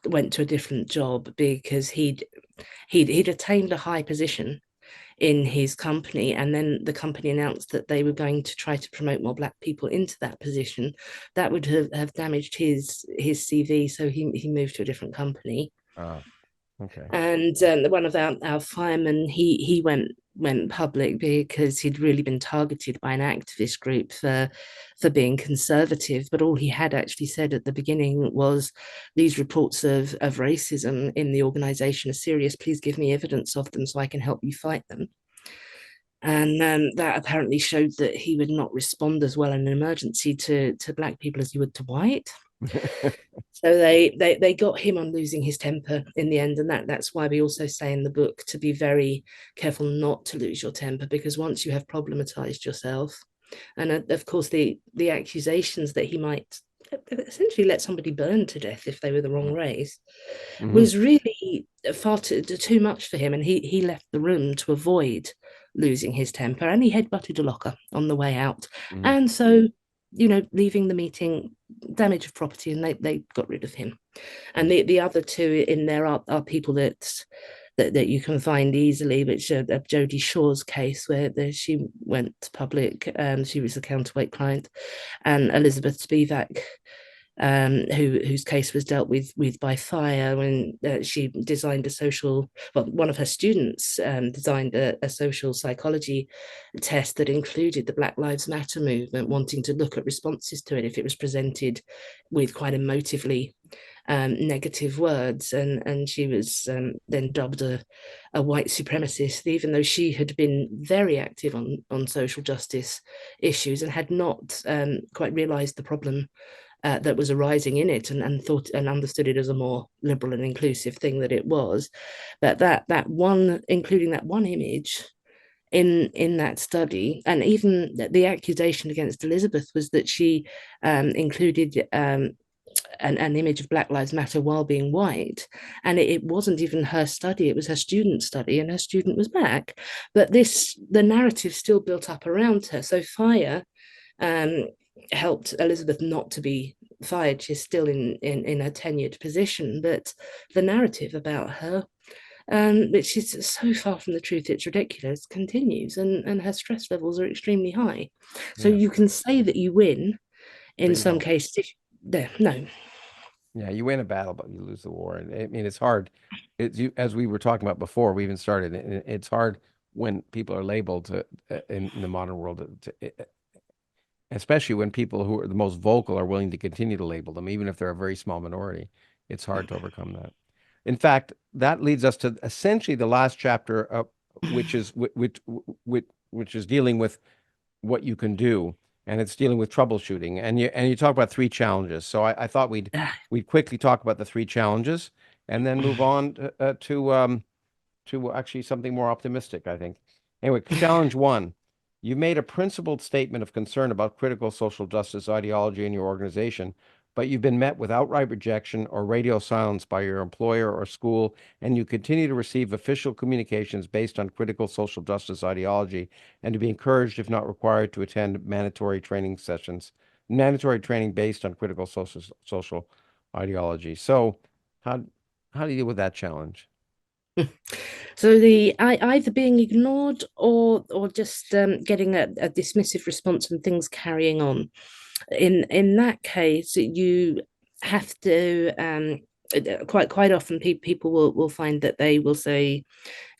went to a different job because he'd attained a high position in his company, and then the company announced that they were going to try to promote more black people into that position. That would have damaged his CV, so he moved to a different company.
uh, okay.
And one of our firemen, he went public because he'd really been targeted by an activist group for being conservative. But all he had actually said at the beginning was, these reports of racism in the organization are serious. Please give me evidence of them so I can help you fight them. And that apparently showed that he would not respond as well in an emergency to black people as he would to white. So they got him on losing his temper in the end, and that's why we also say in the book to be very careful not to lose your temper, because once you have problematized yourself, and of course the accusations that he might essentially let somebody burn to death if they were the wrong race
Mm-hmm.
was really far too much for him, and he left the room to avoid losing his temper, and he headbutted a locker on the way out,
Mm-hmm.
and so leaving the meeting, damage of property, and they got rid of him. And the other two in there are people that you can find easily, which are Jodie Shaw's case, where she went public. She was a counterweight client, and Elizabeth Spivak, whose case was dealt with by fire when she designed a social. Well, one of her students designed a social psychology test that included the Black Lives Matter movement, wanting to look at responses to it if it was presented with quite emotively negative words, and she was then dubbed a white supremacist, even though she had been very active on social justice issues and had not quite realised the problem that was arising in it, and thought and understood it as a more liberal and inclusive thing that it was. But that one, including that one image in that study, and even the accusation against Elizabeth was that she included an image of Black Lives Matter while being white, and it wasn't even her study; it was her student's study, and her student was black. But the narrative still built up around her. So fire um, helped Elizabeth not to be fired. She's still in her tenured position, but the narrative about her, which is so far from the truth, it's ridiculous, continues, and her stress levels are extremely high. So
Yeah,
you can say that you win in
but you
some
don't.
cases. No.
Yeah, you win a battle, but you lose the war. And I mean, it's hard. As we were talking about before, we even started. It's hard when people are labeled in the modern world, especially when people who are the most vocal are willing to continue to label them, even if they're a very small minority. It's hard to overcome that. In fact, that leads us to essentially the last chapter, which is dealing with what you can do, and it's dealing with troubleshooting. And you talk about three challenges. So I thought we'd quickly talk about the three challenges, and then move on to actually something more optimistic, I think. Anyway, challenge one. You made a principled statement of concern about critical social justice ideology in your organization, but you've been met with outright rejection or radio silence by your employer or school, and you continue to receive official communications based on critical social justice ideology, and to be encouraged, if not required, to attend mandatory training based on critical social ideology. So, how how do you deal with that challenge?
So the either being ignored or just getting a dismissive response and things carrying on. In that case, you have to quite often people will find that they will say,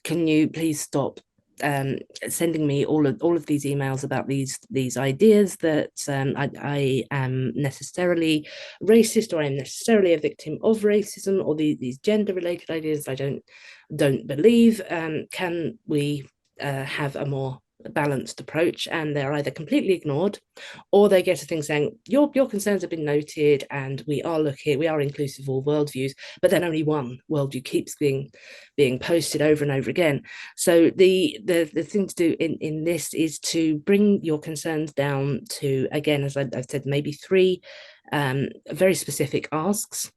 "Can you please stop sending me all of these emails about these ideas that I am necessarily racist, or I am necessarily a victim of racism, or these gender related ideas I don't believe. Can we have a more balanced approach, and they're either completely ignored, or they get a thing saying your concerns have been noted, and we are inclusive of all worldviews, but then only one worldview keeps being posted over and over again. So the thing to do in this is to bring your concerns down to, again, as I've said, maybe three very specific asks,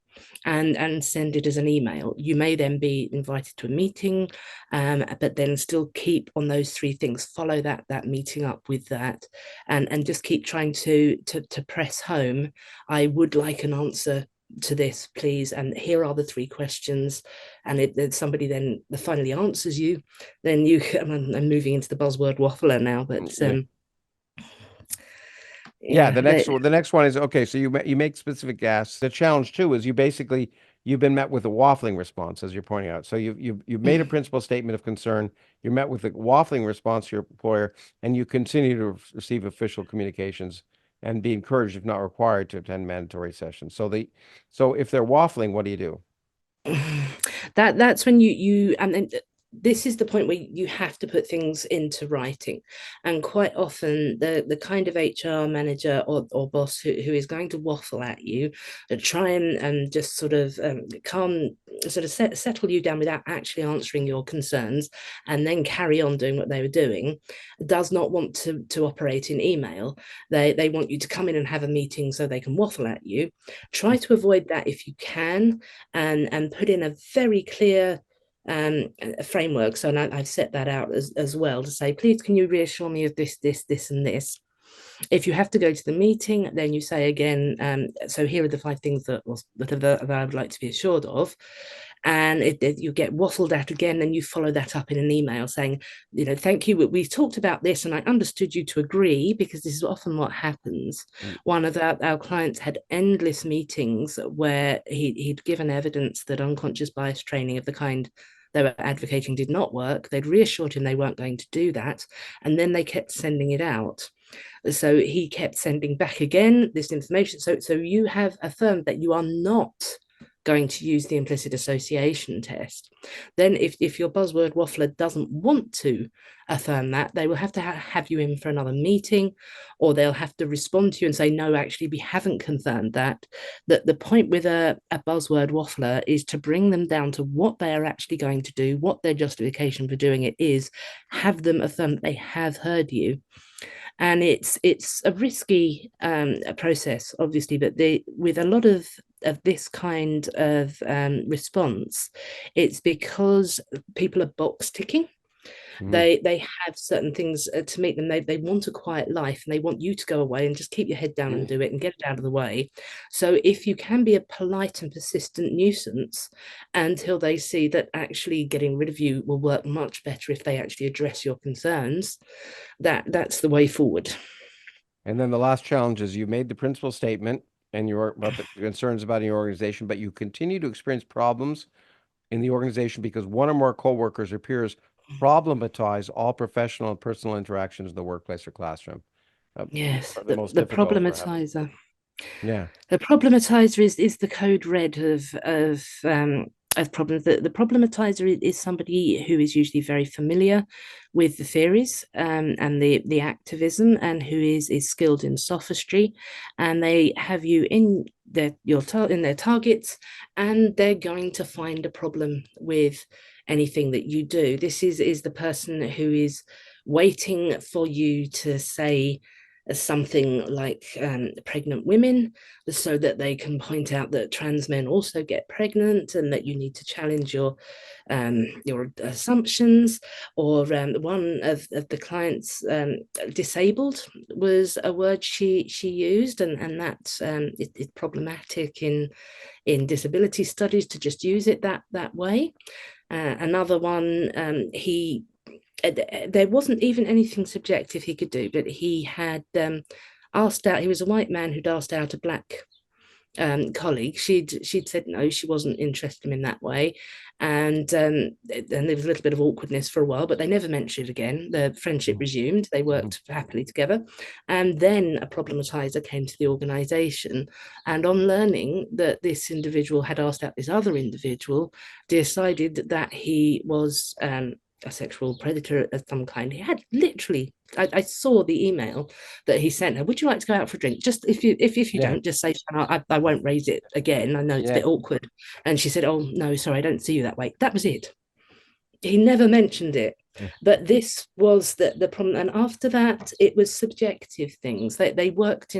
and send it as an email. You may then be invited to a meeting, but then still keep on those three things, follow that meeting up with that, and just keep trying to press home, I would like an answer to this, please, and here are the three questions. And if somebody then finally answers you, then you, I'm moving into the buzzword waffler now, but
yeah, the next one is, okay, so you make specific asks. The challenge too is you've been met with a waffling response, as you're pointing out. So you've made a principal statement of concern, you're met with a waffling response to your employer, and you continue to receive official communications and be encouraged, if not required, to attend mandatory sessions. So if they're waffling, what do you do?
That's when you and this is the point where you have to put things into writing. And quite often the kind of HR manager or boss who is going to waffle at you, try and just sort of settle you down without actually answering your concerns, and then carry on doing what they were doing, does not want to operate in email. They want you to come in and have a meeting so they can waffle at you. Try to avoid that if you can, and put in a very clear framework. So I've set that out as well, to say, please, can you reassure me of this, and this? If you have to go to the meeting, then you say again, so here are the 5 things that I would like to be assured of. And you get waffled at again, and you follow that up in an email saying, thank you, we talked about this and I understood you to agree, because this is often what happens. One of our clients had endless meetings where he'd given evidence that unconscious bias training of the kind they were advocating did not work. They'd reassured him they weren't going to do that, and then they kept sending it out. So he kept sending back again this information. So you have affirmed that you are not going to use the implicit association test. Then if your buzzword waffler doesn't want to affirm that, they will have to have you in for another meeting, or they'll have to respond to you and say, no, actually, we haven't confirmed that. That the point with a buzzword waffler is to bring them down to what they are actually going to do, what their justification for doing it is, have them affirm that they have heard you. And it's a risky process, obviously, but with a lot of this kind of response, it's because people are box ticking. They have certain things to meet them. They want a quiet life, and they want you to go away and just keep your head down and do it and get it out of the way. So if you can be a polite and persistent nuisance until they see that actually getting rid of you will work much better if they actually address your concerns, that's the way forward.
And then the last challenge is, you made the principal statement and about the concerns about your organization, but you continue to experience problems in the organization because one or more coworkers or peers problematize all professional and personal interactions in the workplace or classroom.
Yes,
The most
the
difficult.
problematizer.
Yeah.
The problematizer is the code red of problems. The problematizer is somebody who is usually very familiar with the theories and the activism, and who is skilled in sophistry, and they have you in their targets, and they're going to find a problem with anything that you do. This is the person who is waiting for you to say something like pregnant women, so that they can point out that trans men also get pregnant, and that you need to challenge your assumptions. Or one of the clients, disabled was a word she used, and that's it's problematic in disability studies to just use it that way. Another one, there wasn't even anything subjective he could do, but he had asked out. He was a white man who'd asked out a black colleague. She'd said no, she wasn't interested in that way, and there was a little bit of awkwardness for a while, but they never mentioned it again. The friendship resumed. They worked happily together, and then a problematizer came to the organization, and on learning that this individual had asked out this other individual, decided that he was a sexual predator of some kind. He had literally I saw the email that he sent her. Would you like to go out for a drink? Just if you
Yeah.
don't, just say I won't raise it again. I know it's a
Yeah.
bit awkward. And she said, oh no, sorry, I don't see you that way. That was it. He never mentioned it.
Yeah.
But this was the problem. And after that, it was subjective things. They worked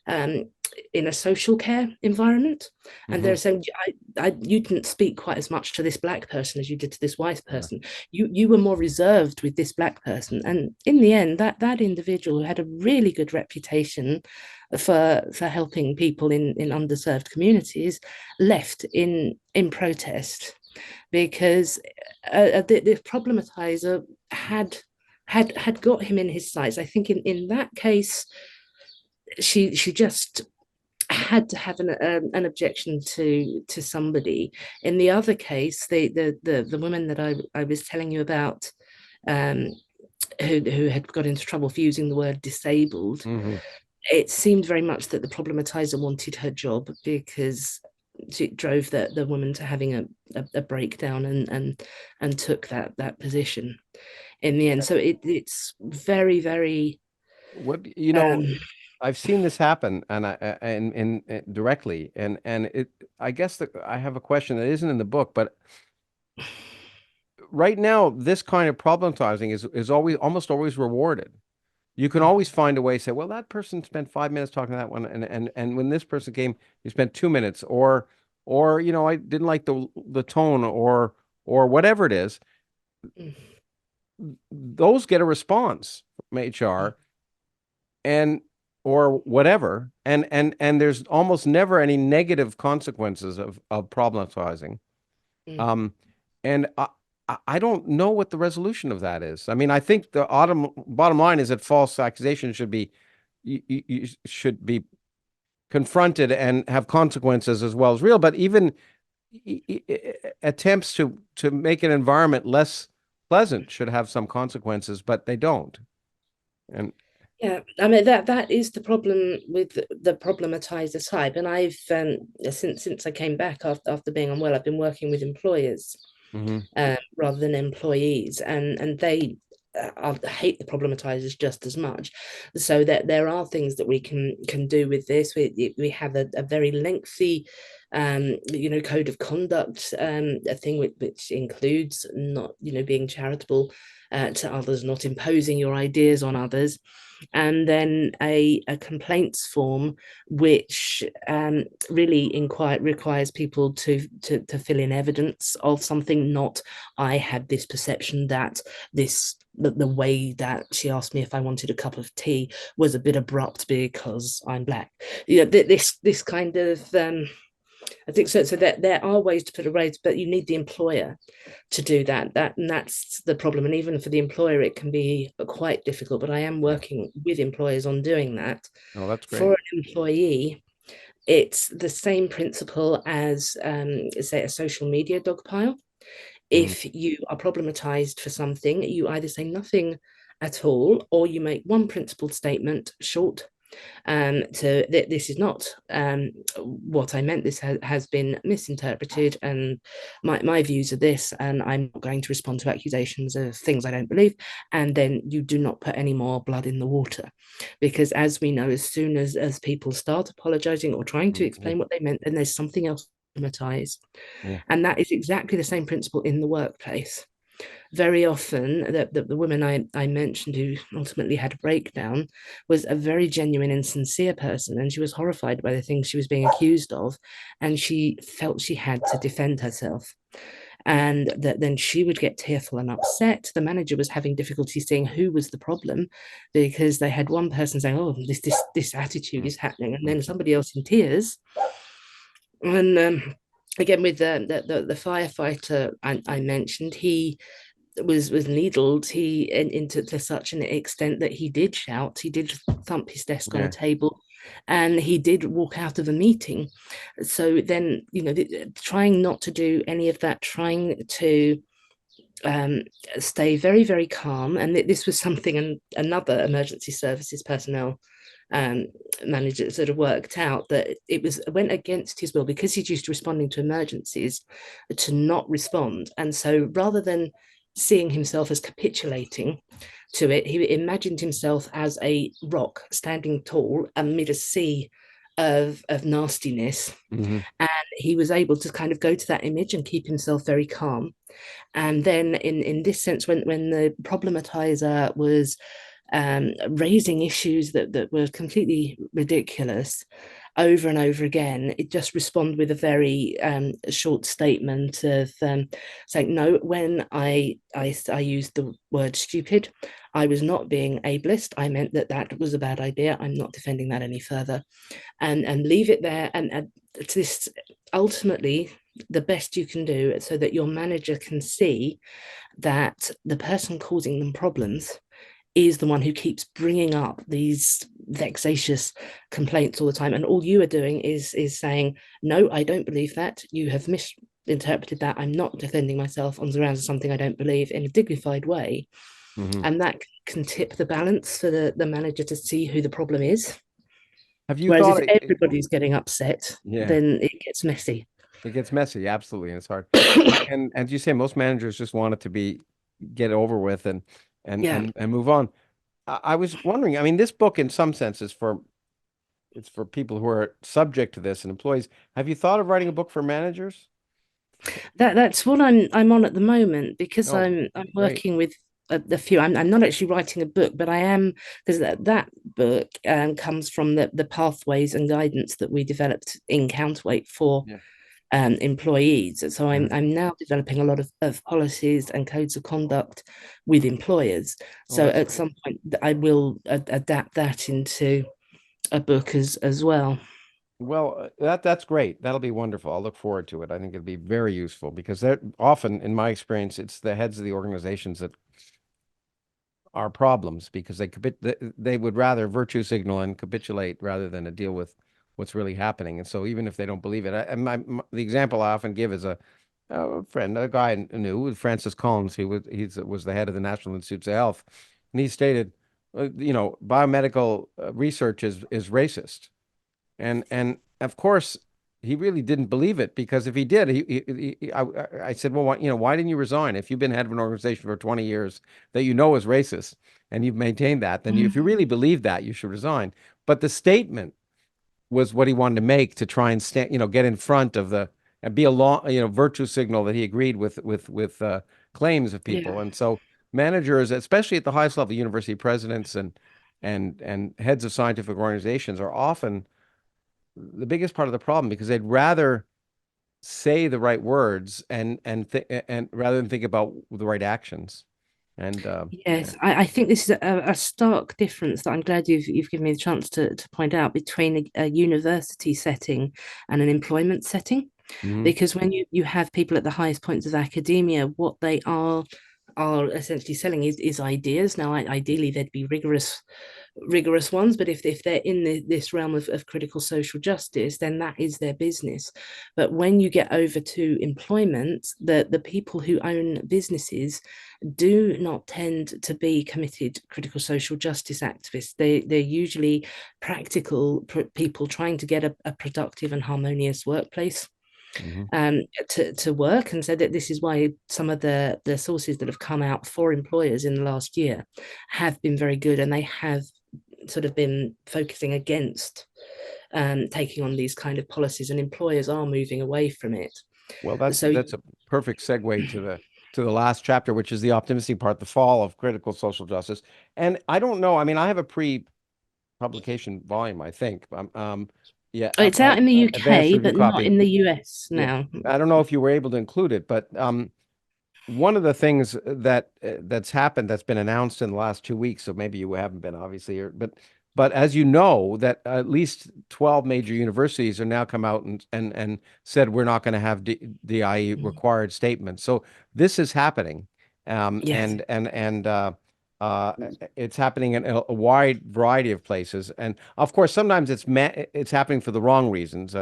um, in a social care environment, and
Mm-hmm.
they're saying, you didn't speak quite as much to this black person as you did to this white
Yeah.
person. You were more reserved with this black person. And in the end, that individual who had a really good reputation for helping people in underserved communities left in protest, because the problematizer had got him in his sights. I think in that case, she just had to have an objection to somebody. In the other case, the woman that I was telling you about, um, who had got into trouble for using the word disabled,
Mm-hmm.
it seemed very much that the problematizer wanted her job because it drove the woman to having a breakdown and took that position in the end. So it's very, very
What
um,
I've seen this happen, and directly, and it. I guess that I have a question that isn't in the book, but right now, this kind of problematizing is always almost always rewarded. You can always find a way to say, well, that person spent 5 minutes talking to that one, and when this person came, you spent 2 minutes, or I didn't like the tone, or whatever it is. Those get a response from HR, and or whatever, and there's almost never any negative consequences of problematizing. Um, and I don't know what the resolution of that is. I mean, I think the bottom line is that false accusations should be you should be confronted and have consequences as well as real. But even attempts to make an environment less pleasant should have some consequences, but they don't. And
Yeah, I mean that is the problem with the problematizer type. And I've since I came back after being unwell, I've been working with employers
mhm,
rather than employees, and they hate the problematizers just as much. So that there are things that we can do with this. We have a very lengthy code of conduct, a thing which includes not being charitable to others, not imposing your ideas on others, and then a complaints form which really requires people to fill in evidence of something, not I had this perception that the way that she asked me if I wanted a cup of tea was a bit abrupt because I'm black. This kind of I think so. So that there are ways to put a raise, but you need the employer to do that. And that's the problem. And even for the employer, it can be quite difficult. But I am
yeah.
working with employers on doing that.
Oh, that's
For
great.
an employee, it's the same principle as say a social media dogpile.
Mhm.
If you are problematized for something, you either say nothing at all, or you make one principled statement, short, so this is not what I meant. This has been misinterpreted, and my views are this, and I'm not going to respond to accusations of things I don't believe. And then you do not put any more blood in the water, because as we know, as soon as people start apologizing or trying to
Mhm.
explain what they meant, then there's something else traumatized.
Yeah.
And that is exactly the same principle in the workplace. Very often, the woman I mentioned who ultimately had a breakdown was a very genuine and sincere person, and she was horrified by the things she was being accused of, and she felt she had to defend herself. And that then she would get tearful and upset. The manager was having difficulty seeing who was the problem, because they had one person saying, "Oh, this attitude is happening," and then
Mhm.
somebody else in tears. And again, with the firefighter I mentioned, he was needled into to such an extent that he did shout, he did thump his desk on a
Yeah.
table, and he did walk out of a meeting. So then, trying not to do any of that, trying to um, stay very, very calm. And this was something another emergency services personnel um, manager sort of worked out, that it went against his will, because he's used to responding to emergencies, to not respond. And so rather than seeing himself as capitulating to it. He imagined himself as a rock standing tall amid a sea of nastiness.
Hmm.
And he was able to kind of go to that image and keep himself very calm. And then in this sense, when the problematizer was raising issues that were completely ridiculous over and over again, it just responded with a very short statement of saying, no, when I used the word stupid, I was not being ableist. I meant that was a bad idea. I'm not defending that any further, and leave it there. And this ultimately the best you can do so that your manager can see that the person causing them problems is the one who keeps bringing up these vexatious complaints all the time, and all you are doing is saying, no, I don't believe that, you have misinterpreted that, I'm not defending myself on the grounds of something I don't believe, in a dignified way.
Hmm.
And that can tip the balance for the manager to see who the problem is.
Have you
Whereas
thought
if everybody's getting upset,
yeah,
then it gets messy.
it gets messy, absolutely, and it's hard. And as you say, most managers just want it to be get over with
Yeah,
and move on. I was wondering, I mean, this book in some sense is for it's for people who are subject to this and employees. Have you thought of writing a book for managers?
that's what I'm on at the moment, because
Oh,
I'm
great.
working with a few. I'm not actually writing a book, but I am, because that book comes from the pathways and guidance that we developed in Counterweight for
Yeah.
employees. So
Uh-huh.
I'm now developing a lot of policies and codes of conduct with employers.
Oh,
So
that's
at
great.
some point I will adapt that into a book as well.
Well, that's great. That'll be wonderful. I'll look forward to it. I think it'll be very useful because they're often, in my experience, it's the heads of the organizations that are problems because they would rather virtue signal and capitulate rather than to deal with what's really happening. And so even if they don't believe it, the example I often give is a friend, a guy I knew, Francis Collins. He was the head of the National Institutes of Health, and he stated, biomedical research is racist. And of course, he really didn't believe it because if he did, I said, well, why didn't you resign? If you've been head of an organization for 20 years that you know is racist and you've maintained that, then if you really believe that, you should resign. But the statement was what he wanted to make to try and stand, get in front of the and be a long, virtue signal that he agreed with claims of
Yeah.
people. And so managers, especially at the highest level, university presidents and heads of scientific organizations are often the biggest part of the problem because they'd rather say the right words and rather than think about the right actions. And yeah.
Yes, I think this is a stark difference that I'm glad you've given me the chance to point out between a university setting and an employment setting.
Hmm.
Because when you have people at the highest points of academia, what they are essentially selling is ideas. Now, ideally, there'd be rigorous ones, but if they're in this realm of critical social justice, then that is their business. But when you get over to employment, the people who own businesses do not tend to be committed critical social justice activists. They're usually practical people trying to get a productive and harmonious workplace
Hmm.
to work. And so that this is why some of the sources that have come out for employers in the last year have been very good, and they have sort of been focusing against taking on these kind of policies, and employers are moving away from it.
Well, that's
So
that's a perfect segue to the last chapter, which is the optimistic part, the fall of critical social justice. And I don't know. I mean, I have a pre-publication volume, I think. Yeah,
it's out in the
advanced
UK,
review
but not
copy.
in the US
Yeah,
now.
I don't know if you were able to include it, but one of the things that's happened that's been announced in the last 2 weeks, so maybe you haven't been obviously, but as you know, that at least 12 major universities are now come out and said we're not going to have DIE required statements. So this is happening,
Yes.
uh, it's happening in a wide variety of places, and of course sometimes it's happening for the wrong reasons.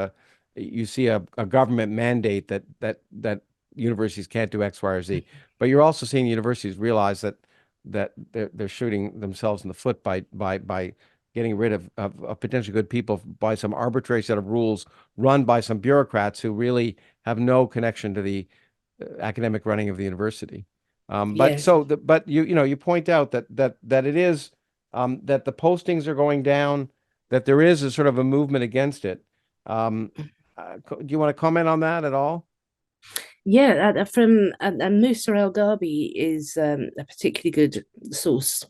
You see a government mandate that universities can't do X, Y, or Z. But you're also seeing universities realize that they're shooting themselves in the foot by getting rid of potentially good people by some arbitrary set of rules run by some bureaucrats who really have no connection to the academic running of the university. But
Yes.
but you point out that it is that the postings are going down, that there is a sort of a movement against it. Do you want to comment on that at all?
Yeah, from Musa El Gabi is a particularly good source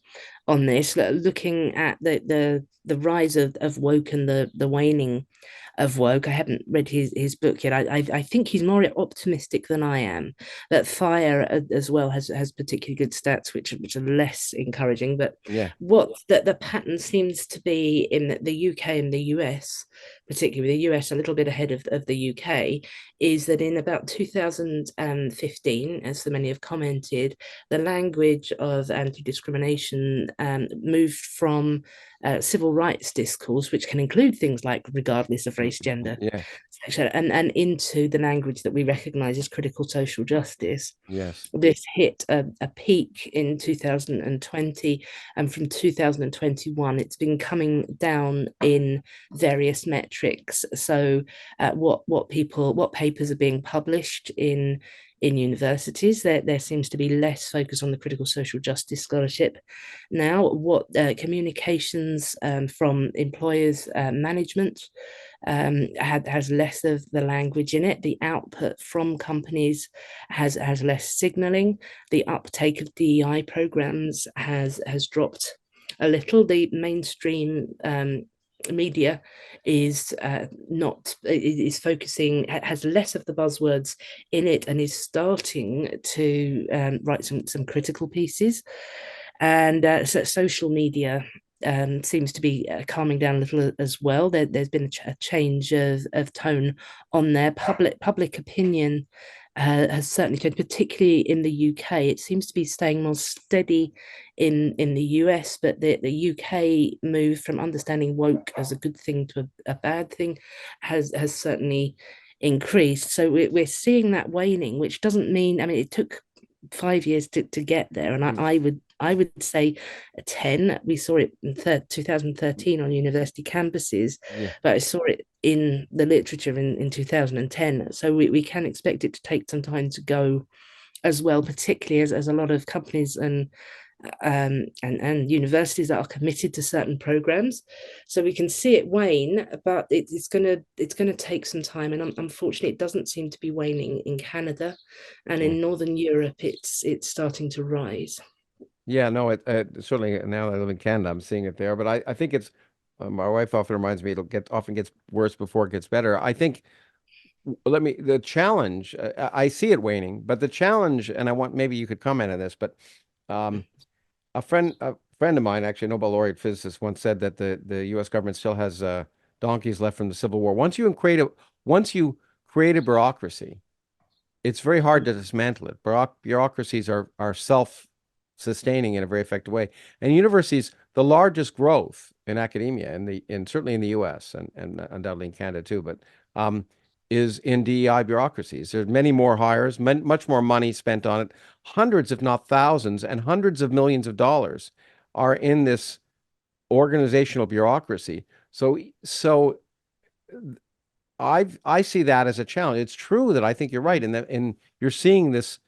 on this, looking at the rise of woke and the waning of woke. I haven't read his book yet. I think he's more optimistic than I am. That Fire as well has particularly good stats, which are less encouraging. But
Yeah,
what the pattern seems to be in the UK and the US, particularly the US a little bit ahead of the UK, is that in about 2015, as so many have commented, the language of anti-discrimination moved from civil rights discourse, which can include things like regardless of race, gender,
yeah,
sexual, and into the language that we recognize as critical social justice.
yes,
This hit a peak in 2020, and from 2021, it's been coming down in various metrics. So, what papers are being published in universities. There seems to be less focus on the critical social justice scholarship now. What communications from employers, management has less of the language in it. The output from companies has less signaling. The uptake of DEI programs has dropped a little. The mainstream media is not is focusing, has less of the buzzwords in it, and is starting to write some critical pieces. And so social media seems to be calming down a little as well. There's been a change of tone on there. Public opinion has certainly changed, particularly in the UK. It seems to be staying more steady in the US, but the UK move from understanding woke as a good thing to a bad thing has certainly increased. So we're seeing that waning, which doesn't mean, I mean, it took 5 years to get there, and
mm,
I would say a 10. We saw it in 2013 on university campuses,
yeah.
but I saw it in the literature in 2010. So we can expect it to take some time to go as well, particularly as a lot of companies and universities that are committed to certain programs. So we can see it wane, but it's gonna take some time. And unfortunately, it doesn't seem to be waning in Canada, and
Yeah.
in Northern Europe, it's starting to rise.
Yeah, no, it certainly now that I live in Canada, I'm seeing it there. But I think it's my wife often reminds me often gets worse before it gets better. I think the challenge, I see it waning, but the challenge, and I want maybe you could comment on this, but um, a friend of mine, actually a Nobel laureate physicist, once said that the U.S. government still has donkeys left from the Civil War. Once you create a bureaucracy, it's very hard to dismantle it. Bureaucracies are self-sustaining in a very effective way. And universities, the largest growth in academia, in certainly in the U.S. and undoubtedly in Canada too, but is in DEI bureaucracies. There's many more hires, much more money spent on it. Hundreds, if not thousands, and hundreds of millions of dollars are in this organizational bureaucracy. So I see that as a challenge. It's true that I think you're right, and you're seeing this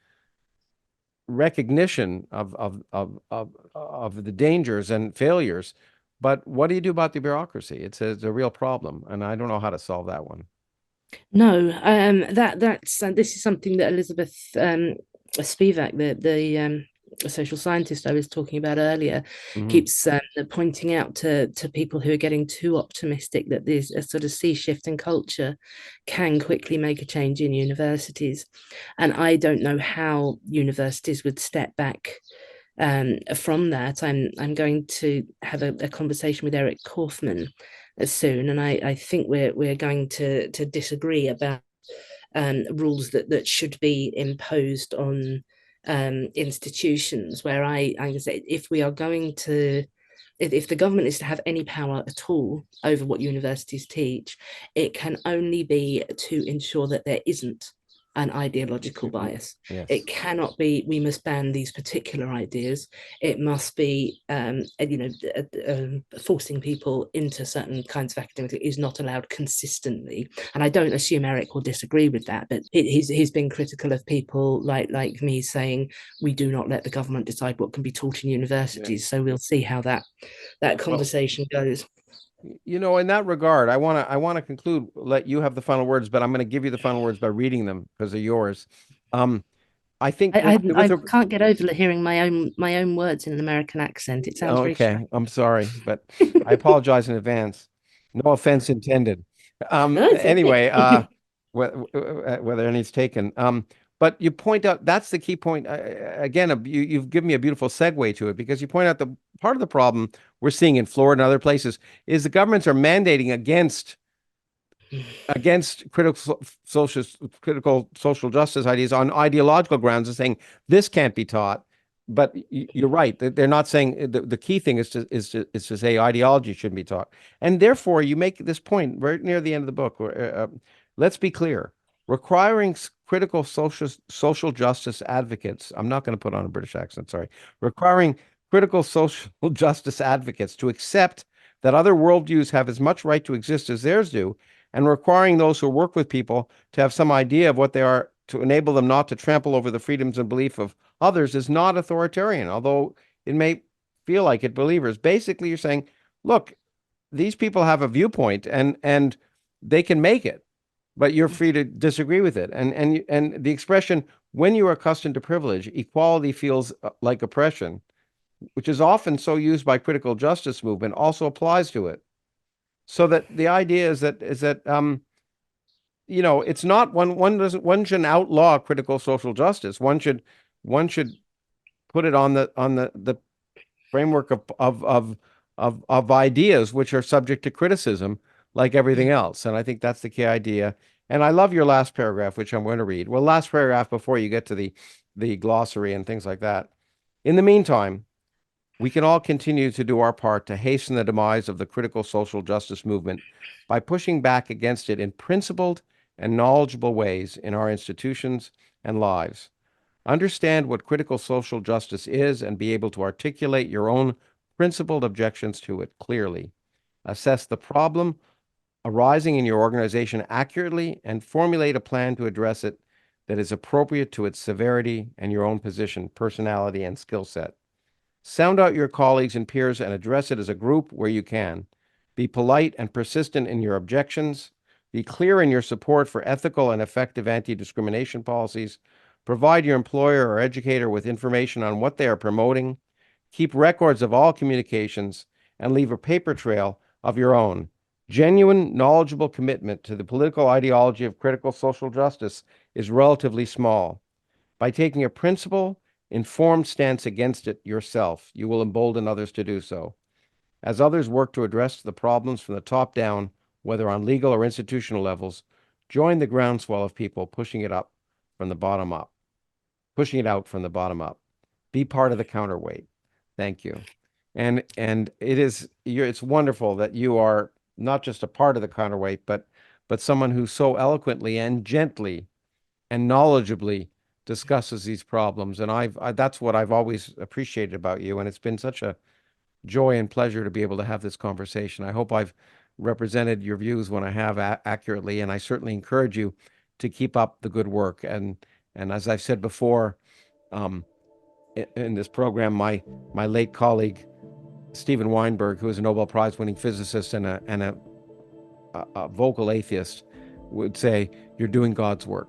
recognition of the dangers and failures. But what do you do about the bureaucracy? It's a real problem, and I don't know how to solve that one.
No, that's this is something that Elizabeth Spivak, the social scientist I was talking about earlier,
Hmm.
keeps pointing out to people who are getting too optimistic that there's a sort of sea shift in culture can quickly make a change in universities, and I don't know how universities would step back from that. I'm going to have a conversation with Eric Kaufman soon, and I think we're going to disagree about rules that should be imposed on institutions. Where I say, if we are going to, if the government is to have any power at all over what universities teach, it can only be to ensure that there isn't an ideological bias.
Yes.
It cannot be, we must ban these particular ideas. It must be, forcing people into certain kinds of academics is not allowed consistently. And I don't assume Eric will disagree with that, but he's been critical of people like me saying, we do not let the government decide what can be taught in universities. Yeah. So we'll see how that conversation goes.
In that regard, I want to conclude, let you have the final words, but I'm going to give you the final words by reading them because they're yours. I think
I can't get over hearing my own words in an American accent. It sounds very strange.
I'm sorry, but I apologize in advance. No offense intended. Anyway, whether any's taken. But you point out, that's the key point. Again, you've given me a beautiful segue to it, because you point out the part of the problem we're seeing in Florida and other places is the governments are mandating against critical social justice ideas on ideological grounds and saying this can't be taught. But you're right. They're not saying the key thing is to say ideology shouldn't be taught. And therefore, you make this point right near the end of the book. Let's be clear. Requiring critical social justice advocates, I'm not going to put on a British accent, sorry. Requiring critical social justice advocates to accept that other worldviews have as much right to exist as theirs do, and requiring those who work with people to have some idea of what they are to enable them not to trample over the freedoms and belief of others is not authoritarian, although it may feel like it, believers. Basically, you're saying, look, these people have a viewpoint and they can make it, but you're free to disagree with it. And the expression, when you are accustomed to privilege, equality feels like oppression, which is often so used by critical justice movement, also applies to it. So that the idea is that it's not one shouldn't outlaw critical social justice. One should put it on the framework of ideas which are subject to criticism, like everything else. And I think that's the key idea. And I love your last paragraph, which I'm going to read. Well, last paragraph before you get to the glossary and things like that. In the meantime, we can all continue to do our part to hasten the demise of the critical social justice movement by pushing back against it in principled and knowledgeable ways in our institutions and lives. Understand what critical social justice is and be able to articulate your own principled objections to it clearly. Assess the problem arising in your organization accurately and formulate a plan to address it that is appropriate to its severity and your own position, personality, and skill set. Sound out your colleagues and peers and address it as a group where you can. Be polite and persistent in your objections. Be clear in your support for ethical and effective anti-discrimination policies. Provide your employer or educator with information on what they are promoting. Keep records of all communications and leave a paper trail of your own. Genuine, knowledgeable commitment to the political ideology of critical social justice is relatively small. By taking a principled, informed stance against it yourself, you will embolden others to do so. As others work to address the problems from the top down, whether on legal or institutional levels, join the groundswell of people pushing it out from the bottom up. Be part of the counterweight. Thank you. And it's wonderful that you are not just a part of the counterweight, but someone who so eloquently and gently and knowledgeably discusses these problems. And that's what I've always appreciated about you. And it's been such a joy and pleasure to be able to have this conversation. I hope I've represented your views when I have accurately, and I certainly encourage you to keep up the good work. And as I've said before, in this program, my late colleague, Steven Weinberg, who is a Nobel Prize winning physicist and a vocal atheist, would say, you're doing God's work.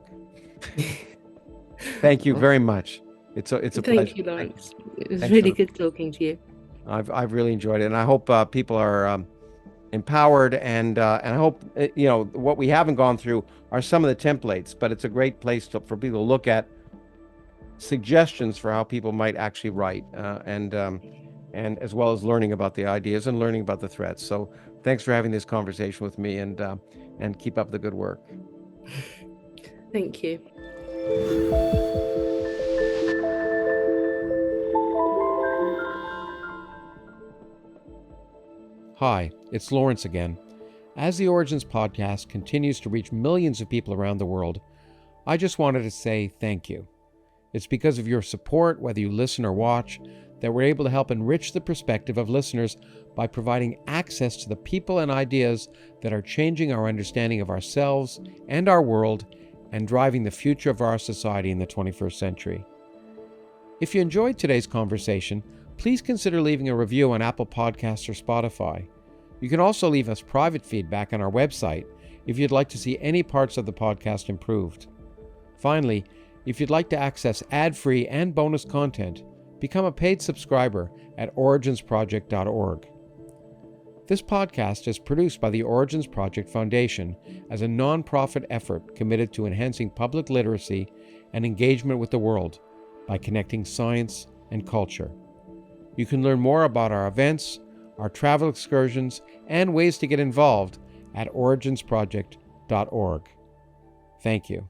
Thank you very much. It's a pleasure.
Thank you, Lawrence. It was really good talking to you.
I've really enjoyed it, and I hope people are empowered, and I hope what we haven't gone through are some of the templates, but it's a great place for people to look at suggestions for how people might actually write, and as well as learning about the ideas and learning about the threats. So thanks for having this conversation with me, and keep up the good work.
Thank you.
Hi, it's Lawrence again. As the Origins podcast continues to reach millions of people around the world, I just wanted to say thank you. It's because of your support, whether you listen or watch, that we're able to help enrich the perspective of listeners by providing access to the people and ideas that are changing our understanding of ourselves and our world and driving the future of our society in the 21st century. If you enjoyed today's conversation, please consider leaving a review on Apple Podcasts or Spotify. You can also leave us private feedback on our website if you'd like to see any parts of the podcast improved. Finally, if you'd like to access ad-free and bonus content, become a paid subscriber at origins-project.org. This podcast is produced by the Origins Project Foundation as a non-profit effort committed to enhancing public literacy and engagement with the world by connecting science and culture. You can learn more about our events, our travel excursions, and ways to get involved at originsproject.org. Thank you.